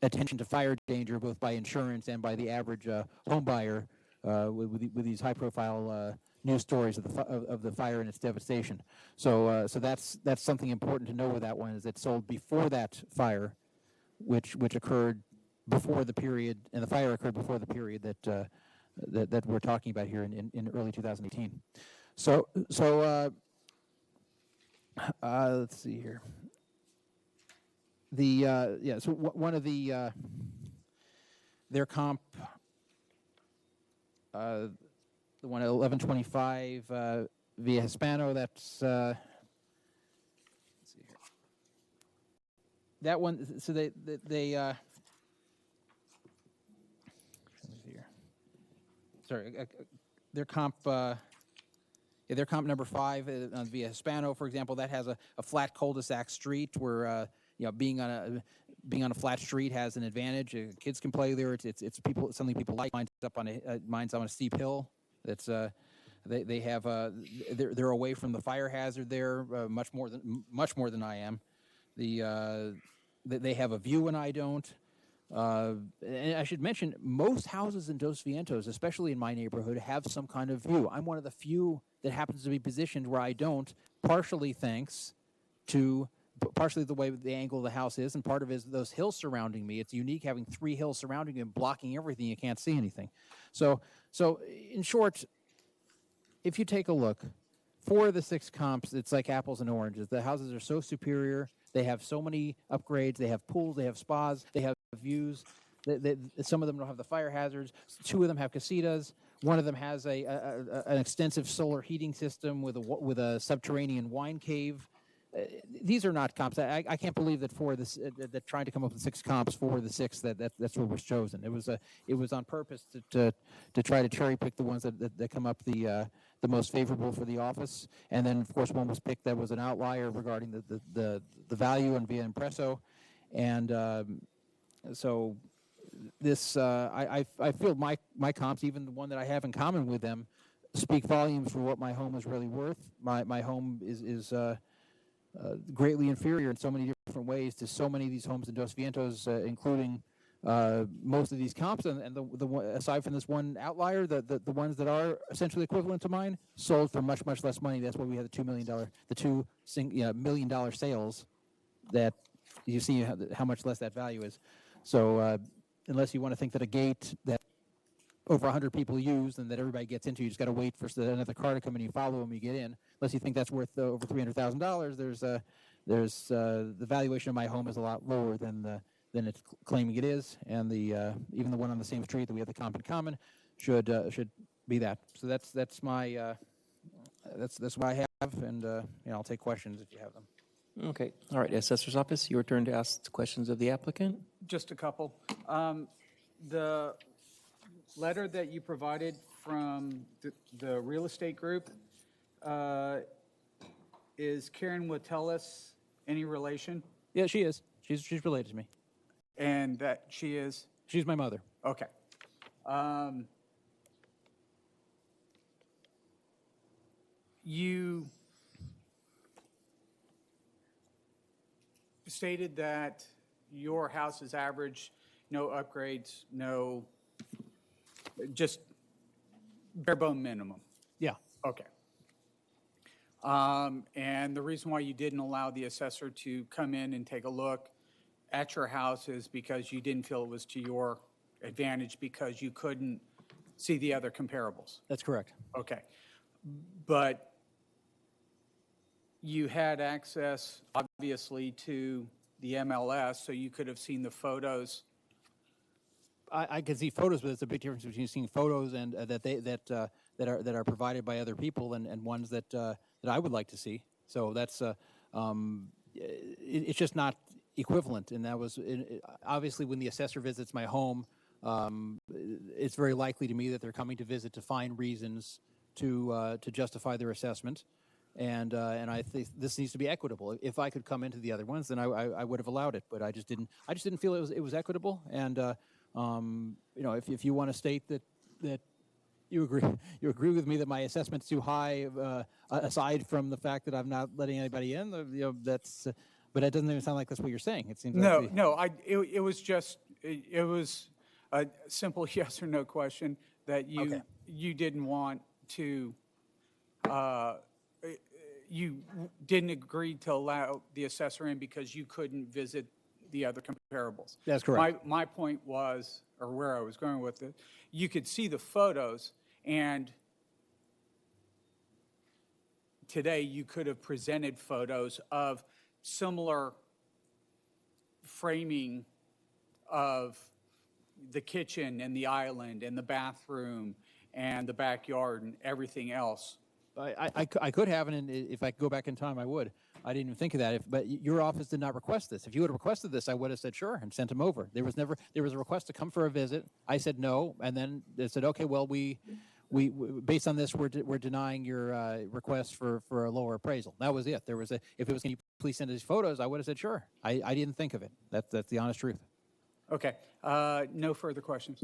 attention to fire danger, both by insurance and by the average home buyer, with these high-profile news stories of the fire and its devastation. So that's something important to know with that one, is it sold before that fire, which occurred before the period, and the fire occurred before the period that we're talking about here in early 2018. Let's see here. So one of their comp, the one at 1125 via Hispano, that's let's see here. That one, so they let me see here. Sorry, their comp. Their comp number 5 via Hispano, for example, that has a flat cul-de-sac street where being on a flat street has an advantage. Kids can play there. It's people, something people like. Mine's on a steep hill. That's they have they're away from the fire hazard there much more than I am. They have a view and I don't. And I should mention, most houses in Dos Vientos, especially in my neighborhood, have some kind of view. I'm one of the few that happens to be positioned where I don't, partially the way the angle of the house is, and part of it is those hills surrounding me. It's unique having 3 hills surrounding you and blocking everything. You can't see anything. So in short, if you take a look, 4 of the 6 comps, it's like apples and oranges. The houses are so superior. They have so many upgrades. They have pools. They have spas. They have views. Some of them don't have the fire hazards. 2 of them have casitas. One of them has an extensive solar heating system with a subterranean wine cave. These are not comps. I can't believe that that trying to come up with 6 comps, 4 of the 6 that's what was chosen. It was on purpose to try to cherry pick the ones that come up the most favorable for the office, and then of course one was picked that was an outlier regarding the value and via Impresso, and so this I feel my comps, even the one that I have in common with them, speak volumes for what my home is really worth. My home is greatly inferior in so many different ways to so many of these homes in Dos Vientos, including most of these comps, and the aside from this one outlier, the ones that are essentially equivalent to mine sold for much less money. That's why we had the $2 million sales. That you see how much less that value is. So unless you want to think that a gate that over 100 people use and that everybody gets into, you just got to wait for another car to come in, you follow them, you get in. Unless you think that's worth over $300,000, there's the valuation of my home is a lot lower than it's claiming it is, and even the one on the same street that we have the comp in common should be that. So that's my that's what I have, and I'll take questions if you have them. Okay. All right. Assessor's Office, your turn to ask questions of the applicant. Just a couple. The letter that you provided from the real estate group, is Karen Watellis any relation? Yeah, she is. She's related to me. And that she is? She's my mother. Okay. You stated that your house is average, no upgrades, no, just bare bone minimum. Yeah. Okay. And the reason why you didn't allow the assessor to come in and take a look at your house is because you didn't feel it was to your advantage because you couldn't see the other comparables. That's correct. Okay. But you had access, obviously, to the MLS, so you could have seen the photos. I can see photos, but there's a big difference between seeing photos and that are provided by other people and ones that I would like to see. So that's it's just not equivalent. And that was obviously when the assessor visits my home, it's very likely to me that they're coming to visit to find reasons to justify their assessment. And I think this needs to be equitable. If I could come into the other ones, then I would have allowed it. But I just didn't feel it was equitable. And if you want to state that you agree with me that my assessment's too high, aside from the fact that I'm not letting anybody in, that's. But that doesn't even sound like that's what you're saying. It seems like it was just it was a simple yes or no question that you didn't want to. You didn't agree to allow the assessor in because you couldn't visit the other comparables. That's correct. My point was, or where I was going with it, you could see the photos, and today you could have presented photos of similar framing of the kitchen and the island and the bathroom and the backyard and everything else. I could have, and if I could go back in time, I would. I didn't even think of that. But your office did not request this. If you had requested this, I would have said sure and sent them over. There was a request to come for a visit. I said no, and then they said, okay, well, we based on this, we're denying your request for a lower appraisal. That was it. If it was, can you please send us photos? I would have said sure. I didn't think of it. That's the honest truth. Okay, no further questions.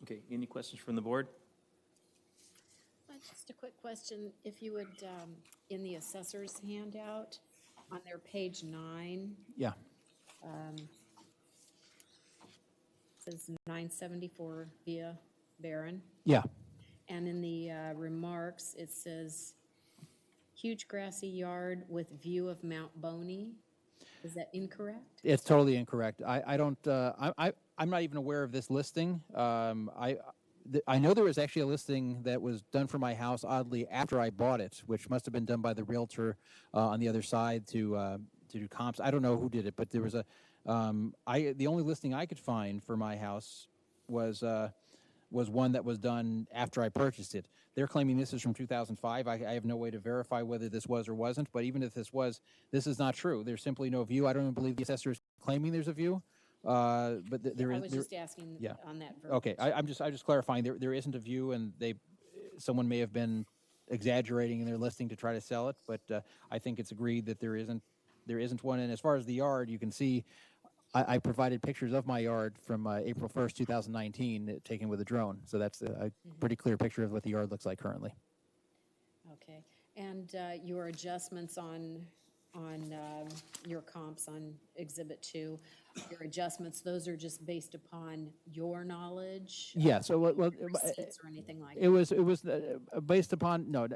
Okay, any questions from the board? Just a quick question, if you would, in the assessor's handout, on their page 9. Yeah. It says 974 via Barron. Yeah. And in the remarks, it says huge grassy yard with view of Mount Boney. Is that incorrect? It's totally incorrect. I don't. I'm not even aware of this listing. I know there was actually a listing that was done for my house, oddly, after I bought it, which must have been done by the realtor on the other side to do comps. I don't know who did it, but there was a. The only listing I could find for my house was one that was done after I purchased it. They're claiming this is from 2005. I have no way to verify whether this was or wasn't, but even if this was, this is not true. There's simply no view. I don't even believe the assessor is claiming there's a view. But there is. I was just asking on that verbiage. Okay, I'm just clarifying. There isn't a view, and someone may have been exaggerating in their listing to try to sell it. But I think it's agreed that there isn't one. And as far as the yard, you can see, I provided pictures of my yard from April 1st, 2019, taken with a drone. So that's a pretty clear picture of what the yard looks like currently. Okay, and your adjustments on your comps on Exhibit 2, your adjustments, those are just based upon your knowledge? Yeah. So receipts or anything like that? It was based upon not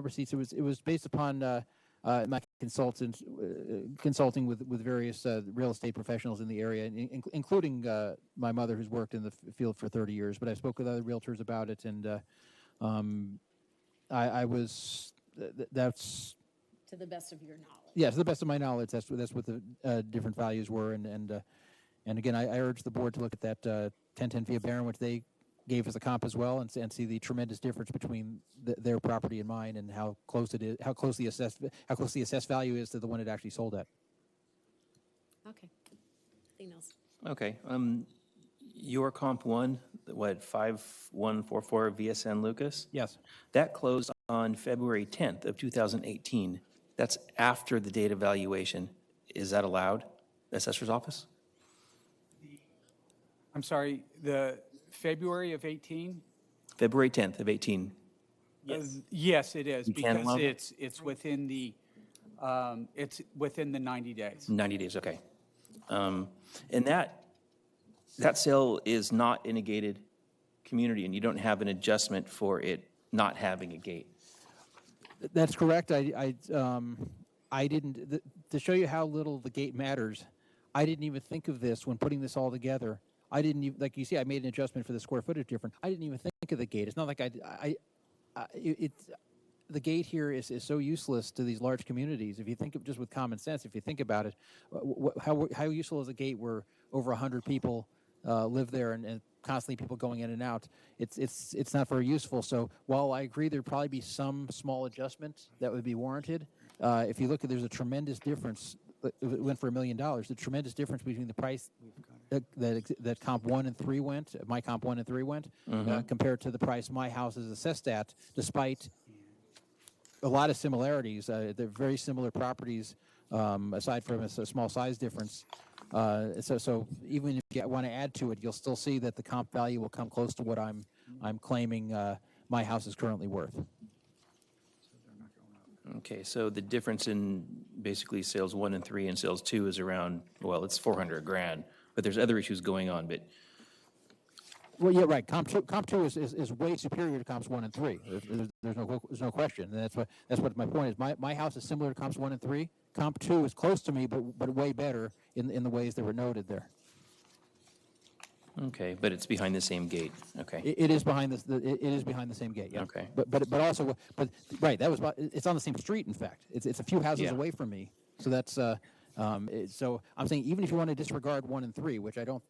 receipts. It was based upon my consulting with various real estate professionals in the area, including my mother, who's worked in the field for 30 years. But I spoke with other realtors about it, and that's to the best of your knowledge. Yeah, to the best of my knowledge, that's what the different values were, and again, I urge the board to look at that 1010 via Barron, which they gave us a comp as well, and see the tremendous difference between their property and mine, and how close it is, how close the assessed value is to the one it actually sold at. Okay. Anything else? Okay. Your comp 1, what, 5144 via San Lucas? Yes. That closed on February 10th of 2018. That's after the date of valuation. Is that allowed, the assessor's office? I'm sorry, the February of 18? February 10th of 18. Yes, it is, You can allow because it's within the 90 days. 90 days, okay. And that sale is not in a gated community, and you don't have an adjustment for it not having a gate. That's correct. I didn't, to show you how little the gate matters, I didn't even think of this when putting this all together. I didn't even, like you see, I made an adjustment for the square footage difference. I didn't even think of the gate. It's not like the gate here is so useless to these large communities. If you think of just with common sense, if you think about it, how useful is a gate where over 100 people live there and constantly people going in and out? It's not very useful. So while I agree there'd probably be some small adjustment that would be warranted, if you look at, there's a tremendous difference. It went for $1 million. The tremendous difference between the price that comp 1 and 3 went, my comp 1 and 3 went, compared to the price my house is assessed at, despite a lot of similarities. They're very similar properties, aside from a small size difference. So even if you want to add to it, you'll still see that the comp value will come close to what I'm claiming my house is currently worth. Okay, so the difference in basically sales 1 and 3 and sales 2 is around, well, it's $400,000, but there's other issues going on. But Well, yeah, right. Comp two is way superior to comps 1 and 3. There's no question. And that's what my point is. My house is similar to comps 1 and 3. Comp 2 is close to me, but way better in the ways that were noted there. Okay, but it's behind the same gate. Okay. It is behind it is behind the same gate. Yeah. Okay. But also right. That was it's on the same street. In fact, it's a few houses Yeah. away from me. So that's so I'm saying even if you want to disregard 1 and 3, which I don't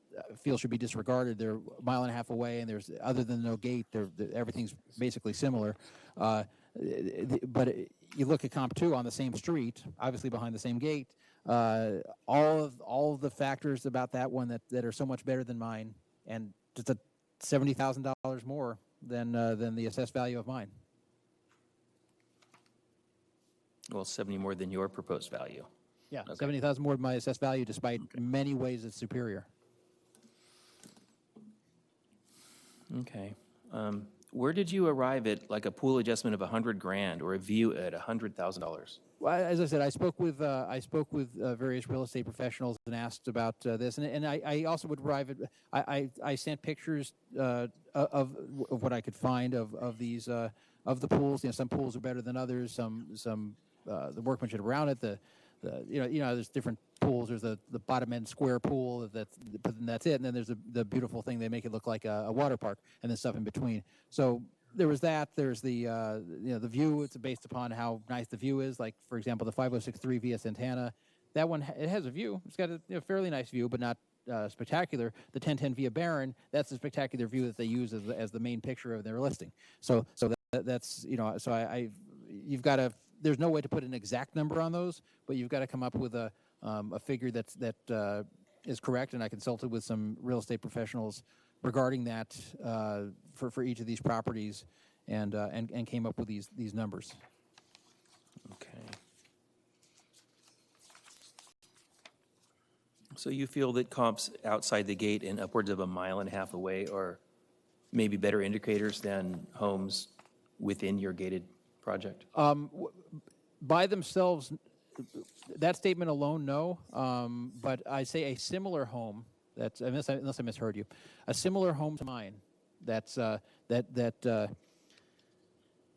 feel should be disregarded, they're a mile and a half away, and there's other than no gate, everything's basically similar. But you look at comp 2 on the same street, obviously behind the same gate. All of the factors about that one that are so much better than mine, and just $70,000 more than the assessed value of mine. Well, 70 more than your proposed value. Yeah, Okay. 70,000 more than my assessed value, despite many ways it's superior. Okay. Where did you arrive at like a pool adjustment of $100,000 or a view at $100,000? Well, as I said, I spoke with various real estate professionals and asked about this, and I also would arrive at I sent pictures of what I could find of these of the pools. You know, some pools are better than others. Some the workmanship around it. There's different pools. There's the bottom end square pool but then that's it. And then there's the beautiful thing they make it look like a water park, and then stuff in between. So there was that. There's the the view. It's based upon how nice the view is. Like for example, the 5063 via Santana. That one it has a view. It's got a fairly nice view, but not spectacular. The 1010 via Barron. That's a spectacular view that they use as the main picture of their listing. So that's so you've got to. There's no way to put an exact number on those, but you've got to come up with a figure that is correct. And I consulted with some real estate professionals regarding that for each of these properties, and came up with these numbers. Okay. So you feel that comps outside the gate and upwards of a mile and a half away are maybe better indicators than homes within your gated project? By themselves, that statement alone, no. But I say a similar home. That's unless I misheard you, a similar home to mine. That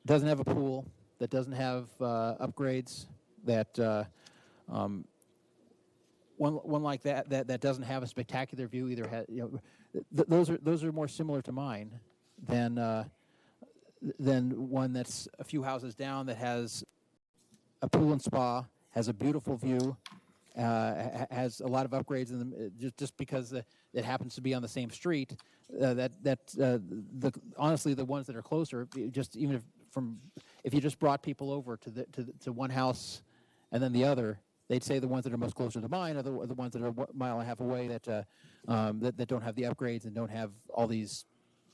doesn't have a pool. That doesn't have upgrades. That one like that doesn't have a spectacular view. Either those are more similar to mine than one that's a few houses down that has a pool and spa, has a beautiful view, has a lot of upgrades in them. Just because it happens to be on the same street, honestly the ones that are closer, just even if you just brought people over to one house and then the other, they'd say the ones that are most closer to mine are the ones that are a mile and a half away that don't have the upgrades and don't have all these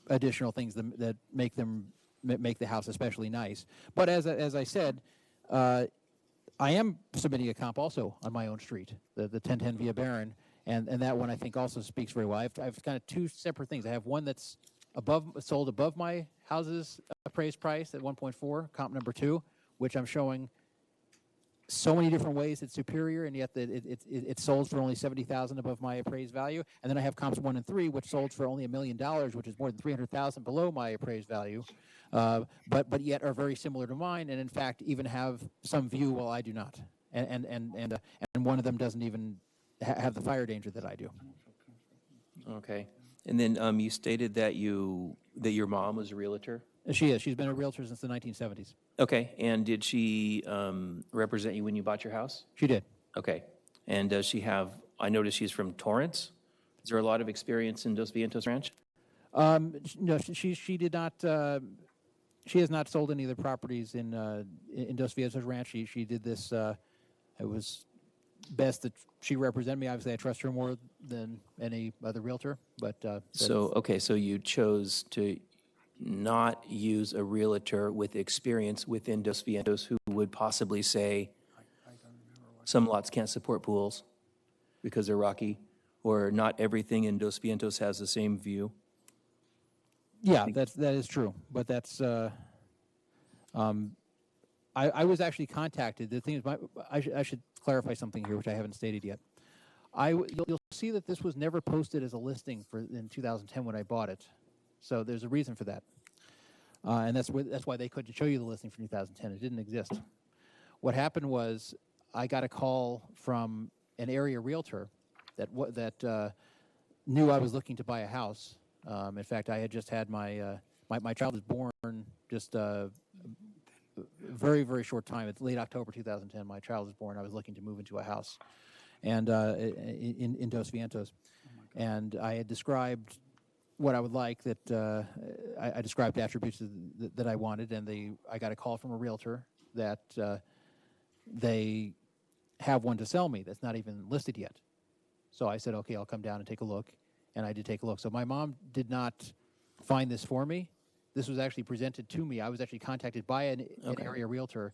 additional things that make the house especially nice. But as I said, I am submitting a comp also on my own street, the 1010 via Barron, and that one I think also speaks very well. I've kind of two separate things. I have one that's sold above my house's appraised price at 1.4, comp number 2, which I'm showing so many different ways it's superior, and yet it sold for only $70,000 above my appraised value. And then I have comps 1 and 3, which sold for only $1 million, which is more than $300,000 below my appraised value, but yet are very similar to mine, and in fact even have some view while I do not. And one of them doesn't even have the fire danger that I do. Okay. And then you stated that your mom was a realtor? She is. She's been a realtor since the 1970s. Okay. And did she represent you when you bought your house? She did. Okay. And does she have, I noticed she's from Torrance. Is there a lot of experience in Dos Vientos Ranch? No, she did not. She has not sold any of the properties in Dos Vientos Ranch. She did this. It was best that she represented me. Obviously, I trust her more than any other realtor. But so you chose to not use a realtor with experience within Dos Vientos who would possibly say some lots can't support pools because they're rocky, or not everything in Dos Vientos has the same view. Yeah, that is true. But that's I was actually contacted. The thing is, I should clarify something here, which I haven't stated yet. You'll see that this was never posted as a listing in 2010 when I bought it. So there's a reason for that. And that's why they couldn't show you the listing for 2010. It didn't exist. What happened was I got a call from an area realtor that knew I was looking to buy a house. In fact, I had just had my child was born just a very, very short time. It's late October 2010. My child was born. I was looking to move into a house and in Dos Vientos. And I had described what I would like, that I described attributes that I wanted, and I got a call from a realtor that they have one to sell me that's not even listed yet. So I said, okay, I'll come down and take a look, and I did take a look. So my mom did not find this for me. This was actually presented to me. I was actually contacted by an area realtor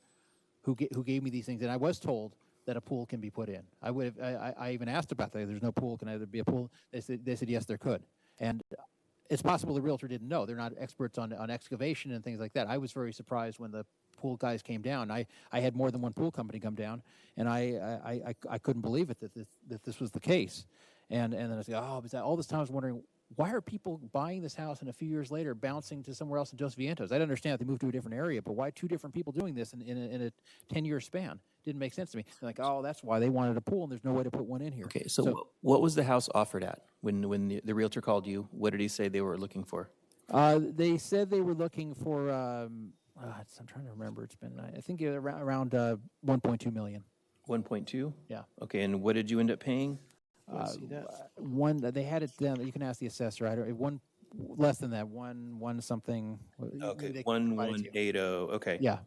who gave me these things, and I was told that a pool can be put in. I even asked about that. There's no pool. Can there be a pool? They said yes, there could. And it's possible the realtor didn't know. They're not experts on excavation and things like that. I was very surprised when the pool guys came down. I had more than one pool company come down, and I couldn't believe it that this was the case. And then I said, all this time I was wondering, why are people buying this house and a few years later bouncing to somewhere else in Dos Vientos? I didn't understand if they moved to a different area, but why two different people doing this in a 10-year span? Didn't make sense to me. They're like, that's why they wanted a pool, and there's no way to put one in here. Okay, so what was the house offered at when the realtor called you? What did he say they were looking for? They said they were looking for, I'm trying to remember. It's been, I think around 1.2 million. 1.2? Yeah. Okay, and what did you end up paying? See that? They had it down. You can ask the assessor. one less than that. One something. Okay, 1180. Okay. Yeah.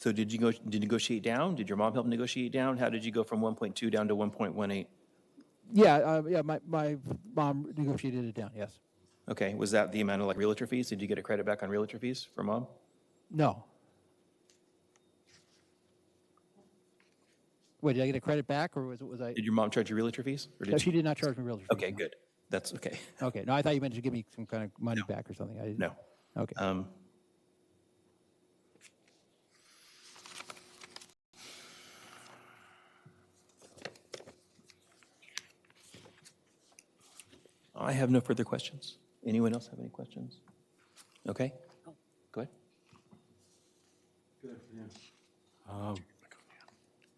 So did you negotiate down? Did your mom help negotiate down? How did you go from 1.2 down to 1.18? Yeah. My mom negotiated it down. Yes. Okay. Was that the amount of realtor fees? Did you get a credit back on realtor fees for mom? No. Wait, did I get a credit back, or was I? Did your mom charge you realtor fees? Or No, she did not charge me realtor fees. Okay, no. good. That's okay. Okay. No, I thought you meant to give me some kind of money back or something. No. Okay. I have no further questions. Anyone else have any questions? Okay. Go ahead. Good afternoon.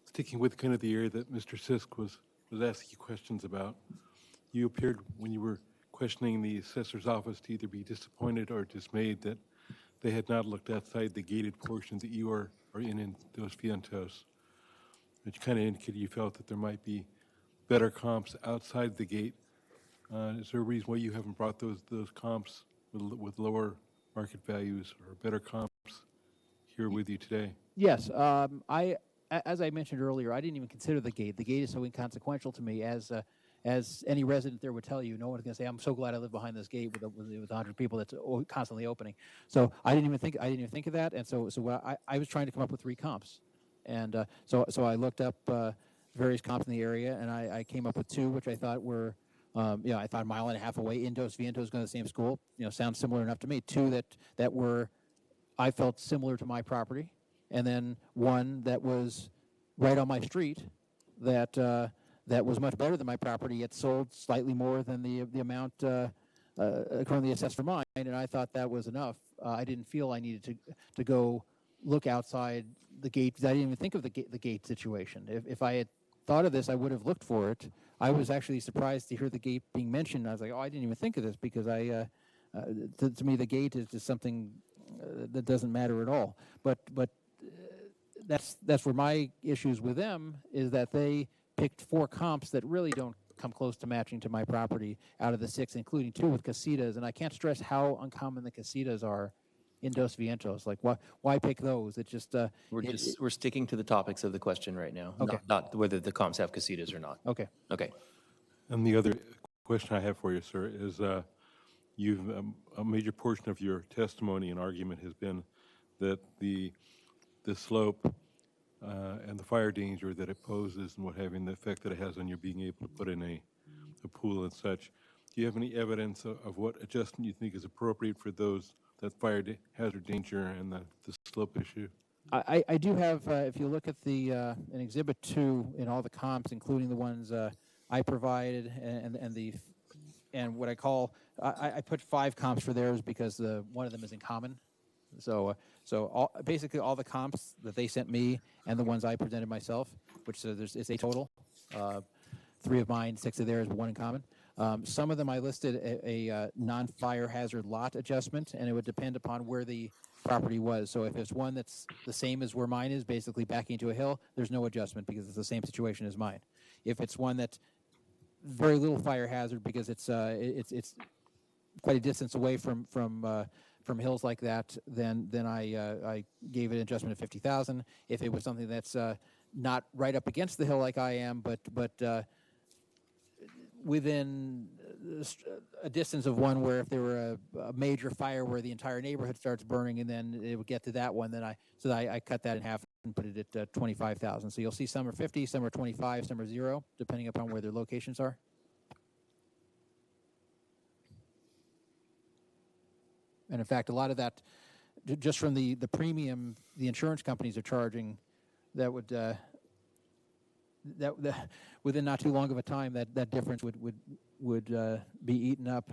Sticking with kind of the area that Mr. Sisk was asking you questions about, you appeared when you were questioning the assessor's office to either be disappointed or dismayed that they had not looked outside the gated portion that you are in Dos Vientos. Which kind of indicated you felt that there might be better comps outside the gate. Is there a reason why you haven't brought those comps with lower market values or better comps here with you today? Yes. As I mentioned earlier, I didn't even consider the gate. The gate is so inconsequential to me, as any resident there would tell you. No one's going to say, "I'm so glad I live behind this gate with 100 people that's constantly opening." So I didn't even think of that. And so I was trying to come up with 3 comps, and so I looked up various comps in the area, and I came up with 2, which I thought were. I thought a mile and a half away in Dos Vientos, going to the same school. Sounds similar enough to me. 2 that were, I felt similar to my property, and then 1 that was right on my street that was much better than my property, yet sold slightly more than the amount currently assessed for mine, and I thought that was enough. I didn't feel I needed to go look outside the gate, because I didn't even think of the gate situation. If I had thought of this, I would have looked for it. I was actually surprised to hear the gate being mentioned. I was like, I didn't even think of this, because to me, the gate is just something that doesn't matter at all. But that's where my issues with them is that they picked 4 comps that really don't come close to matching to my property out of the 6, including 2 with casitas. And I can't stress how uncommon the casitas are in Dos Vientos. Like, why pick those? It's just we're sticking to the topics of the question right now. Okay. Not whether the comps have casitas or not. Okay. Okay. And the other question I have for you, sir, is you've a major portion of your testimony and argument has been that the slope and the fire danger that it poses and what having the effect that it has on you being able to put in a pool and such. Do you have any evidence of what adjustment you think is appropriate for that fire hazard danger and the slope issue? I do have, if you look at in Exhibit 2 in all the comps, including the ones I provided and the and what I call, I put 5 comps for theirs because one of them is in common. So basically all the comps that they sent me and the ones I presented myself, which it's a total, 3 of mine, 6 of theirs, 1 in common. Some of them I listed a non-fire hazard lot adjustment, and it would depend upon where the property was. So if it's one that's the same as where mine is, basically backing into a hill, there's no adjustment because it's the same situation as mine. If it's one that's very little fire hazard because it's quite a distance away from hills like that, then I gave it an adjustment of $50,000. If it was something that's not right up against the hill like I am, but within a distance of one where if there were a major fire where the entire neighborhood starts burning and then it would get to that one, then I cut that in half and put it at $25,000. So you'll see some are 50, some are 25, some are 0, depending upon where their locations are. And in fact, a lot of that, just from the premium the insurance companies are charging, that would within not too long of a time, that difference would be eaten up.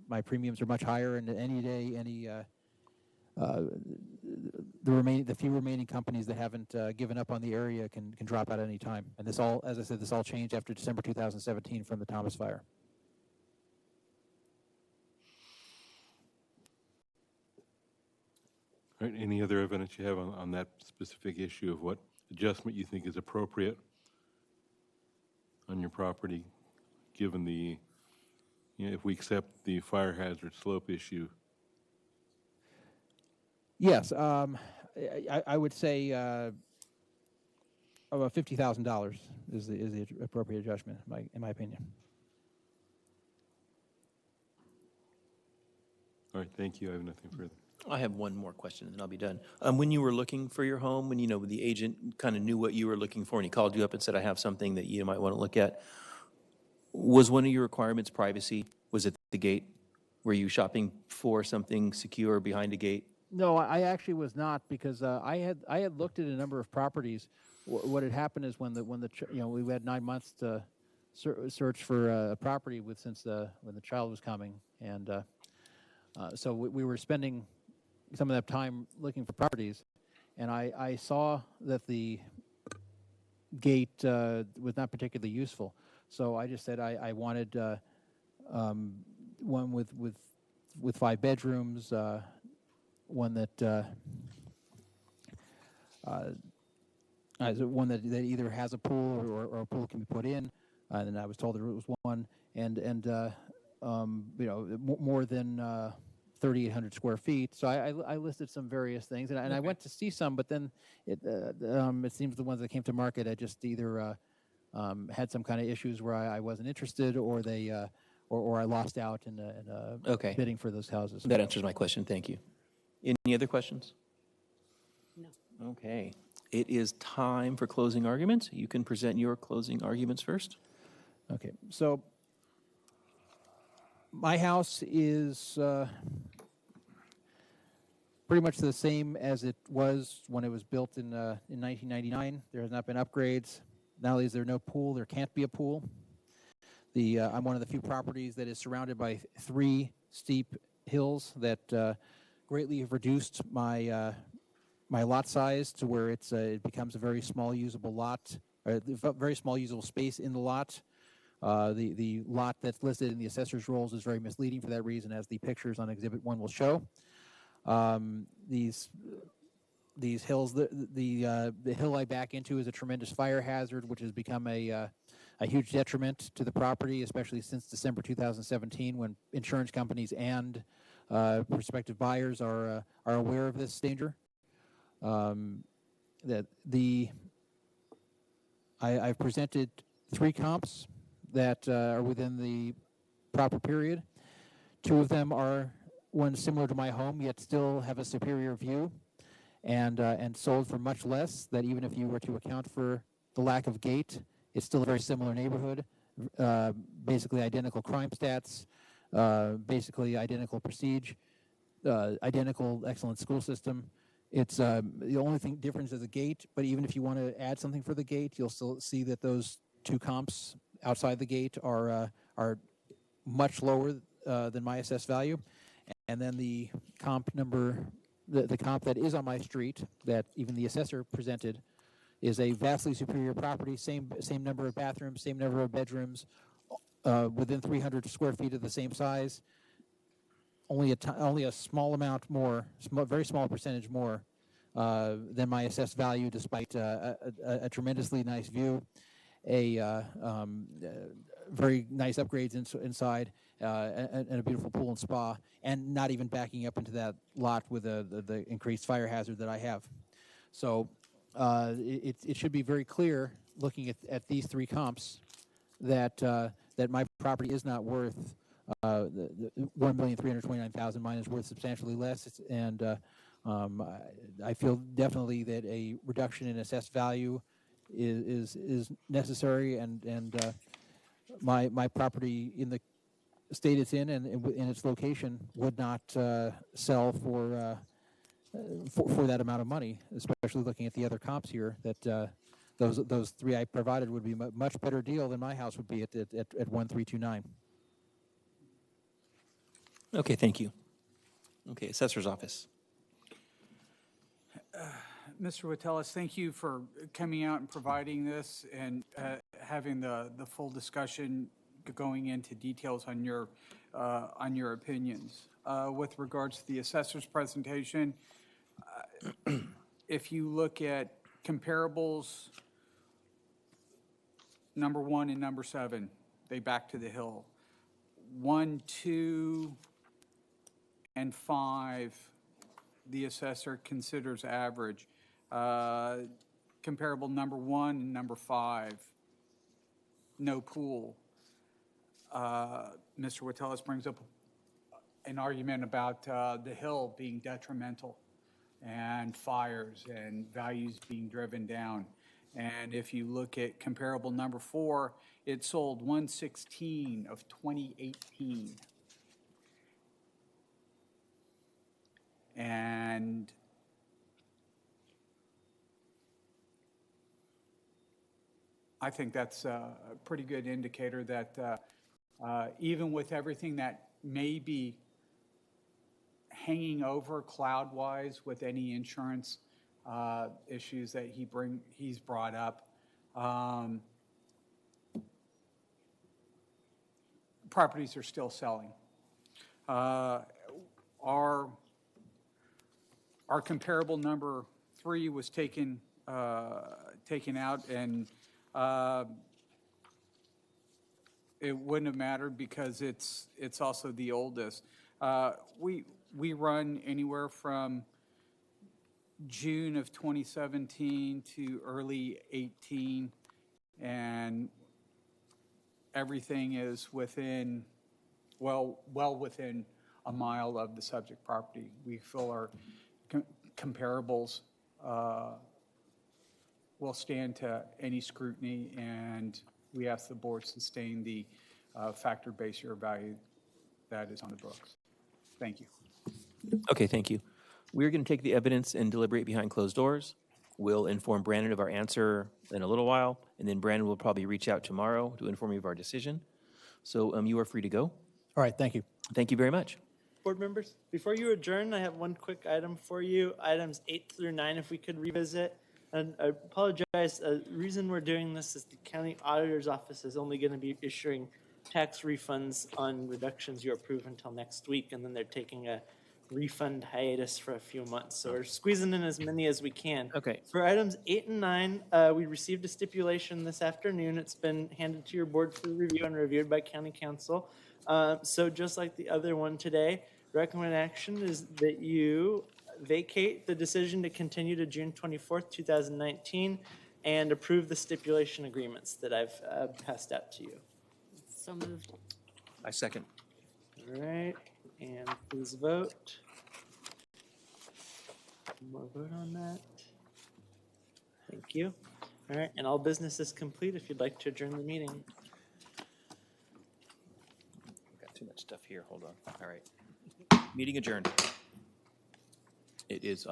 My premiums are much higher, and any day, the few remaining companies that haven't given up on the area can drop out at any time. And this all, as I said, this all changed after December 2017 from the Thomas Fire. All right, any other evidence you have on that specific issue of what adjustment you think is appropriate on your property, given the, if we accept the fire hazard slope issue? Yes, I would say about $50,000 is the appropriate adjustment, in my opinion. All right, thank you. I have nothing further. I have one more question, and then I'll be done. When you were looking for your home, when the agent kind of knew what you were looking for, and he called you up and said, "I have something that you might want to look at," was one of your requirements privacy? Was it the gate? Were you shopping for something secure behind a gate? No, I actually was not, because I had looked at a number of properties. What had happened is when we had 9 months to search for a property when the child was coming, and so we were spending some of that time looking for properties, and I saw that the gate was not particularly useful. So I just said I wanted one with 5 bedrooms, one that either has a pool or a pool can be put in. And I was told there was one, and more than 3,800 square feet. So I listed some various things, and I went to see some, but then it seems the ones that came to market, I just either had some kind of issues where I wasn't interested, or or I lost out in Okay. bidding for those houses. That answers my question. Thank you. Any other questions? No. Okay. It is time for closing arguments. You can present your closing arguments first. Okay, so my house is pretty much the same as it was when it was built in 1999. There has not been upgrades. Not only is there no pool, there can't be a pool. I'm one of the few properties that is surrounded by 3 steep hills that greatly have reduced my my lot size to where it becomes a very small usable lot, or very small usable space in the lot. The lot that's listed in the assessor's rolls is very misleading for that reason, as the pictures on Exhibit 1 will show. These hills, the hill I back into is a tremendous fire hazard, which has become a huge detriment to the property, especially since December 2017, when insurance companies and prospective buyers are aware of this danger. I've presented 3 comps that are within the proper period. 2 of them are ones similar to my home, yet still have a superior view, and sold for much less. That even if you were to account for the lack of gate, it's still a very similar neighborhood. Basically identical crime stats, basically identical prestige, identical excellent school system. It's the only difference is the gate, but even if you want to add something for the gate, you'll still see that those 2 comps outside the gate are much lower than my assessed value. And then the comp number, the comp that is on my street, that even the assessor presented, is a vastly superior property, same number of bathrooms, same number of bedrooms, within 300 square feet of the same size, only a small amount more, very small percentage more than my assessed value, despite a tremendously nice view, very nice upgrades inside, and a beautiful pool and spa, and not even backing up into that lot with the increased fire hazard that I have. So it should be very clear, looking at these three comps, that my property is not worth $1,329,000. Mine is worth substantially less, and I feel definitely that a reduction in assessed value is necessary, and my property in the state it's in and in its location would not sell for that amount of money, especially looking at the other comps here, that those three I provided would be a much better deal than my house would be at 1,329. Okay, thank you. Okay, Assessor's Office. Mr. Witteles, thank you for coming out and providing this and having the full discussion, going into details on your opinions. With regards to the assessor's presentation, if you look at comparables, number 1 and number 7, they back to the hill. 1, 2, and 5, the assessor considers average. Comparable number 1 and number 5, no pool. Mr. Witteles brings up an argument about the hill being detrimental and fires and values being driven down. And if you look at comparable number 4, it sold 1/16 of 2018. And I think that's a pretty good indicator that even with everything that may be hanging over cloud-wise with any insurance issues that he's brought up, properties are still selling. Our comparable number 3 was taken out, and it wouldn't have mattered because it's also the oldest. We run anywhere from June of 2017 to early 18, and everything is within, well within a mile of the subject property. We feel our comparables will stand to any scrutiny, and we ask the board sustain the factor base year value that is on the books. Thank you. Okay, thank you. We're going to take the evidence and deliberate behind closed doors. We'll inform Brandon of our answer in a little while, and then Brandon will probably reach out tomorrow to inform you of our decision. So you are free to go. All right, thank you. Thank you very much. Board members, before you adjourn, I have one quick item for you. Items 8 through 9, if we could revisit. And I apologize, the reason we're doing this is the county auditor's office is only going to be issuing tax refunds on reductions you approve until next week, and then they're taking a refund hiatus for a few months. So we're squeezing in as many as we can. Okay. For items 8 and 9, we received a stipulation this afternoon. It's been handed to your board for review and reviewed by county council. So just like the other one today, recommended action is that you vacate the decision to continue to June 24th, 2019, and approve the stipulation agreements that I've passed out to you. So moved. I second. All right, and please vote. One more vote on that. Thank you. All right, and all business is complete if you'd like to adjourn the meeting. Got too much stuff here. Hold on. All right. Meeting adjourned. It is